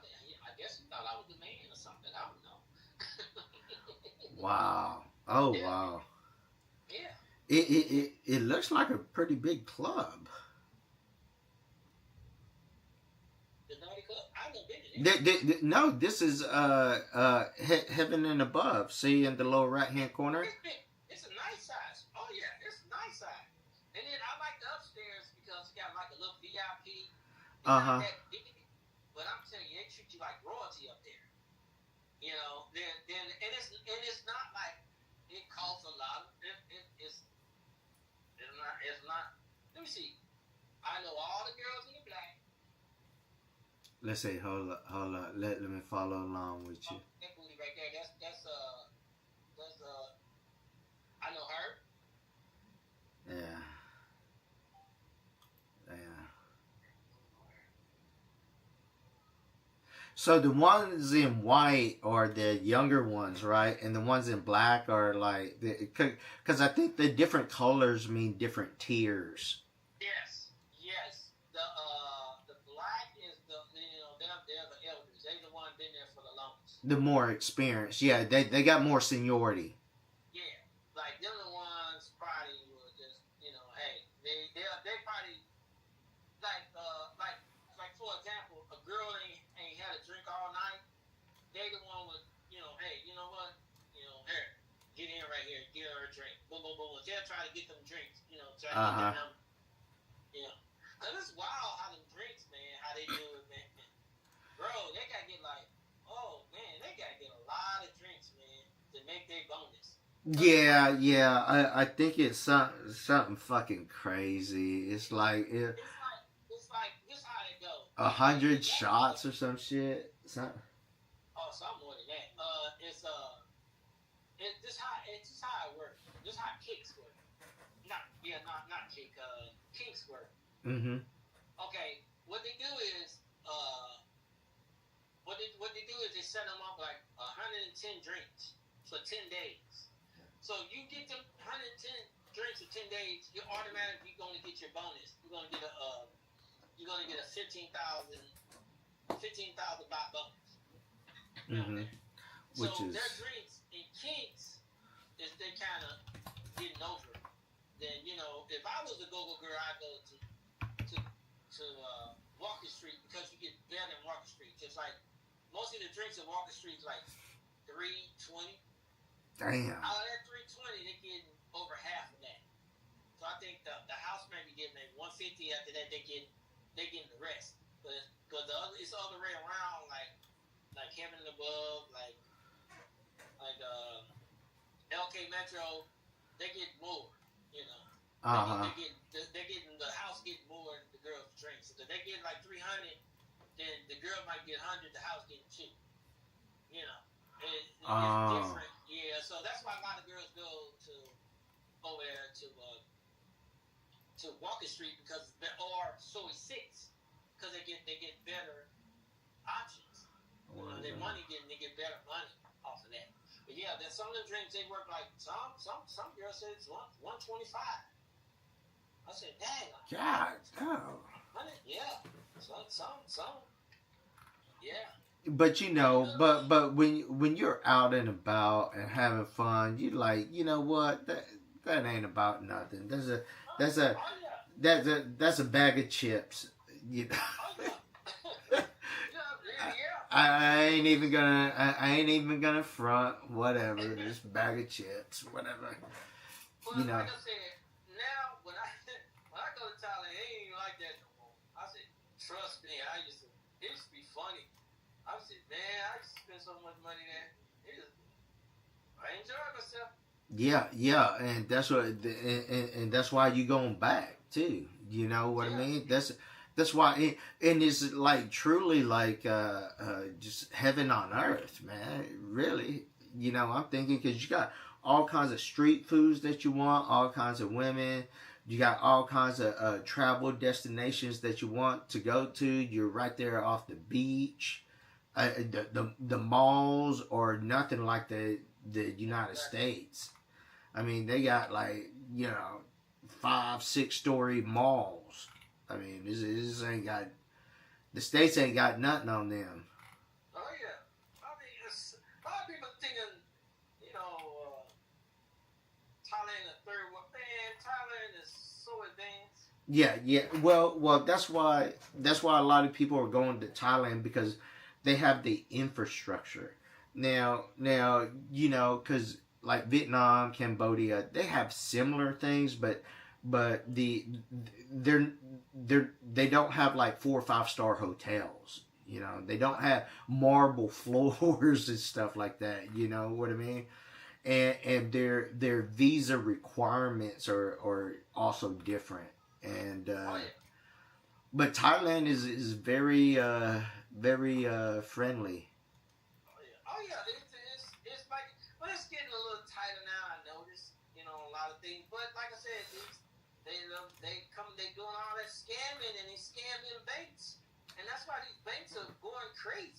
Speaker 15: guess he thought I was the man or something. I don't know.
Speaker 11: Wow. Oh,
Speaker 15: yeah.
Speaker 11: wow.
Speaker 15: Yeah.
Speaker 11: It looks like a pretty big club.
Speaker 15: The Naughty Club? I've never been to that.
Speaker 11: No, this is Heaven and Above. See in the lower right hand corner?
Speaker 15: It's a nice size. Oh yeah, it's a nice size. And then I like the upstairs because it's got like a little VIP. Not that big, but I'm telling you, they treat you like royalty up there. And it's not like it costs a lot. It's not. Let me see. I know all the girls in the black.
Speaker 11: Let's see. Hold up. Let me follow along with you.
Speaker 15: That booty right there. That's I know her.
Speaker 11: Yeah. So the ones in white are the younger ones, right? And the ones in black are like, because I think the different colors mean different tiers.
Speaker 15: Yes. The black is they're the elders. They're the one been there for the longest.
Speaker 11: The more experienced, yeah, they got more seniority.
Speaker 15: Yeah, like them the ones probably will just hey, they probably like for example, a girl ain't had a drink all night. They the one with hey, you know what, here, get in right here, get her a drink. Boom. They'll try to get them drinks, try to get them. Cause it's wild how them drinks, man, how they do it, man. Bro, they gotta get they gotta get a lot of drinks, man, to make their bonus.
Speaker 11: Yeah. I think it's something fucking crazy. It's like
Speaker 15: this how it goes.
Speaker 11: 100 shots or some shit.
Speaker 15: Something more than that. This how it works. This how kicks work. Not kick. Kinks work.
Speaker 11: Mm-hmm.
Speaker 15: Okay, what they do is they set them up like a 110 drinks for 10 days. So if you get them 110 drinks for 10 days, you're automatically going to get your bonus. You're going to get a 15,000 baht bonus.
Speaker 11: Mm-hmm.
Speaker 15: So
Speaker 11: Which is
Speaker 15: their drinks and kinks is they kind of getting over it. Then if I was a go-go girl, I'd go to Walker Street because you get better in Walker Street. Just like most of the drinks in Walker Street is like $3.20.
Speaker 11: damn.
Speaker 15: Out of that $3.20, they're getting over half of that. So I think the house may be getting maybe $150. After that, they getting the rest. But it's the other way around, like Heaven and Above, like LK Metro, they get more. They're getting the house getting more than the girls drinks. So if they get like 300, then the girl might get 100. The house getting 2. It's different. Yeah, so that's why a lot of girls go over there to Walker Street or Soy 6 because they get better options. They get better money off of that. But yeah, there's some of the drinks they work like some girls say it's $125. I said, dang.
Speaker 11: God, no.
Speaker 15: Yeah. Some. Yeah.
Speaker 11: But but when you're out and about and having fun, you like, you know what? That ain't about nothing. That's a bag of chips. I ain't even gonna front. Whatever, just bag of chips, whatever.
Speaker 15: Well, like I said, now when I go to Thailand, it ain't even like that no more. I said, trust me, it used to be funny. I said, man, I used to spend so much money there. I enjoy myself.
Speaker 11: Yeah, and that's what, and that's why you going back too. You know what I mean? That's why, and it's like truly like just heaven on earth, man. Really, I'm thinking because you got all kinds of street foods that you want, all kinds of women. You got all kinds of travel destinations that you want to go to. You're right there off the beach. The malls are nothing like the United States. I mean, they got 5-6 story malls. I mean, this ain't got, the States ain't got nothing on them.
Speaker 15: Oh yeah, I mean, a lot of people thinking, Thailand is third world. Man, Thailand is so advanced.
Speaker 11: Yeah. Well, that's why a lot of people are going to Thailand because they have the infrastructure. Now, because like Vietnam, Cambodia, they have similar things, but they don't have like 4 or 5 star hotels. They don't have marble floors and stuff like that. You know what I mean? And their visa requirements are also different. And but Thailand is very very friendly.
Speaker 15: Oh yeah, it's like, well, it's getting a little tighter now. I noticed, a lot of things. But like I said, they doing all that scamming and they scamming banks, and that's why these banks are going crazy.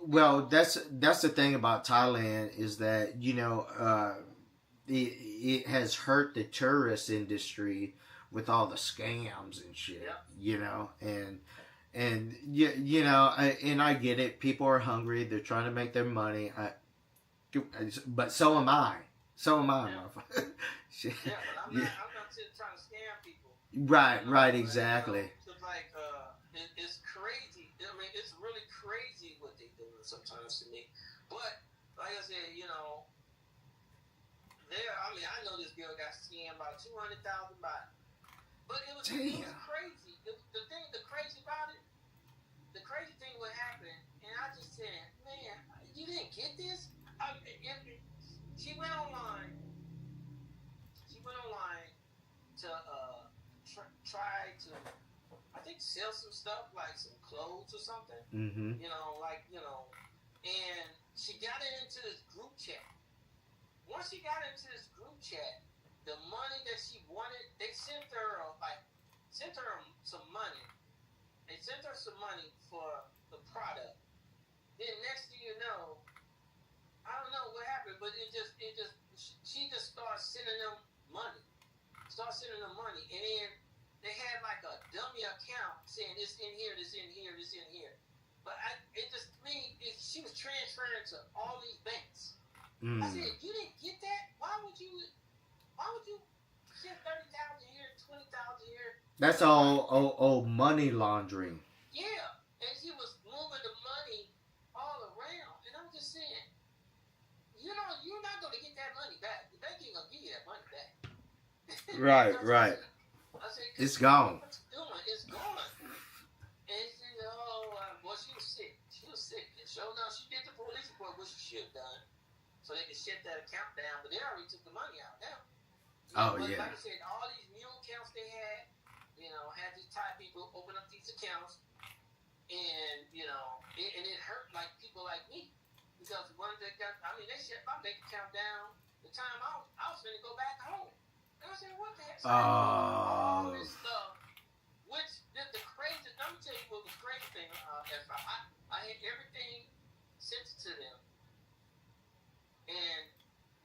Speaker 11: Well, that's the thing about Thailand is that it has hurt the tourist industry with all the scams and shit. And and I get it. People are hungry. They're trying to make their money. But so am I. Motherfucker.
Speaker 15: Yeah, but I'm not trying to scam people.
Speaker 11: Right, exactly.
Speaker 15: It's like, it's crazy. I mean, it's really crazy what they do sometimes to me. But like I said, I know this girl got scammed by 200,000 baht. But it was crazy. The crazy about it, the crazy thing what happened, and I just said, man, you didn't get this? She went online to try to, I think, sell some stuff, like some clothes or something.
Speaker 11: Mm-hmm.
Speaker 15: And she got into this group chat. Once she got into this group chat, the money that she wanted, they sent her some money. They sent her some money for the product, then next thing you know, I don't know what happened, but she just starts sending them money. And then they had like a dummy account saying this in here, this in here, this in here. But she was transferring to all these banks. I said, you didn't get that? Why would you send 30,000 here, 20,000 here?
Speaker 11: That's all money laundering.
Speaker 15: Yeah, and she was moving the money all around, and I'm just saying, you're not going to get that money back. The bank ain't going to give you that money back.
Speaker 11: Right.
Speaker 15: I said,
Speaker 11: It's gone.
Speaker 15: What you doing? It's gone. And she said, well, she was sick. And so now she did the police report, which she should have done, so they could shut that account down. But they already took the money out now. But like I said, all these new accounts they had, had these Thai people open up these accounts, and it hurt like people like me, because they shut my bank account down the time I was going to go back home. And I said, what the heck? So all this stuff, which the crazy, let me tell you what was crazy thing, I had everything sent to them, and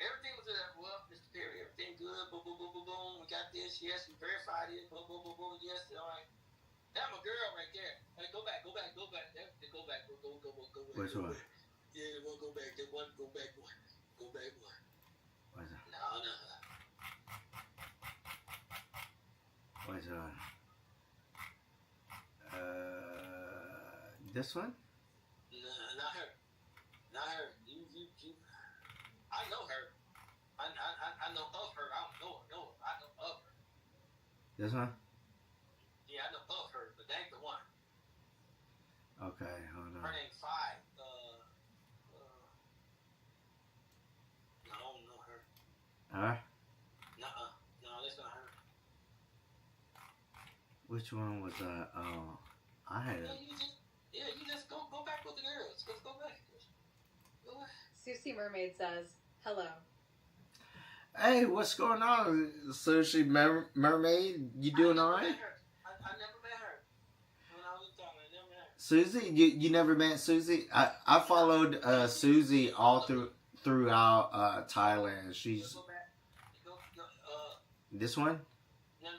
Speaker 15: everything was well, Mr. Perry, everything good, boom, boom, boom, boom, boom, we got this, yes, we verified it, boom, boom, boom, boom, yes, all right. That's my girl right there. Hey, go back. Go back. Go back.
Speaker 11: Which one?
Speaker 15: Yeah, one go back. Go back one. Go back one.
Speaker 11: What's that?
Speaker 15: No.
Speaker 11: What's that? This one?
Speaker 15: No, not her. You. I know her. I know of her. I don't know her. No, I know of her.
Speaker 11: This one?
Speaker 15: Yeah, I know of her, but that ain't the one.
Speaker 11: Okay, hold on.
Speaker 15: Her name's Five. No, I don't know her.
Speaker 11: Huh?
Speaker 15: No, that's not her.
Speaker 11: Which one was that? Oh, I had it.
Speaker 15: You just go back with the girls. Go back.
Speaker 5: Susie Mermaid says, hello.
Speaker 11: Hey, what's going on, Sushi Mermaid? You doing all right?
Speaker 15: I never met her. When I was in Thailand, I never met her.
Speaker 11: Susie, you never met Susie? I followed Susie all throughout Thailand. She's this one.
Speaker 15: No.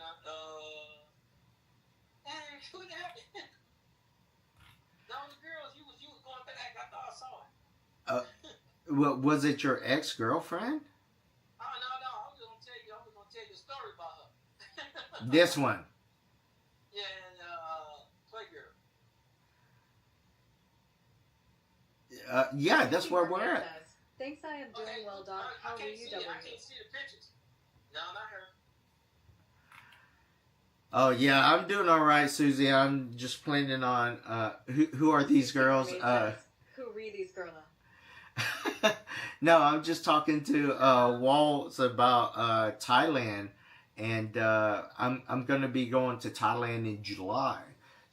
Speaker 15: Hey, what happened? No, the girls, you was going back. I thought I saw it.
Speaker 11: Well, was it your ex-girlfriend?
Speaker 15: Oh, no. I was gonna tell you a story about her.
Speaker 11: This one.
Speaker 15: Yeah, Playgirl.
Speaker 11: Yeah, that's where we're at.
Speaker 5: Thanks, I am doing well, Doc. How are you,
Speaker 15: I can't see the pictures. No, not her.
Speaker 11: Oh yeah, I'm doing all right, Susie. I'm just planning on who are these girls?
Speaker 5: Who read these girls?
Speaker 11: No, I'm just talking to Waltz about Thailand, and I'm gonna be going to Thailand in July.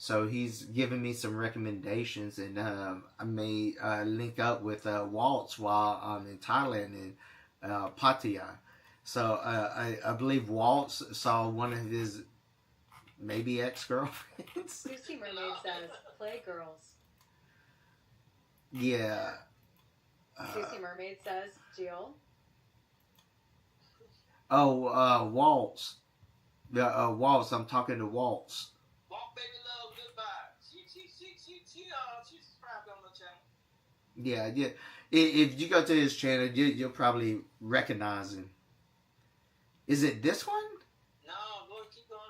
Speaker 11: So he's giving me some recommendations, and I may link up with Waltz while I'm in Thailand in Pattaya. So I believe Waltz saw one of his maybe ex-girlfriends.
Speaker 5: Susie Mermaid says, play girls.
Speaker 11: Yeah.
Speaker 5: Susie Mermaid says, Jill.
Speaker 11: Oh, Waltz. Waltz. I'm talking to Waltz.
Speaker 15: Walk, baby, love, goodbye. She's subscribed on the channel.
Speaker 11: Yeah. If you go to his channel, you'll probably recognize him. Is it this one?
Speaker 15: No, go keep going.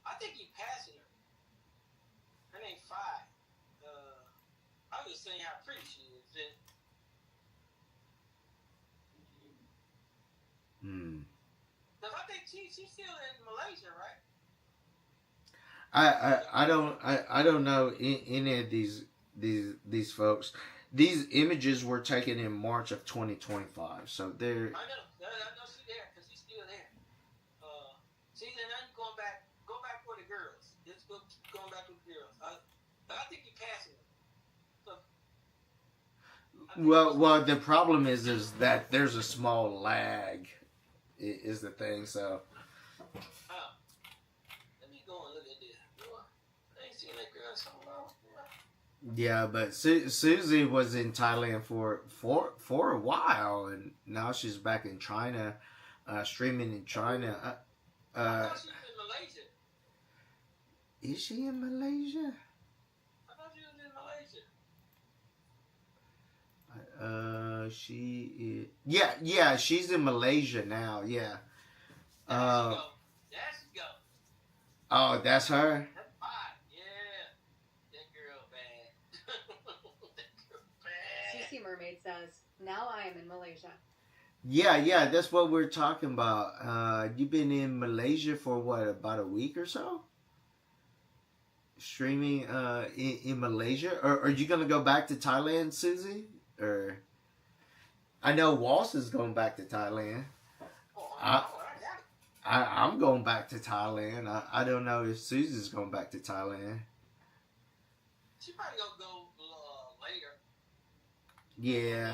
Speaker 15: I think you passing her. Her name's Five. I was just saying how pretty she is. Because I think she's still in Malaysia, right?
Speaker 11: I don't know any of these folks. These images were taken in March of 2025, so they're.
Speaker 15: I know she's there because she's still there. See, then I'm going back. Go back for the girls. Just going back with the girls. I think you're passing them.
Speaker 11: Well, the problem is that there's a small lag, is the thing. So.
Speaker 15: Let me go and look at this. I ain't seen that girl so long.
Speaker 11: Yeah, but Susie was in Thailand for a while, and now she's back in China, streaming in China.
Speaker 15: I thought she was in Malaysia.
Speaker 11: Is she in Malaysia?
Speaker 15: I thought she was in Malaysia.
Speaker 11: She is. Yeah, she's in Malaysia now. Yeah.
Speaker 15: There she go. There she go.
Speaker 11: Oh, that's her.
Speaker 15: That's hot. Yeah. That girl bad. That girl bad.
Speaker 5: Susie Mermaid says, now I am in Malaysia.
Speaker 11: Yeah, that's what we're talking about. You've been in Malaysia for what, about a week or so? Streaming in Malaysia? Or are you going to go back to Thailand, Susie? Or I know Walsh is going back to Thailand. I'm going back to Thailand. I don't know if Susie's going back to Thailand.
Speaker 15: She probably gonna go later.
Speaker 11: Yeah.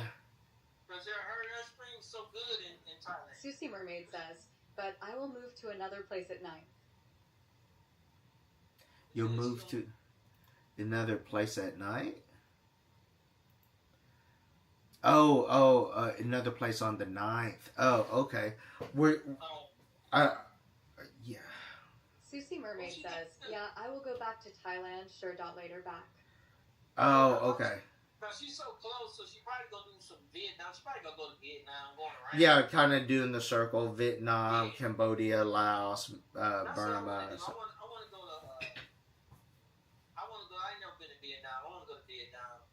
Speaker 15: Because her spring's so good in Thailand.
Speaker 5: Susie Mermaid says, but I will move to another place at night.
Speaker 11: You'll move to another place at night? Another place on the 9th. Oh, okay. Yeah.
Speaker 5: Susie Mermaid says, yeah, I will go back to Thailand, sure. Later back.
Speaker 11: Oh, okay.
Speaker 15: Because she's so close, so she probably gonna do some Vietnam. She probably gonna go to Vietnam, going around.
Speaker 11: Yeah, kind of doing the circle: Vietnam, Cambodia, Laos, Burma.
Speaker 15: I want to go to. I want to go. I ain't never been to Vietnam. I want to go to Vietnam.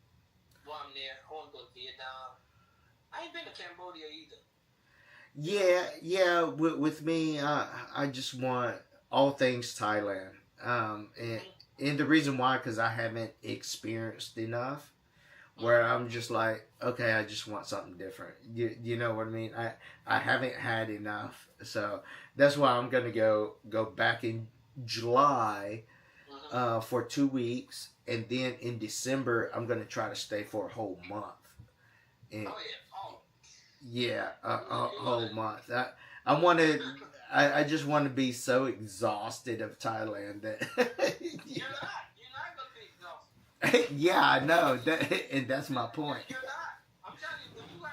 Speaker 15: While I'm there, I want to go to Vietnam. I ain't been to Cambodia either.
Speaker 11: Yeah. With me, I just want all things Thailand. And the reason why, because I haven't experienced enough. Where I'm just like, okay, I just want something different. You know what I mean? I haven't had enough, so that's why I'm gonna go back in July for 2 weeks, and then in December I'm gonna try to stay for a whole month. And a whole month. I want to. I just want to be so exhausted of Thailand that.
Speaker 15: You're not gonna be exhausted.
Speaker 11: Yeah, I know that, and that's my point.
Speaker 15: You're not. I'm telling you, you're gonna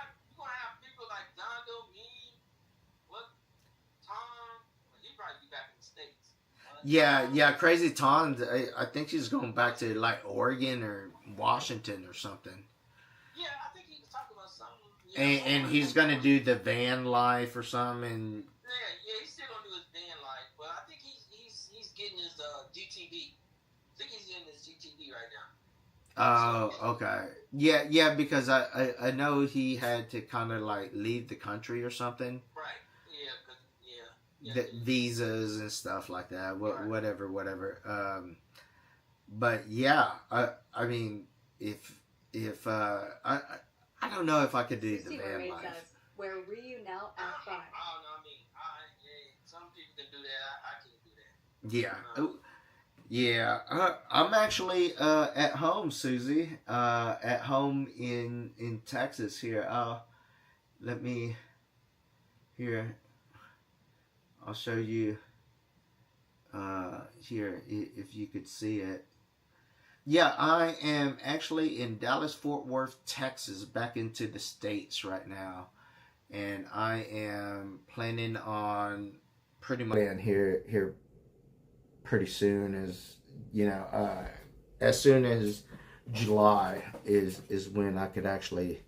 Speaker 15: have people like Dondo, me, Tom. He probably be back in the States.
Speaker 11: Yeah, Crazy Tom. I think she's going back to like Oregon or Washington or something.
Speaker 15: Yeah, I think he was talking about something.
Speaker 11: And he's gonna do the van life or something. And
Speaker 15: yeah, he's still gonna do his van life, but I think he's getting his GTD. I think he's getting his GTD right now.
Speaker 11: Oh, okay. Yeah, because I know he had to kind of like leave the country or something.
Speaker 15: Right. Yeah.
Speaker 11: The visas and stuff like that. Whatever. But yeah, I mean, if I don't know if I could do the van life.
Speaker 5: Says, where were you now at 5?
Speaker 15: I don't know. I mean, some people can do that. I can't do that.
Speaker 11: Yeah. Yeah, I'm actually at home, Susie. At home in Texas here. Let me here. I'll show you here if you could see it. Yeah, I am actually in Dallas, Fort Worth, Texas, back into the States right now, and I am planning on pretty much here pretty soon, as soon as July is when I could actually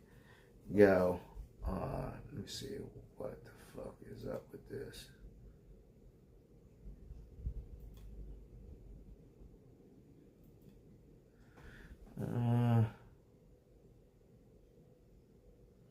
Speaker 11: go. Let me see what the fuck is up with this.